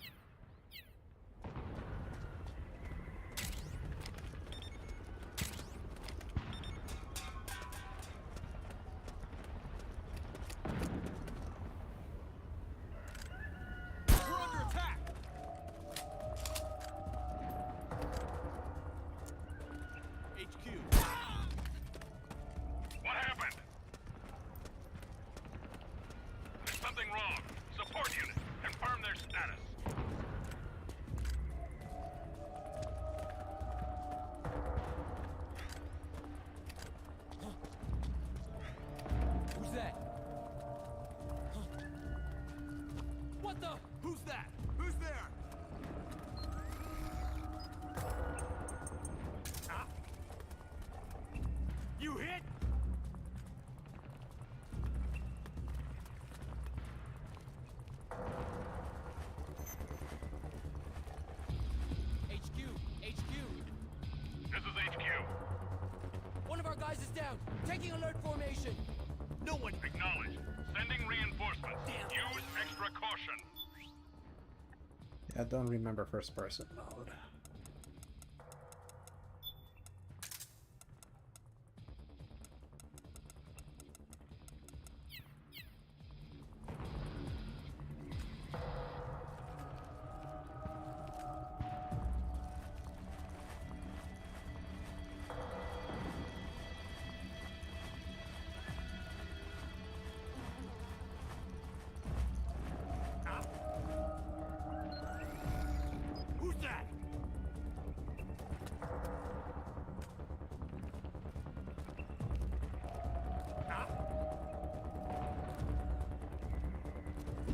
Who's that? Who's there? Ah. You hit? HQ! HQ! This is HQ. One of our guys is down. Taking alert formation. No one acknowledged. Sending reinforcements. Use extra caution. Yeah, I don't remember first person mode. Who's that?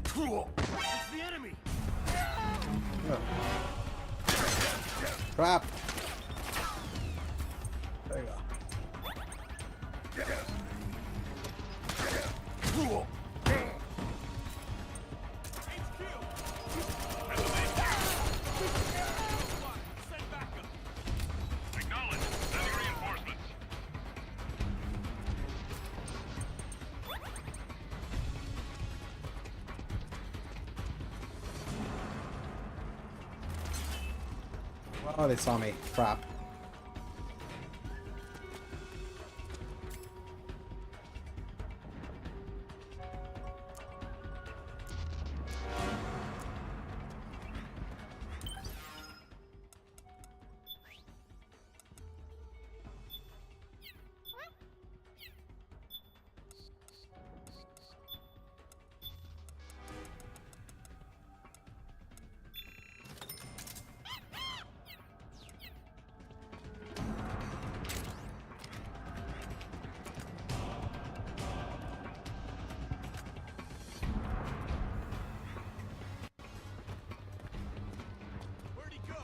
It's the enemy. Crap! There you go. Send backup. Acknowledge. Sending reinforcements. Oh, they saw me. Crap. Where'd he go?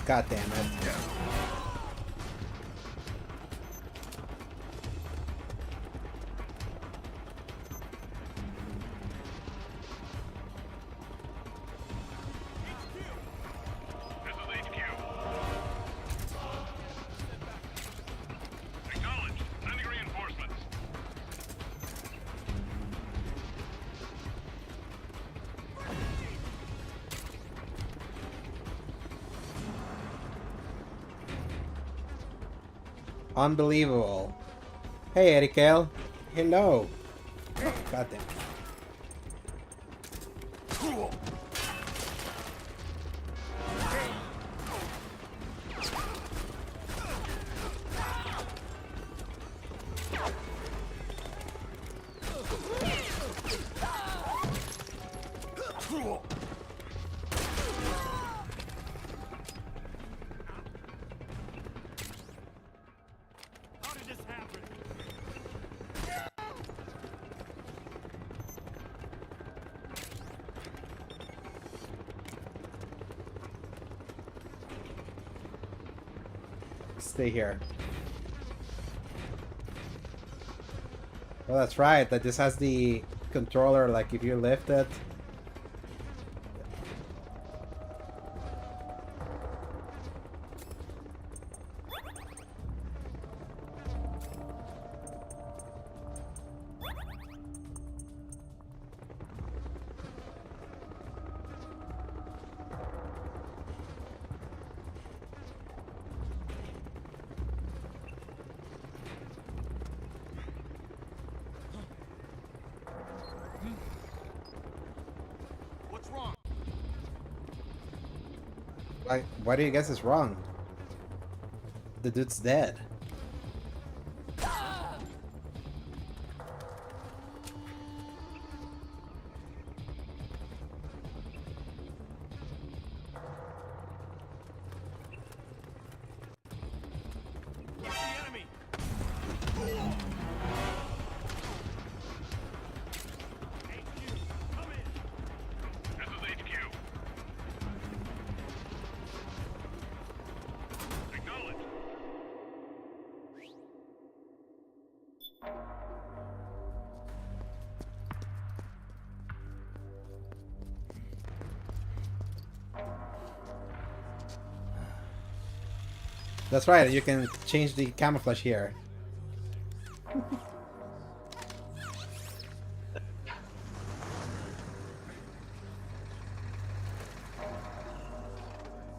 God damn it. Acknowledged. Sending reinforcements. Unbelievable. Hey, Eddie Kale. Hello. God damn it. How did this happen? Stay here. Well, that's right. That this has the controller, like if you lift it. What's wrong? Why do you guess it's wrong? The dude's dead. Where's the enemy? HQ, come in. This is HQ. Acknowledged. That's right. You can change the camouflage here.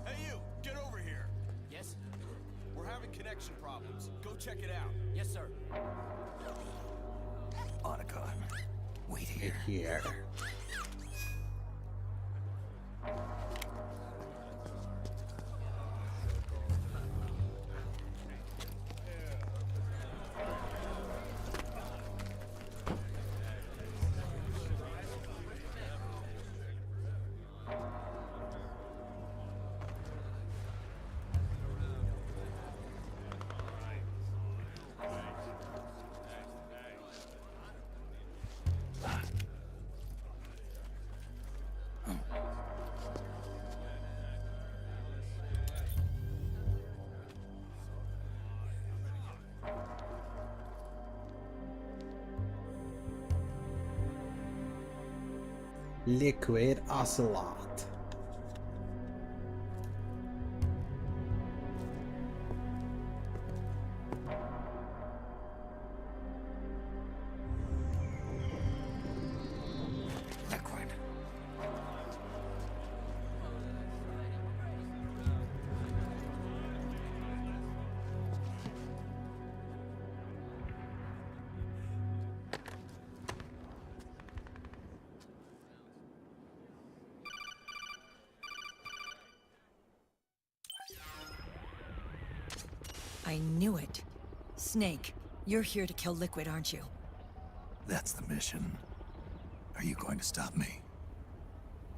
Hey you, get over here. Yes? We're having connection problems. Go check it out. Yes, sir. Otacon, wait here. Here. Liquid Ocelot. Liquid. I knew it. Snake, you're here to kill Liquid, aren't you? That's the mission. Are you going to stop me?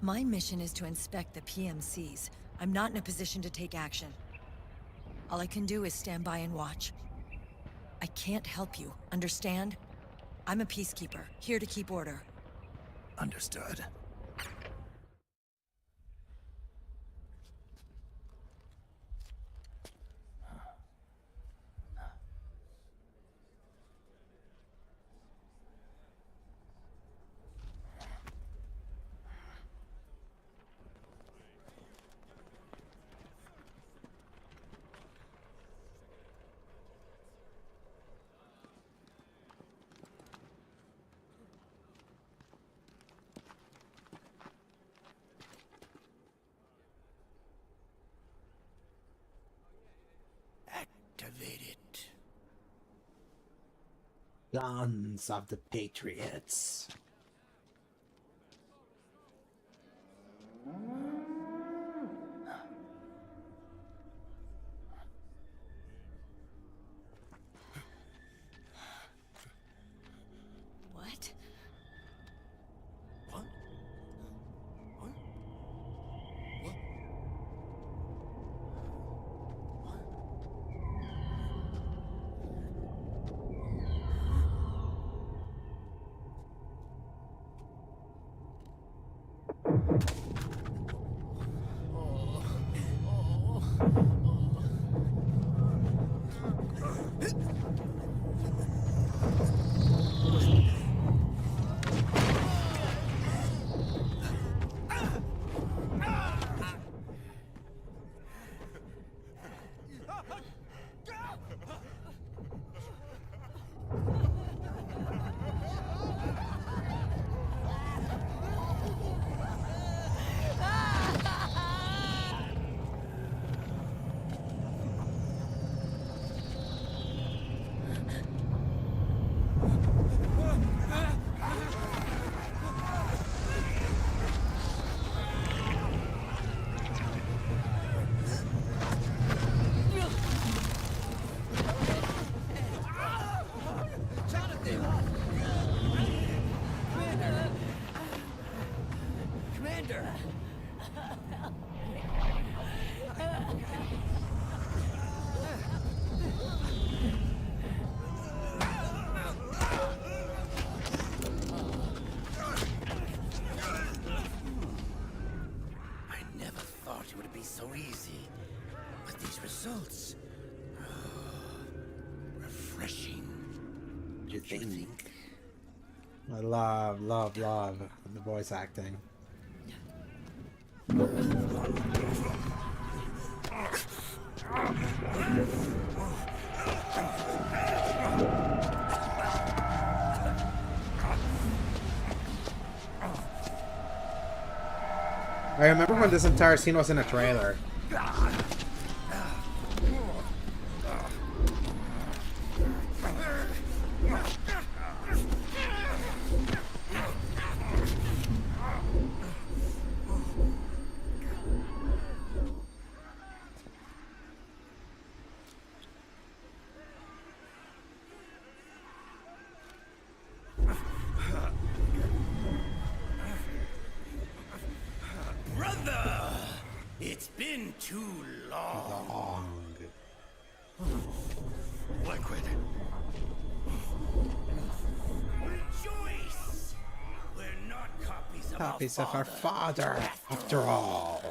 My mission is to inspect the PMCs. I'm not in a position to take action. All I can do is stand by and watch. I can't help you, understand? I'm a peacekeeper, here to keep order. Understood. Guns of the Patriots. What? What? What? What? Commander! I never thought it would be so easy. But these results... refreshing. You think? I love the voice acting. I remember when this entire scene was in a trailer. Brother! It's been too long. Liquid. Rejoice! We're not copies of Our father, after all.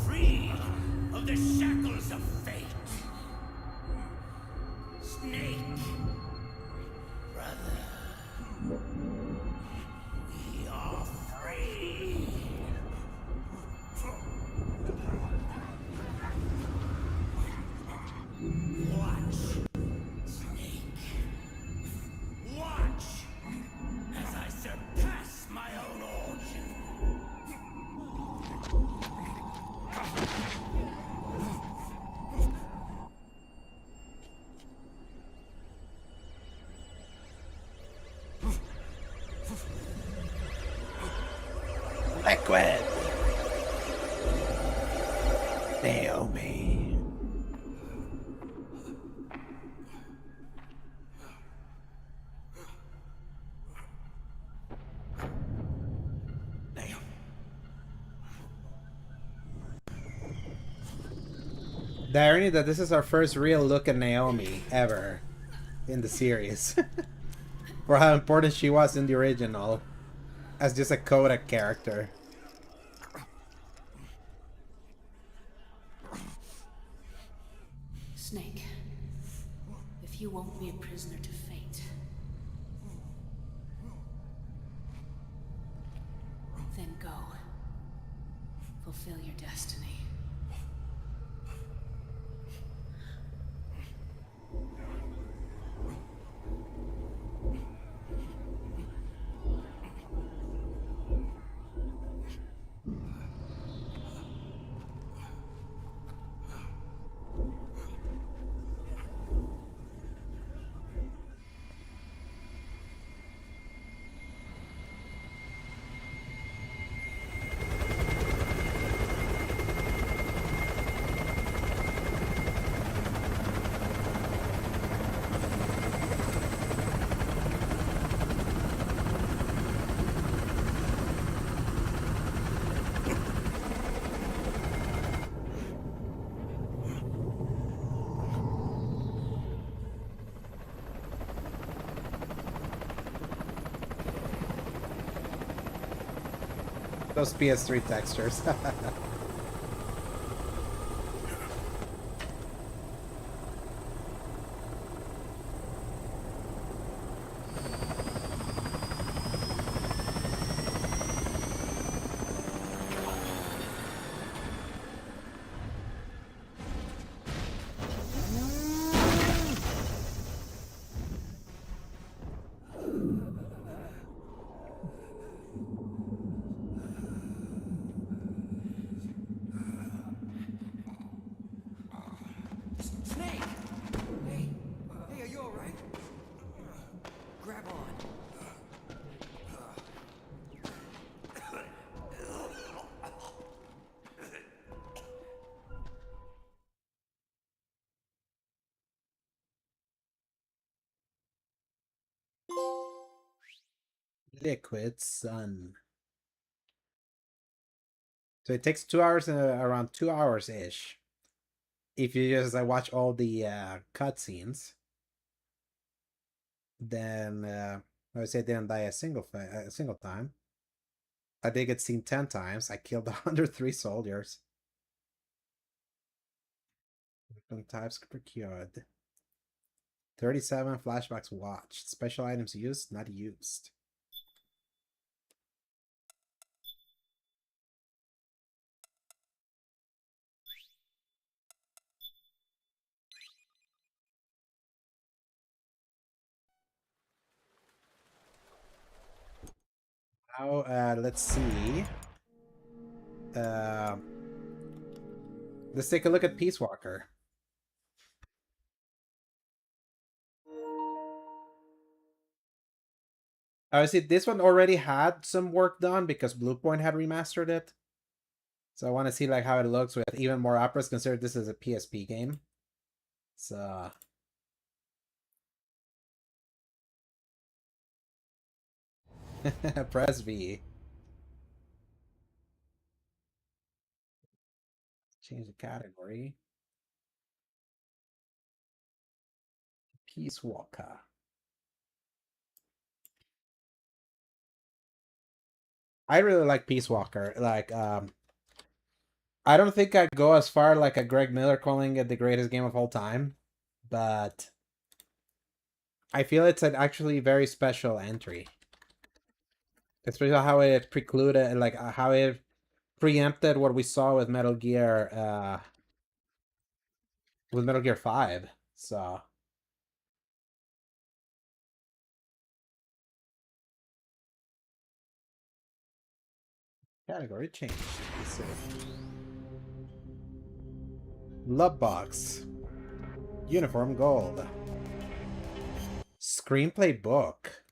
Free of the shackles of fate. Snake. Brother. We are free. Watch, Snake. Watch as I surpass my own origin. Liquid. Naomi. The irony that this is our first real look at Naomi ever in the series. For how important she was in the original as just a coda character. Snake, if you won't be a prisoner to fate, then go. Fulfill your destiny. Those PS3 textures. Snake! Hey! Hey, are you alright? Grab on. Liquid Sun. So it takes 2 hours, around 2 hours ish. If you just watch all the cutscenes, then I would say I didn't die a single time. I did get seen 10 times. I killed 103 soldiers. Different types procured. 37 flashbacks watched. Special items used, not used. Now, let's see. Uh, let's take a look at Peace Walker. Obviously, this one already had some work done because Bluepoint had remastered it. So I want to see like how it looks with even more operas, considered this is a PSP game. So press V. Change the category. Peace Walker. I really like Peace Walker. Like, I don't think I'd go as far like a Greg Miller calling it the greatest game of all time, but I feel it's an actually very special entry. Especially how it precluded, like how it preempted what we saw with Metal Gear, with Metal Gear 5. So category change. Let's see. Love box. Uniform gold. Screenplay book.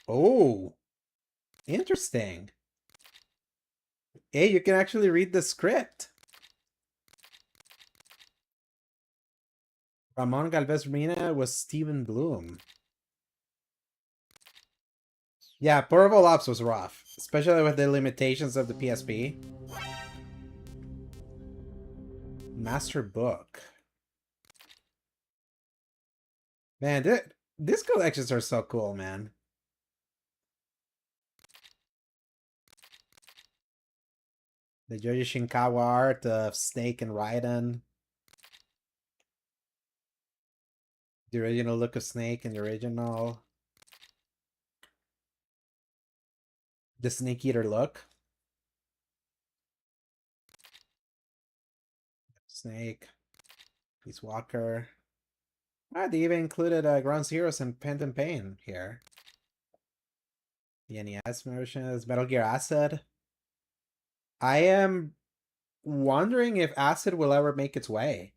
Oh, interesting. Hey, you can actually read the script. Ramon Galvez Mina was Stephen Bloom. Yeah, Portable Ops was rough, especially with the limitations of the PSP. Master book. Man, these collections are so cool, man. The Joji Shinkawa art of Snake and Raiden. The original look of Snake and the original. The Snake Eater look. Snake. Peace Walker. Ah, they even included Ground Zeroes and Pen and Pain here. The NES versions. Metal Gear Acid. I am wondering if Acid will ever make its way.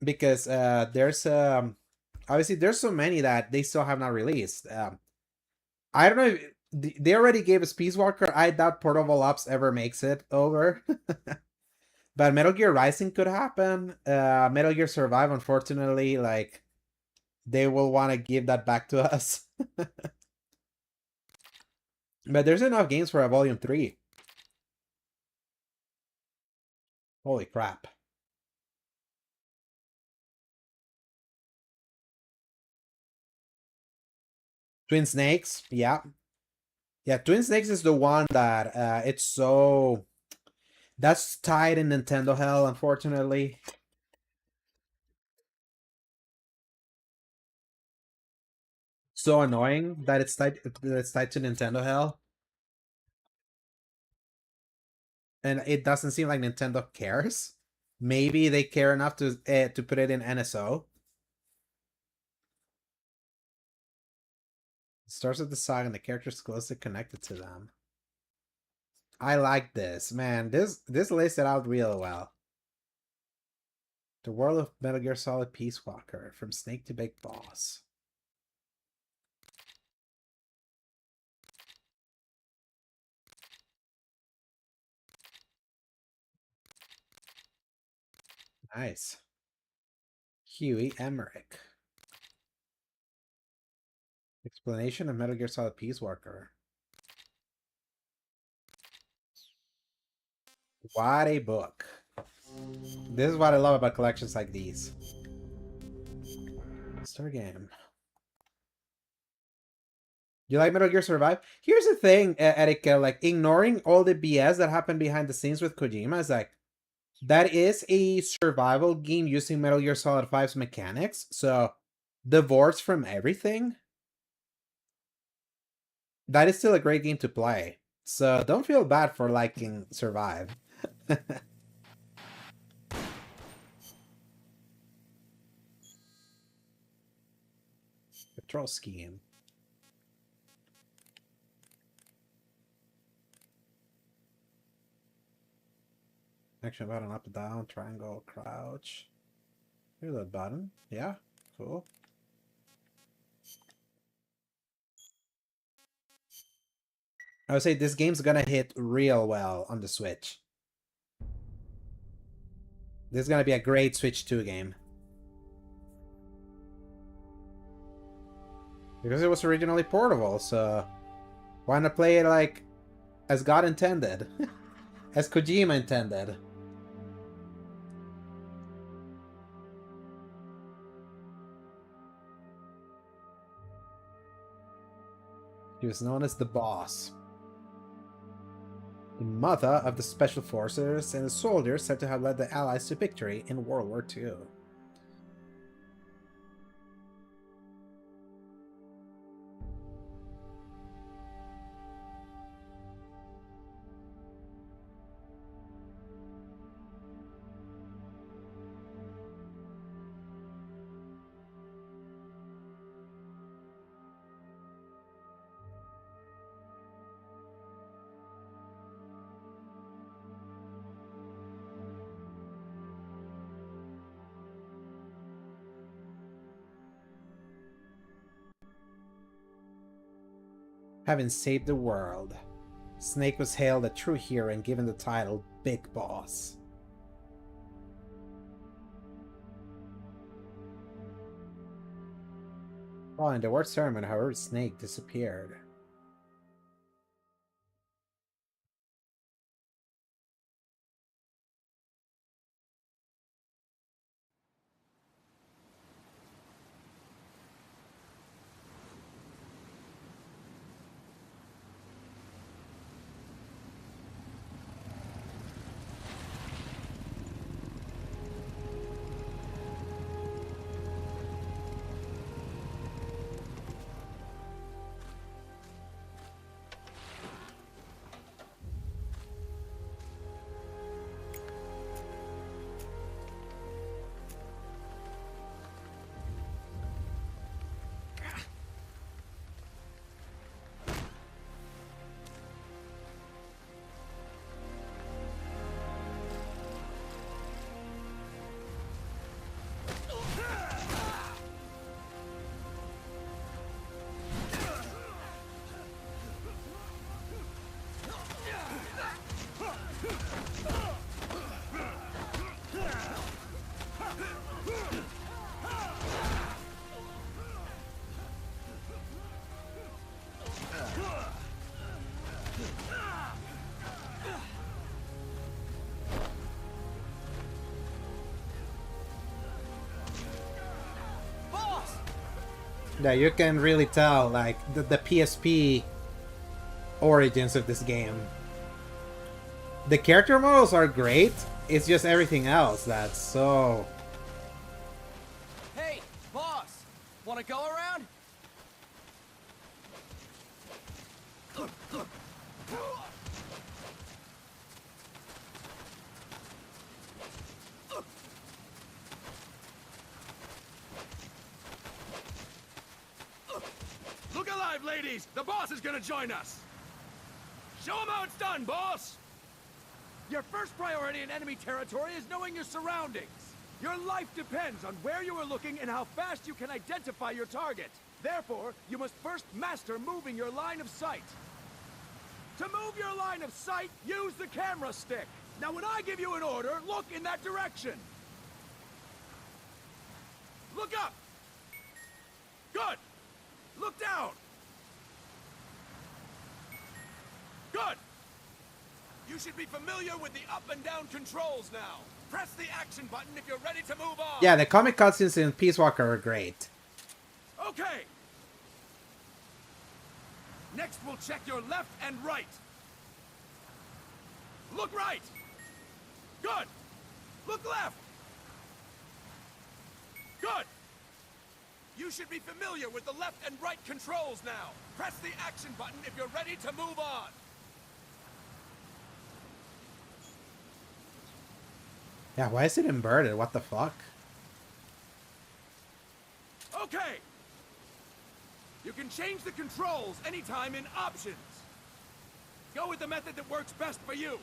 Because there's obviously there's so many that they still have not released. I don't know if they already gave us Peace Walker. I doubt Portable Ops ever makes it over. But Metal Gear Rising could happen. Metal Gear Survive, unfortunately, like they will want to give that back to us. But there's enough games for a Volume 3. Holy crap. Twin Snakes, yeah. Yeah, Twin Snakes is the one that it's so... That's tied in Nintendo hell, unfortunately. So annoying that it's tied to Nintendo hell. And it doesn't seem like Nintendo cares. Maybe they care enough to put it in NSO. It starts with the saga and the characters closely connected to them. I like this, man. This lays it out real well. The world of Metal Gear Solid Peace Walker, from Snake to Big Boss. Nice. Huey Emmerich. Explanation of Metal Gear Solid Peace Walker. What a book. This is what I love about collections like these. Story game. You like Metal Gear Survive? Here's the thing, Erika, like, ignoring all the BS that happened behind the scenes with Kojima is like, that is a survival game using Metal Gear Solid 5's mechanics, so divorced from everything, that is still a great game to play. So don't feel bad for liking Survive. Patrol scheme. Action button, up and down, triangle, crouch. Reload button. Yeah, cool. I would say this game's gonna hit real well on the Switch. This is gonna be a great Switch 2 game. Because it was originally portable, so why not play it like as God intended? As Kojima intended. He was known as the Boss. The mother of the Special Forces and the soldiers said to have led the Allies to victory in World War II. Having saved the world, Snake was hailed a true hero and given the title Big Boss. Following the award ceremony, however, Snake disappeared. Yeah, you can really tell, like, the PSP origins of this game. The character models are great, it's just everything else that's so... Hey, boss! Wanna go around? Look alive, ladies! The boss is gonna join us! Show him how it's done, boss! Your first priority in enemy territory is knowing your surroundings. Your life depends on where you are looking and how fast you can identify your target. Therefore, you must first master moving your line of sight. To move your line of sight, use the camera stick. Now when I give you an order, look in that direction. Look up! Good! Look down! Good! You should be familiar with the up and down controls now. Press the action button if you're ready to move on. Yeah, the comic cutscenes in Peace Walker are great. Okay. Next, we'll check your left and right. Look right. Good. Look left. Good. You should be familiar with the left and right controls now. Press the action button if you're ready to move on. Yeah, why is it inverted? What the fuck? Okay. You can change the controls anytime in options. Go with the method that works best for you.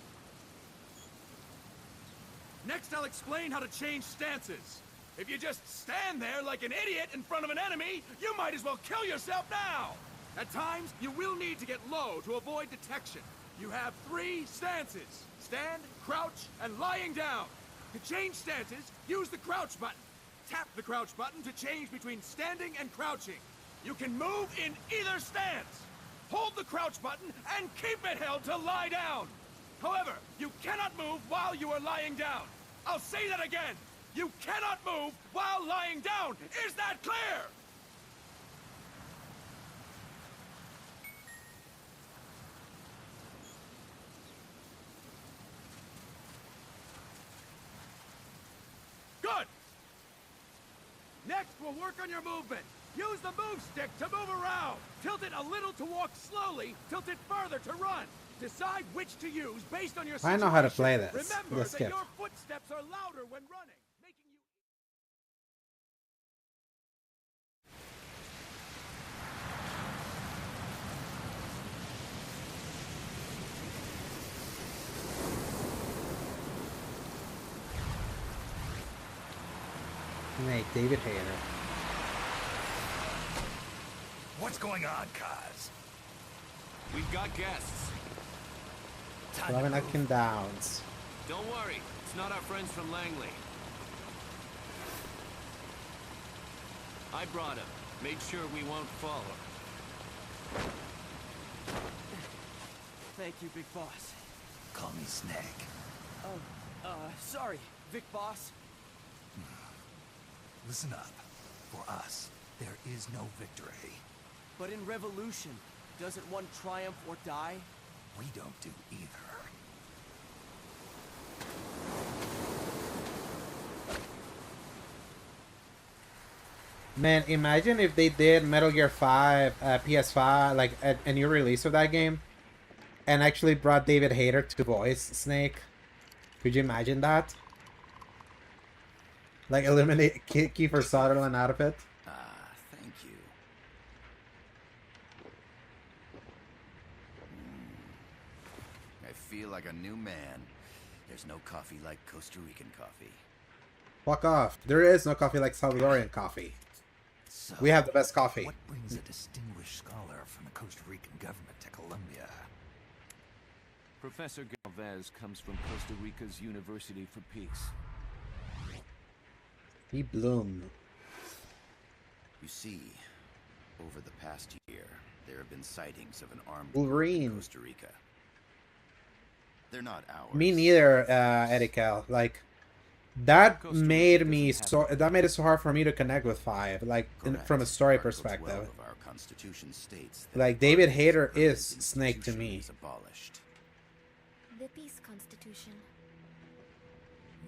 Next, I'll explain how to change stances. If you just stand there like an idiot in front of an enemy, you might as well kill yourself now. At times, you will need to get low to avoid detection. You have 3 stances: stand, crouch, and lying down. To change stances, use the crouch button. Tap the crouch button to change between standing and crouching. You can move in either stance. Hold the crouch button and keep it held to lie down. However, you cannot move while you are lying down. I'll say that again. You cannot move while lying down. Is that clear? Good. Next, we'll work on your movement. Use the move stick to move around. Tilt it a little to walk slowly. Tilt it further to run. Decide which to use based on your situation. I know how to play this. Remember Let's that skip. your footsteps are louder when running, making you... Hey, David Hayter. What's going on, Kaz? We've got guests. Robin Atkin Downs. Don't worry, it's not our friends from Langley. I brought him. Made sure we won't follow. Thank you, Big Boss. Call me Snake. Oh, sorry, Vic Boss. Listen up. For us, there is no victory. But in Revolution, doesn't one triumph or die? We don't do either. Man, imagine if they did Metal Gear 5, PS5, like a new release of that game, and actually brought David Hayter to voice Snake. Could you imagine that? Like eliminate Kiefer Sutherland out of it? Thank you. I feel like a new man. There's no coffee like Costa Rican coffee. Fuck off. There is no coffee like Salvadorian coffee. So, We have the best coffee. What brings a distinguished scholar from the Costa Rican government to Colombia? Professor Galvez comes from Costa Rica's University for Peace. He bloomed. You see, over the past year, there have been sightings of an armed Wolverine. group in Costa Rica. They're not ours. Me neither, Eddie Cal. Like, That Costa made Rica me doesn't have so that made it so hard for me to connect with 5, like from a story perspective. Article 12 of our Constitution states that Like the David armies Hayter of permanent is Snake to institution me. is abolished. The Peace Constitution.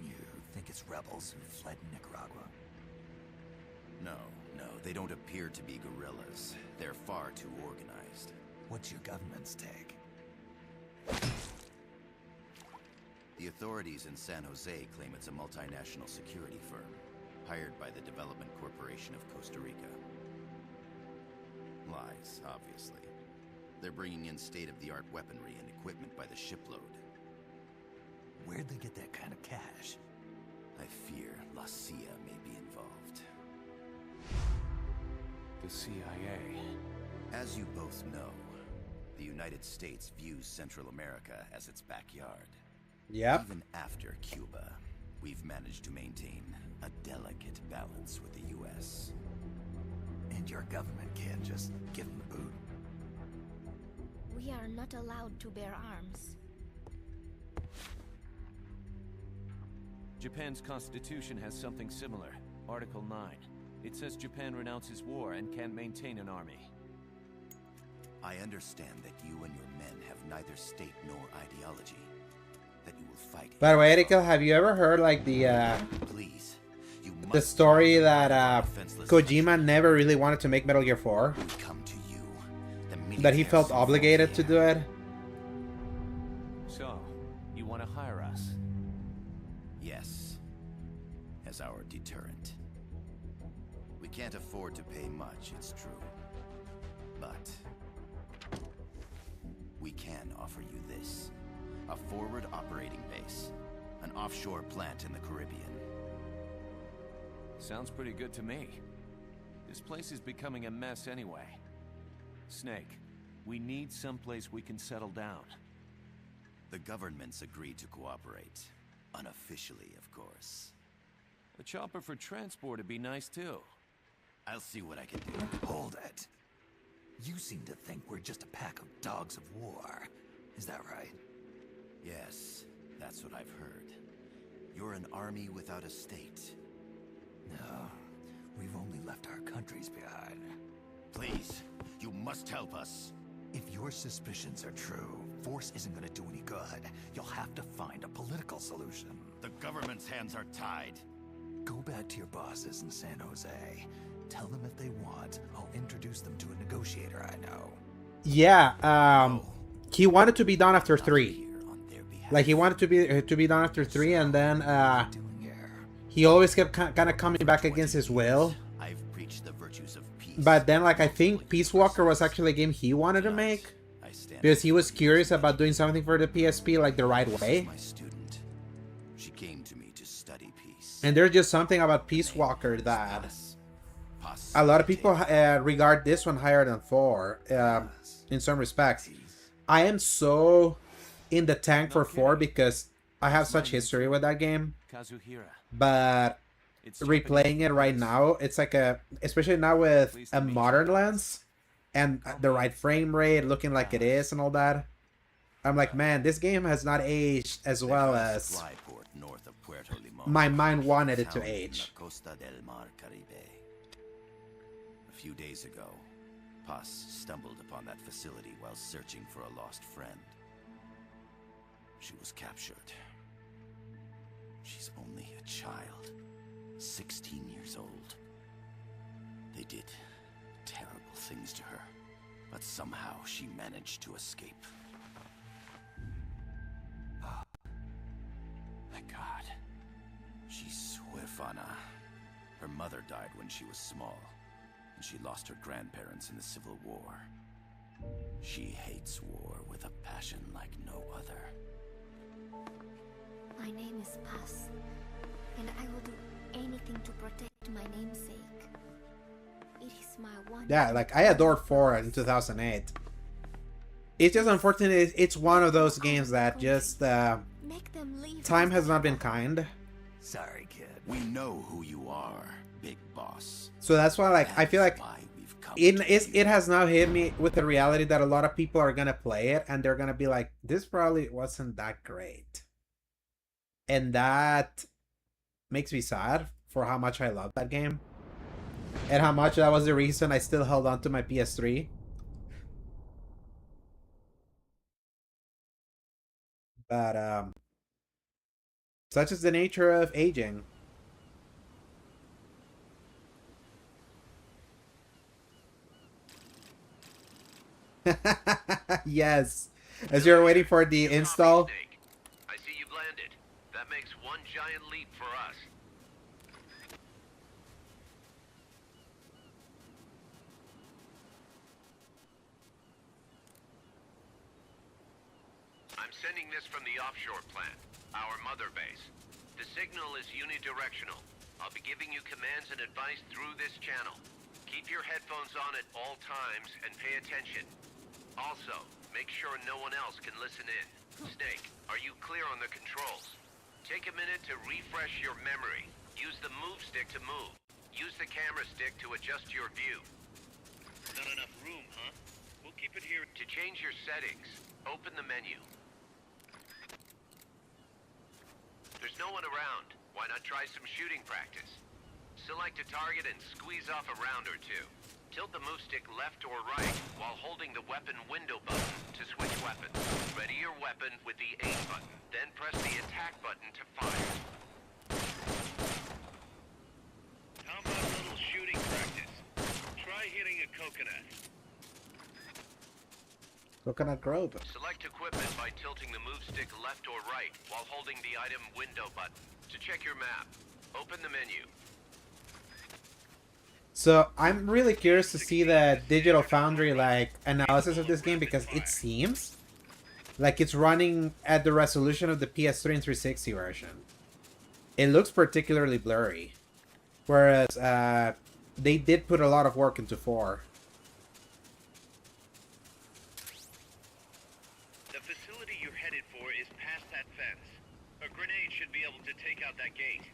You think it's rebels who fled Nicaragua? No, they don't appear to be guerrillas. They're far too organized. What's your government's take? The authorities in San Jose claim it's a multinational security firm, hired by the Development Corporation of Costa Rica. Lies, obviously. They're bringing in state-of-the-art weaponry and equipment by the shipload. Where'd they get that kind of cash? I fear La CIA may be involved. The CIA. As you both know, the United States views Central America as its backyard. Yep. Even after Cuba, we've managed to maintain a delicate balance with the U.S. And your government can't just give them the boot. We are not allowed to bear arms. Japan's constitution has something similar. Article 9. It says Japan renounces war and can't maintain an army. I understand that you and your men have neither state nor ideology. That you will fight. By the way, Erika, have you ever heard like the Please, story that Kojima never really wanted to make Metal Gear 4? That he felt obligated to do it? So, you want to hire us? Yes. As our deterrent. We can't afford to pay much, it's true. But we can offer you this. A forward operating base. An offshore plant in the Caribbean. Sounds pretty good to me. This place is becoming a mess anyway. Snake, we need someplace we can settle down. The government's agreed to cooperate. Unofficially, of course. A chopper for transport would be nice too. I'll see what I can do. Hold it. You seem to think we're just a pack of dogs of war. Is that right? Yes, that's what I've heard. You're an army without a state. No, we've only left our countries behind. Please, you must help us. If your suspicions are true, force isn't going to do any good. You'll have to find a political solution. The government's hands are tied. Go back to your bosses in San Jose. Tell them if they want, I'll introduce them to a negotiator I know. Yeah, he wanted to be done after 3. Like he wanted to be done after 3, and then he always kept kind of coming back against his will. I've preached the virtues of peace. But then, like, I think Peace Walker was actually a game he wanted to make because he was curious about doing something for the PSP like the right way. My student. She came to me to study peace. And there's just something about Peace Walker that a lot of people regard this one higher than 4 in some respects. I am so in the tank for 4 because I have such history with that game. But replaying it right now, it's like especially now with a modern lens and the right frame rate, looking like it is and all that, I'm like, man, this game has not aged as well as my mind wanted it to age. A few days ago, Paz stumbled upon that facility while searching for a lost friend. She was captured. She's only a child, 16 years old. They did terrible things to her, but somehow she managed to escape. Thank God. She's huérfana. Her mother died when she was small, and she lost her grandparents in the Civil War. She hates war with a passion like no other. My name is Paz, and I will do anything to protect my namesake. It is my one. Yeah, like I adored 4 in 2008. It's just unfortunate. It's one of those games that just time has not been kind. Sorry, kid. We know who you are, Big Boss. So that's why, like, I feel like it has now hit me with the reality that a lot of people are gonna play it and they're gonna be like, this probably wasn't that great. And that makes me sad for how much I love that game. And how much that was the reason I still held on to my PS3. But such is the nature of aging. Yes. As you're waiting for the install. I see you've landed. That makes one giant leap for us. I'm sending this from the offshore plant, our mother base. The signal is unidirectional. I'll be giving you commands and advice through this channel. Keep your headphones on at all times and pay attention. Also, make sure no one else can listen in. Snake, are you clear on the controls? Take a minute to refresh your memory. Use the move stick to move. Use the camera stick to adjust your view. Not enough room, huh? We'll keep it here. To change your settings, open the menu. There's no one around. Why not try some shooting practice? Select a target and squeeze off a round or two. Tilt the move stick left or right while holding the weapon window button to switch weapons. Ready your weapon with the aim button, then press the attack button to fire. How about a little shooting practice? Try hitting a coconut. Coconut Grove. Select equipment by tilting the move stick left or right while holding the item window button. To check your map, open the menu. So I'm really curious to see the Digital Foundry like analysis of this game, because it seems like it's running at the resolution of the PS3 and 360 version. It looks particularly blurry, whereas they did put a lot of work into 4. The facility you're headed for is past that fence. A grenade should be able to take out that gate.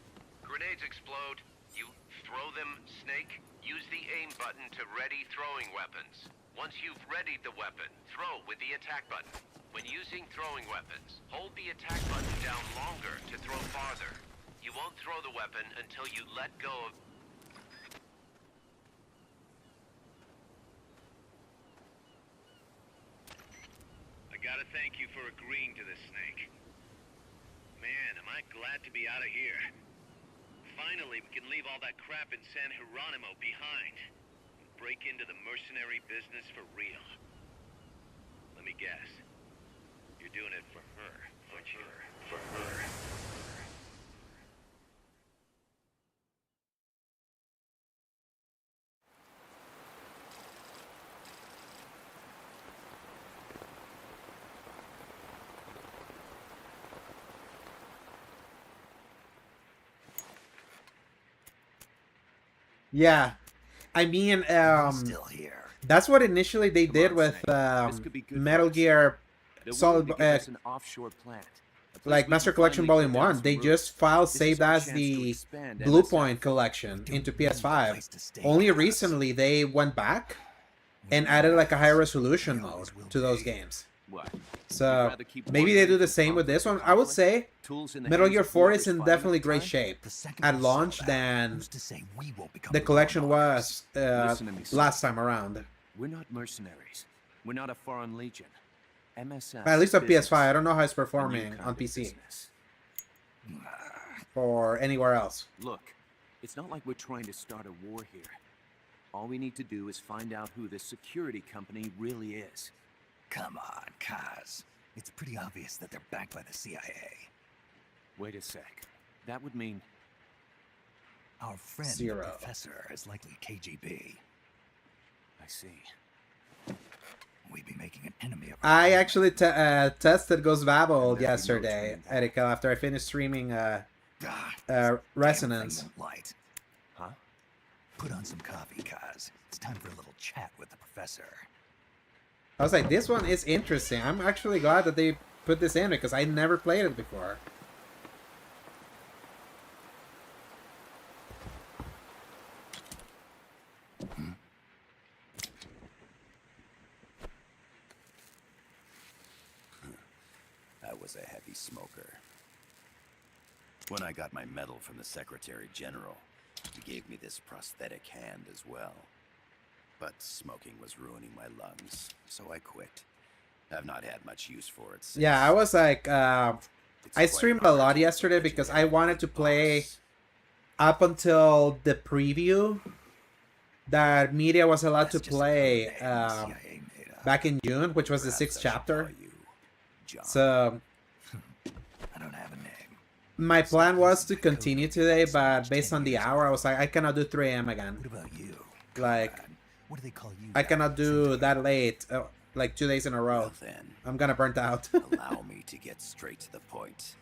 Grenades explode. You throw them, Snake. Use the aim button to ready throwing weapons. Once you've readied the weapon, throw with the attack button. When using throwing weapons, hold the attack button down longer to throw farther. You won't throw the weapon until you let go of... I gotta thank you for agreeing to this, Snake. Man, am I glad to be out of here. Finally, we can leave all that crap in San Geronimo behind. And break into the mercenary business for real. Let me guess. You're doing it for her, aren't you? For her. Yeah, I mean, Still here. that's what initially they did with Metal Gear Solid, An offshore plant. like Master Collection Volume 1. They just file saved as the Blue Point collection into PS5. Only recently they went back and added like a high resolution mode to those games. So maybe they do the same with this one. I would say Metal Gear 4 is in definitely great shape at launch than the collection was last time around. We're not mercenaries. We're not a foreign legion. MSF. At least on PS5. I don't know how it's performing on PC or anywhere else. Look, it's not like we're trying to start a war here. All we need to do is find out who this security company really is. Come on, Kaz. It's pretty obvious that they're backed by the CIA. Wait a sec. That would mean... Our friend, the professor, is likely KGB. I see. We'd be making an enemy of I actually tested Ghost Babel yesterday, Erika, after I finished streaming Resonance. Light. Huh? Put on some coffee, Kaz. It's time for a little chat with the professor. I was like, this one is interesting. I'm actually glad that they put this in because I never played it before. I was a heavy smoker. When I got my medal from the Secretary General, he gave me this prosthetic hand as well. But smoking was ruining my lungs, so I quit. I've not had much use for it since. Yeah, I was like, I streamed a lot yesterday because I wanted to play up until the preview that media was allowed to play back in June, which was the 6th chapter. So I don't have a name. my plan was to continue today, but based on the hour, I was like, I cannot do 3 a.m. again. What about you? Like, What do they call you? I cannot do that late, like 2 days in a row. Well, then, I'm gonna burnt out. allow me to get straight to the point.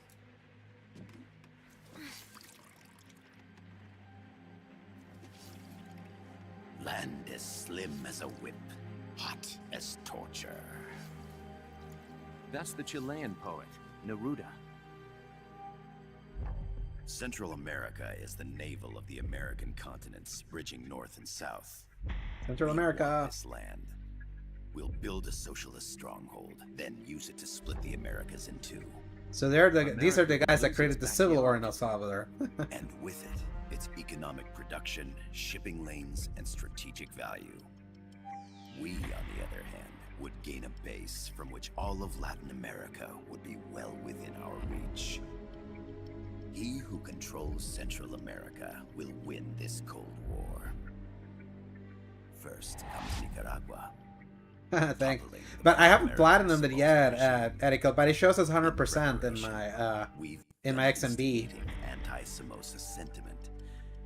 Land as slim as a whip, hot as torture. That's the Chilean poet, Neruda. Central America is the navel of the American continents, bridging north and south. Central America. This land. We'll build a socialist stronghold, then use it to split the Americas in two. So these are the guys that created the Civil War in El Salvador. And with it, its economic production, shipping lanes, and strategic value. We, on the other hand, would gain a base from which all of Latin America would be well within our reach. He who controls Central America will win this Cold War. First comes Nicaragua. Thanks. But I haven't platinumed it yet, Erico, but it shows us 100% in my XMB. Anti-Somoza sentiment.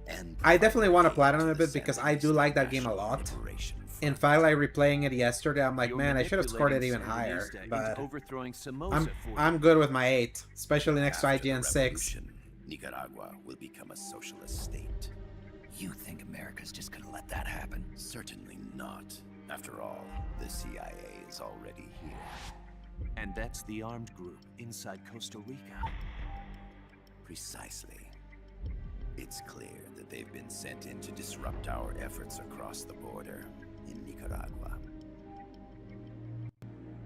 And I definitely want to platinum a bit because I do like that game a lot. In fact, like replaying it yesterday, I'm like, man, I should have scored it even higher. But I'm good with my 8, especially next to IGN 6. Nicaragua will become a socialist state. You think America's just gonna let that happen? Certainly not. After all, the CIA is already here. And that's the armed group inside Costa Rica. Precisely. It's clear that they've been sent in to disrupt our efforts across the border in Nicaragua.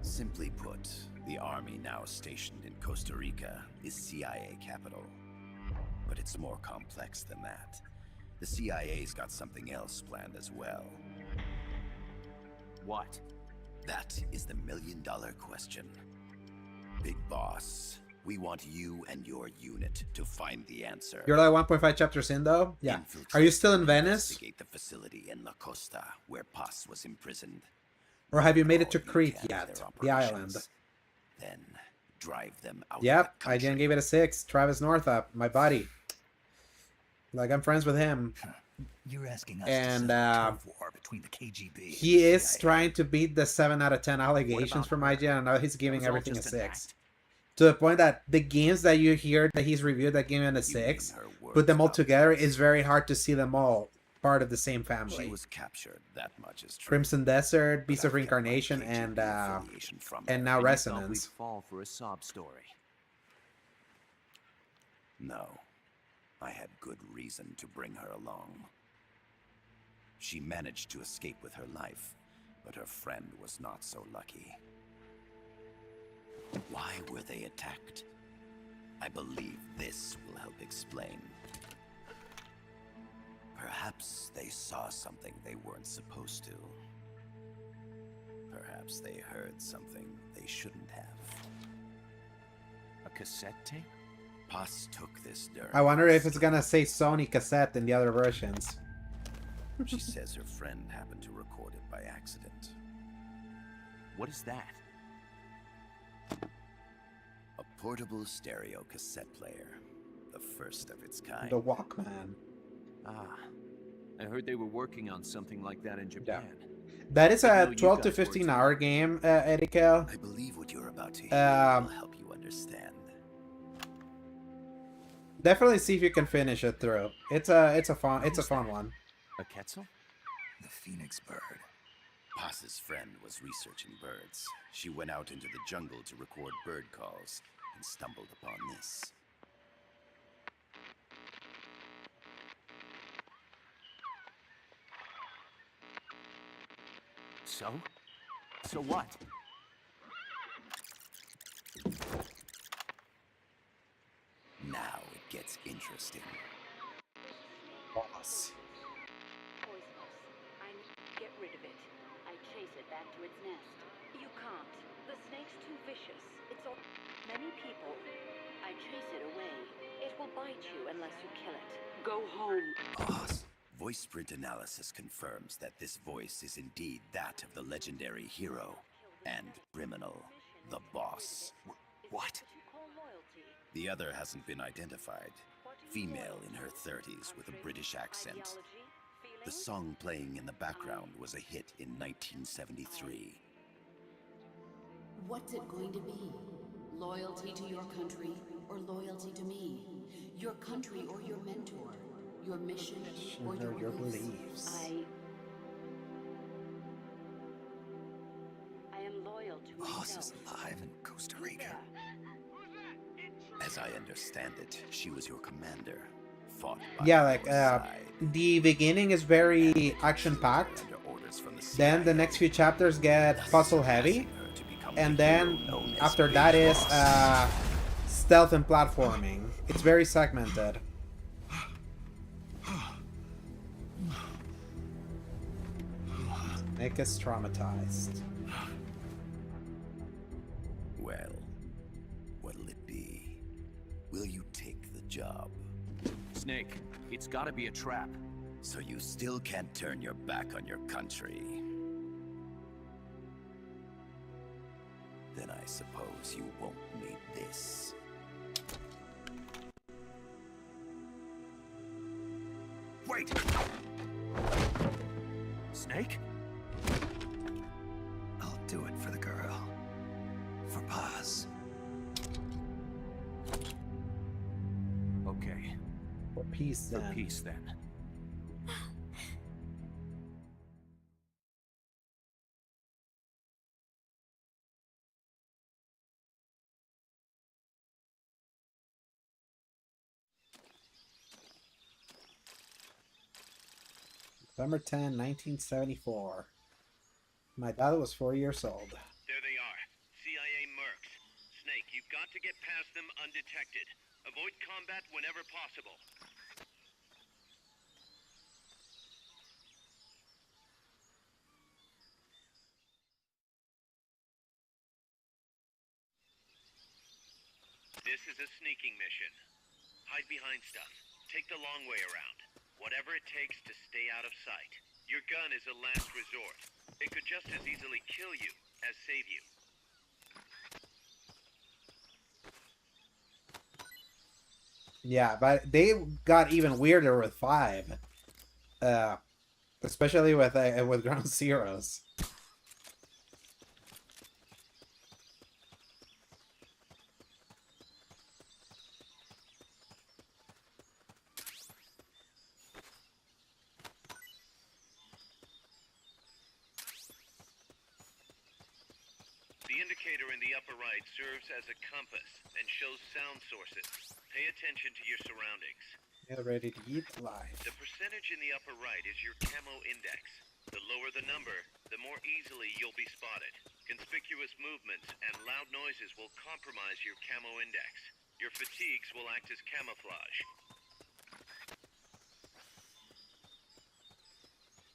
Simply put, the army now stationed in Costa Rica is CIA capital. But it's more complex than that. The CIA's got something else planned as well. What? That is the million-dollar question. Big boss, we want you and your unit to find the answer. You're like 1.5 chapters in, though? Yeah. Are you still in Venice? Investigate the facility in La Costa, where Paz was imprisoned. Or have you made it to Crete yet? The island. Then drive them out. Yep, I didn't give it a 6. Travis Northup, my buddy. Like, I'm friends with him. You're asking us and to war between the KGB. He is trying to beat the 7 out of 10 allegations from IGN, and now he's giving everything a 6. To the point that the games that you hear that he's reviewed that game in a 6, put them all together, it's very hard to see them all part of the same family. She was captured, that much is true. Crimson Desert, Beast of Reincarnation, and now Resonance. Fall for a sob story. No. I had good reason to bring her along. She managed to escape with her life, but her friend was not so lucky. Why were they attacked? I believe this will help explain. Perhaps they saw something they weren't supposed to. Perhaps they heard something they shouldn't have. A cassette tape? Paz took this during. I wonder if it's gonna say Sony cassette in the other versions. She says her friend happened to record it by accident. What is that? A portable stereo cassette player. The first of its kind. The Walkman. Ah, I heard they were working on something like that in Japan. Yeah. That is a 12 to 15 hour game, Erika. I believe what you're about to hear will help you understand. Definitely see if you can finish it through. It's a fun one. A Quetzal? The phoenix bird. Paz's friend was researching birds. She went out into the jungle to record bird calls and stumbled upon this. So? So what? Now it gets interesting. Boss. Poisonous. I get rid of it. I chase it back to its nest. You can't. The snake's too vicious. It's all... Many people. I chase it away. It will bite you unless you kill it. Go home. Boss. Voice print analysis confirms that this voice is indeed that of the legendary hero and criminal, the boss. What? The other hasn't been identified. Female in her 30s with a British accent. The song playing in the background was a hit in 1973. What's it going to be? Loyalty to your country or loyalty to me? Your country or your mentor? Your mission or your beliefs. I am loyal to Boss myself. is alive in Costa Rica. As I understand it, she was your commander. Fought by Yeah, like your side. the beginning is very action-packed. Then the next few chapters get puzzle-heavy, and then after that is stealth and platforming. It's very segmented. Nick is traumatized. Well, what'll it be? Will you take the job? Snake, it's gotta be a trap. So you still can't turn your back on your country? Then I suppose you won't need this. Wait! Snake? I'll do it for the girl. For Paz. Okay. For peace then. For peace then. November 10, 1974. My dad was 4 years old. There they are. CIA mercs. Snake, you've got to get past them undetected. Avoid combat whenever possible. This is a sneaking mission. Hide behind stuff. Take the long way around. Whatever it takes to stay out of sight. Your gun is a last resort. It could just as easily kill you as save you. Yeah, but they got even weirder with 5. Especially with Ground Zeroes. The indicator in the upper right serves as a compass and shows sound sources. Pay attention to your surroundings. Get ready to eat live. The percentage in the upper right is your camo index. The lower the number, the more easily you'll be spotted. Conspicuous movements and loud noises will compromise your camo index. Your fatigues will act as camouflage.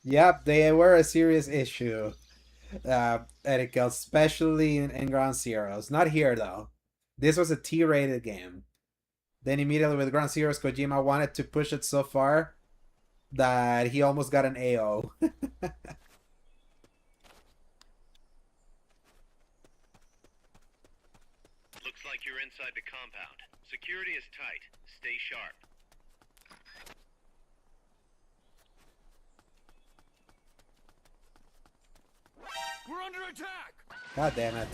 Yep, they were a serious issue. Erica, especially in Ground Zeroes. Not here, though. This was a T-rated game. Then immediately with Ground Zeroes, Kojima wanted to push it so far that he almost got an AO. Looks like you're inside the compound. Security is tight. Stay sharp. We're under attack! God damn it.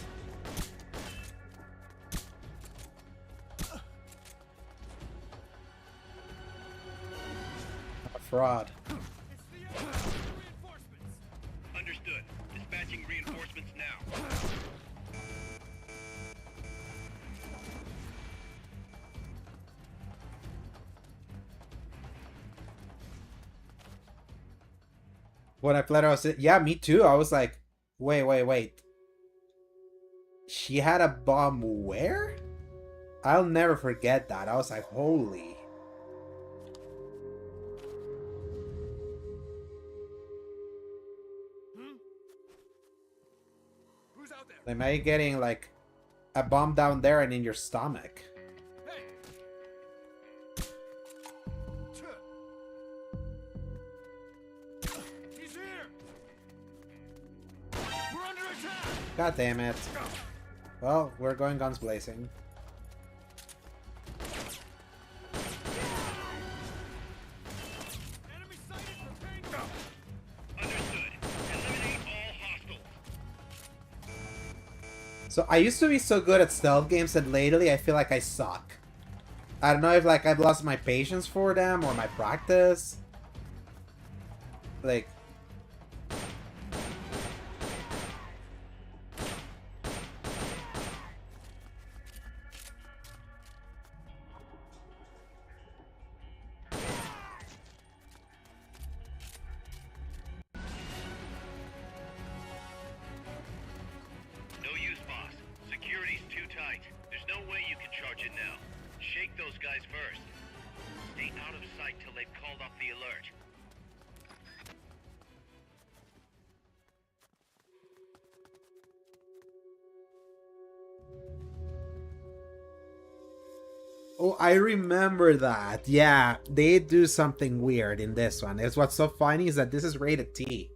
A fraud. Understood. Dispatching reinforcements now. When I played, I was yeah, me too. I was like, wait. She had a bomb where? I'll never forget that. I was like, holy. They may be getting like a bomb down there and in your stomach. He's here. We're under attack. God damn it. Well, we're going guns blazing. So I used to be so good at stealth games, and lately I feel like I suck. I don't know if like I've lost my patience for them or my practice. Like, No use, boss. Security's too tight. There's no way you can charge it now. Shake those guys first. Stay out of sight till they've called off the alert. oh, I remember that. Yeah, they do something weird in this one. It's what's so funny is that this is rated T.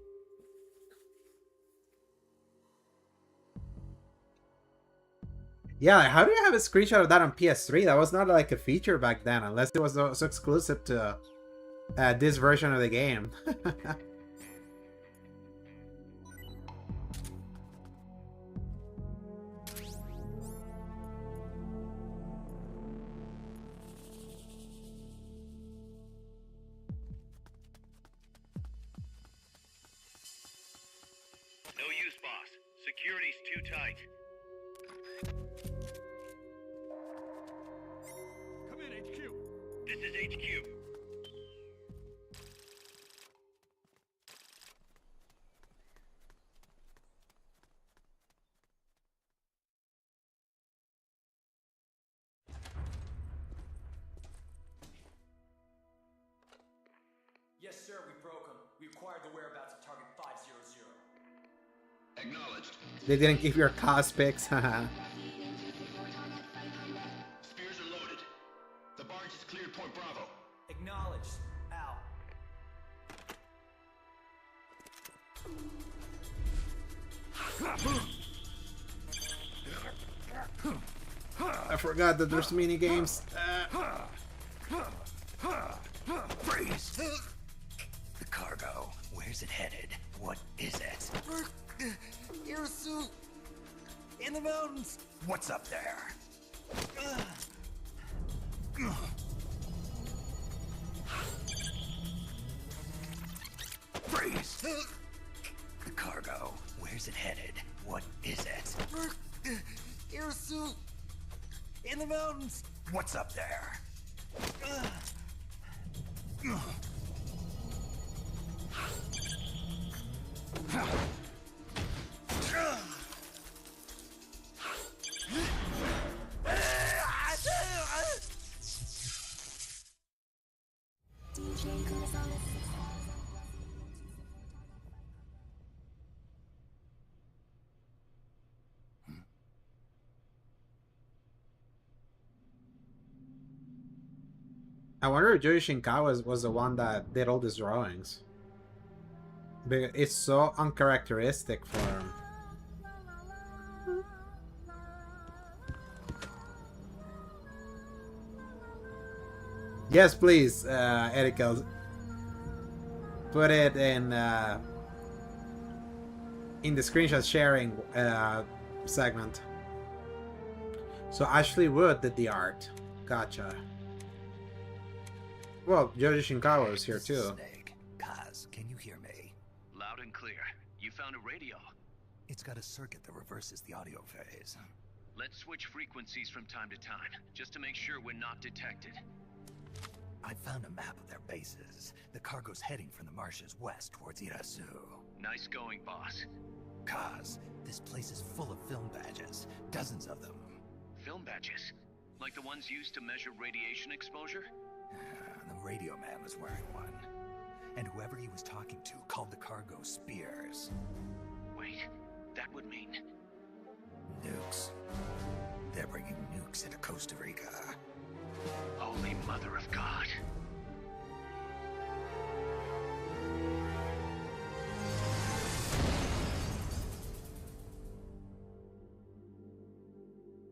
Yeah, how do you have a screenshot of that on PS3? That was not like a feature back then, unless it was so exclusive to this version of the game. No use, boss. Security's too tight. Come in, HQ. This is HQ. Yes, sir, we broke them. We acquired the whereabouts of target 500. Acknowledged. They didn't give your cost picks, haha. Spears are loaded. The barge is cleared Point Bravo. Acknowledged. Out. I forgot that there's mini games. Freeze! The cargo. Where's it headed? What is it? Your suit in the mountains. What's up there? Freeze! The cargo. Where's it headed? What is it? Your suit in the mountains. What's up there? I wonder if Joji Shinkawa was the one that did all these drawings. Because it's so uncharacteristic for him. Yes, please, Erika. Put it in the screenshot sharing segment. So Ashley Wood did the art. Gotcha. Well, Joji Shinkawa was here too. Snake. Kaz, can you hear me? Loud and clear. You found a radio. It's got a circuit that reverses the audio phase. Let's switch frequencies from time to time, just to make sure we're not detected. I found a map of their bases. The cargo's heading from the marshes west towards Irasu. Nice going, boss. Kaz, this place is full of film badges. Dozens of them. Film badges? Like the ones used to measure radiation exposure? The radio man was wearing one. And whoever he was talking to called the cargo Spears. Wait, that would mean... Nukes. They're bringing nukes into Costa Rica. Holy Mother of God.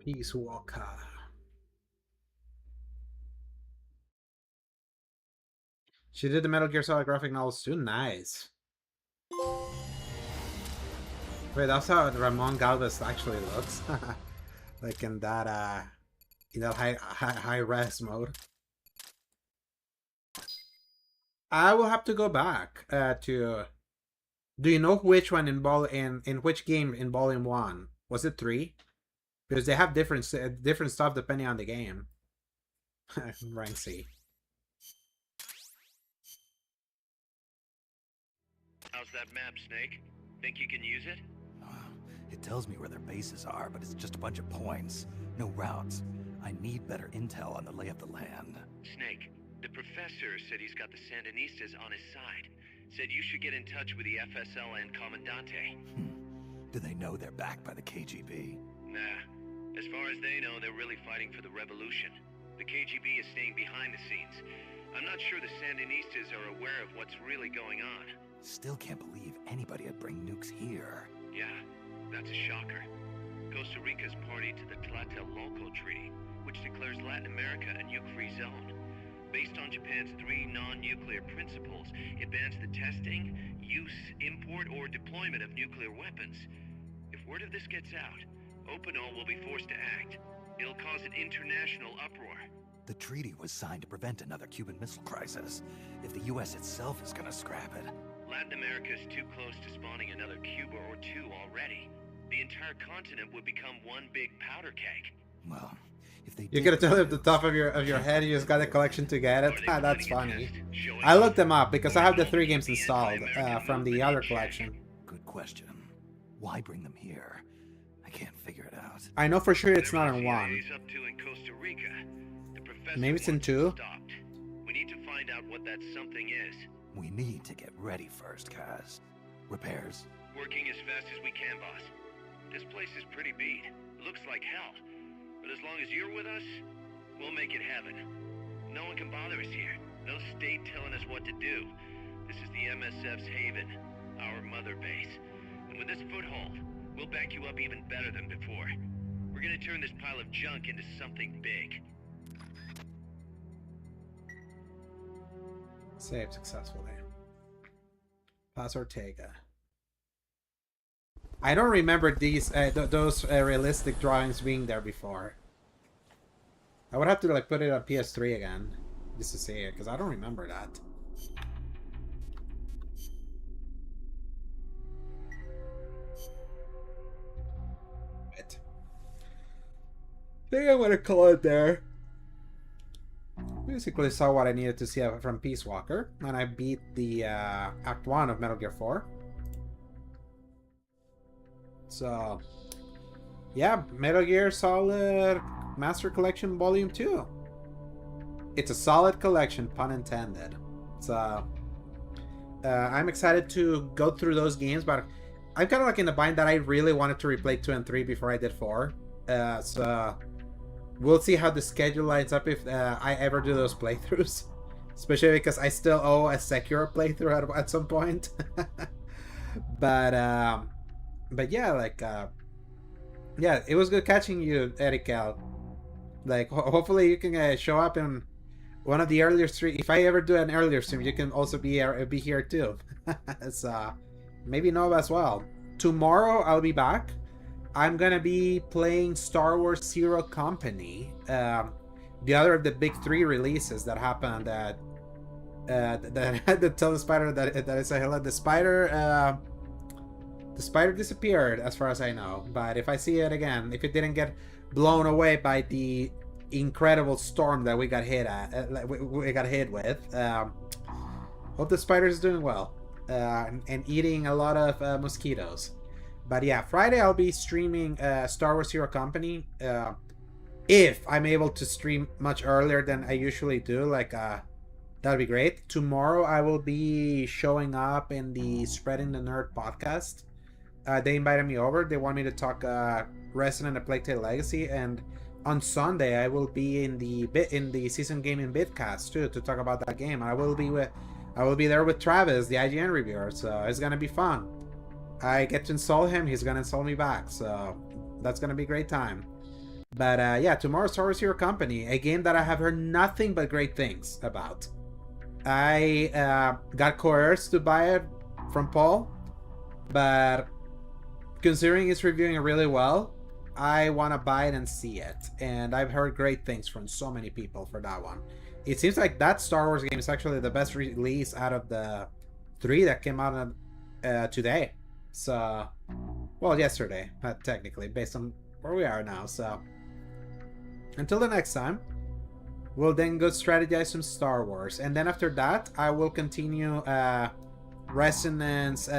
Peace Walker. She did the Metal Gear Solid graphic novels too. Nice. Wait, that's how Ramon Galvez actually looks. Like in that high res mode. I will have to go back to. Do you know which one in which game in Volume 1? Was it 3? Because they have different stuff depending on the game. Rank C. How's that map, Snake? Think you can use it? It tells me where their bases are, but it's just a bunch of points. No routes. I need better intel on the lay of the land. Snake, the professor said he's got the Sandinistas on his side. Said you should get in touch with the FSL and Commandante. Do they know they're backed by the KGB? Nah. As far as they know, they're really fighting for the revolution. The KGB is staying behind the scenes. I'm not sure the Sandinistas are aware of what's really going on. Still can't believe anybody would bring nukes here. Yeah, that's a shocker. Costa Rica's party to the Tlatelolco Treaty, which declares Latin America a nuke-free zone. Based on Japan's 3 non-nuclear principles, it bans the testing, use, import, or deployment of nuclear weapons. If word of this gets out, Opinol will be forced to act. It'll cause an international uproar. The treaty was signed to prevent another Cuban Missile Crisis. If the U.S. itself is gonna scrap it... Latin America is too close to spawning another Cuba or 2 already. The entire continent would become one big powder keg. Well, if they... You're gonna tell it at the top of your head you just got a collection to get it? That's funny. I looked them up because I have the 3 games installed from the other collection. Good question. Why bring them here? I can't figure it out. I know for sure it's not in 1. Up to in Costa Rica. The professor Maybe it's in 2? stopped. We need to find out what that something is. We need to get ready first, Kaz. Repairs? Working as fast as we can, boss. This place is pretty beat. It looks like hell. But as long as you're with us, we'll make it heaven. No one can bother us here. No state telling us what to do. This is the MSF's haven, our mother base. And with this foothold, we'll back you up even better than before. We're gonna turn this pile of junk into something big. Save successfully. Paz Ortega. I don't remember these those realistic drawings being there before. I would have to like put it on PS3 again just to see it because I don't remember that. Right. I think I'm gonna call it there. Basically saw what I needed to see from Peace Walker, and I beat the Act 1 of Metal Gear 4. So, yeah, Metal Gear Solid Master Collection Volume 2. It's a solid collection, pun intended. So, I'm excited to go through those games, but I'm kind of like in the bind that I really wanted to replay 2 and 3 before I did 4. So, we'll see how the schedule lines up if I ever do those playthroughs. Especially because I still owe a Sekiro playthrough at some point. But yeah, like, yeah, it was good catching you, Erical. Like, hopefully you can show up in one of the earlier streams. If I ever do an earlier stream, you can also be here too. So, maybe Nova as well. Tomorrow I'll be back. I'm gonna be playing Star Wars Zero Company, the other of the big 3 releases that happened that had to tell the spider that it's a hell of the spider. The spider disappeared, as far as I know. But if I see it again, if it didn't get blown away by the incredible storm that we got hit with, hope the spider is doing well and eating a lot of mosquitoes. But yeah, Friday I'll be streaming Star Wars Hero Company. If I'm able to stream much earlier than I usually do, like that'd be great. Tomorrow I will be showing up in the Spreading the Nerd podcast They invited me over. They want me to talk Resident and Plague Tale Legacy, and on Sunday I will be in the season gaming vidcast too to talk about that game. I will be there with Travis, the IGN reviewer, so it's gonna be fun. I get to insult him, he's gonna insult me back, so that's gonna be a great time. But yeah, tomorrow Star Wars Hero Company, a game that I have heard nothing but great things about. I got coerced to buy it from Paul, but considering he's reviewing it really well, I want to buy it and see it. And I've heard great things from so many people for that one. It seems like that Star Wars game is actually the best release out of the 3 that came out today. So, well, yesterday, technically, based on where we are now. So, until the next time, we'll then go strategize some Star Wars. And then after that, I will continue Resonance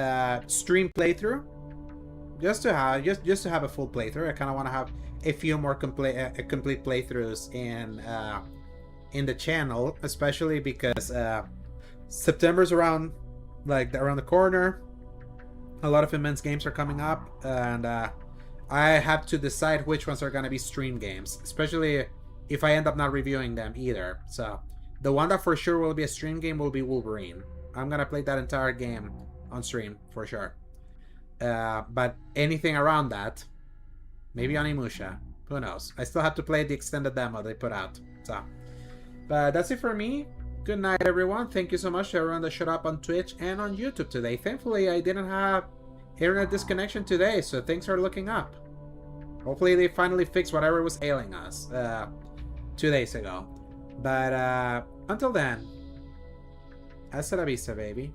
stream playthrough. Just to have a full playthrough. I kind of want to have a few more complete playthroughs in the channel, especially because September's around the corner. A lot of immense games are coming up, and I have to decide which ones are going to be stream games, especially if I end up not reviewing them either. So the one that for sure will be a stream game will be Wolverine. I'm gonna play that entire game on stream for sure. But anything around that, maybe Onimusha, who knows? I still have to play the extended demo they put out. So, but that's it for me. Good night, everyone. Thank you so much to everyone that showed up on Twitch and on YouTube today. Thankfully, I didn't have internet disconnection today, so things are looking up. Hopefully, they finally fixed whatever was ailing us 2 days ago. But until then, hasta la vista, baby.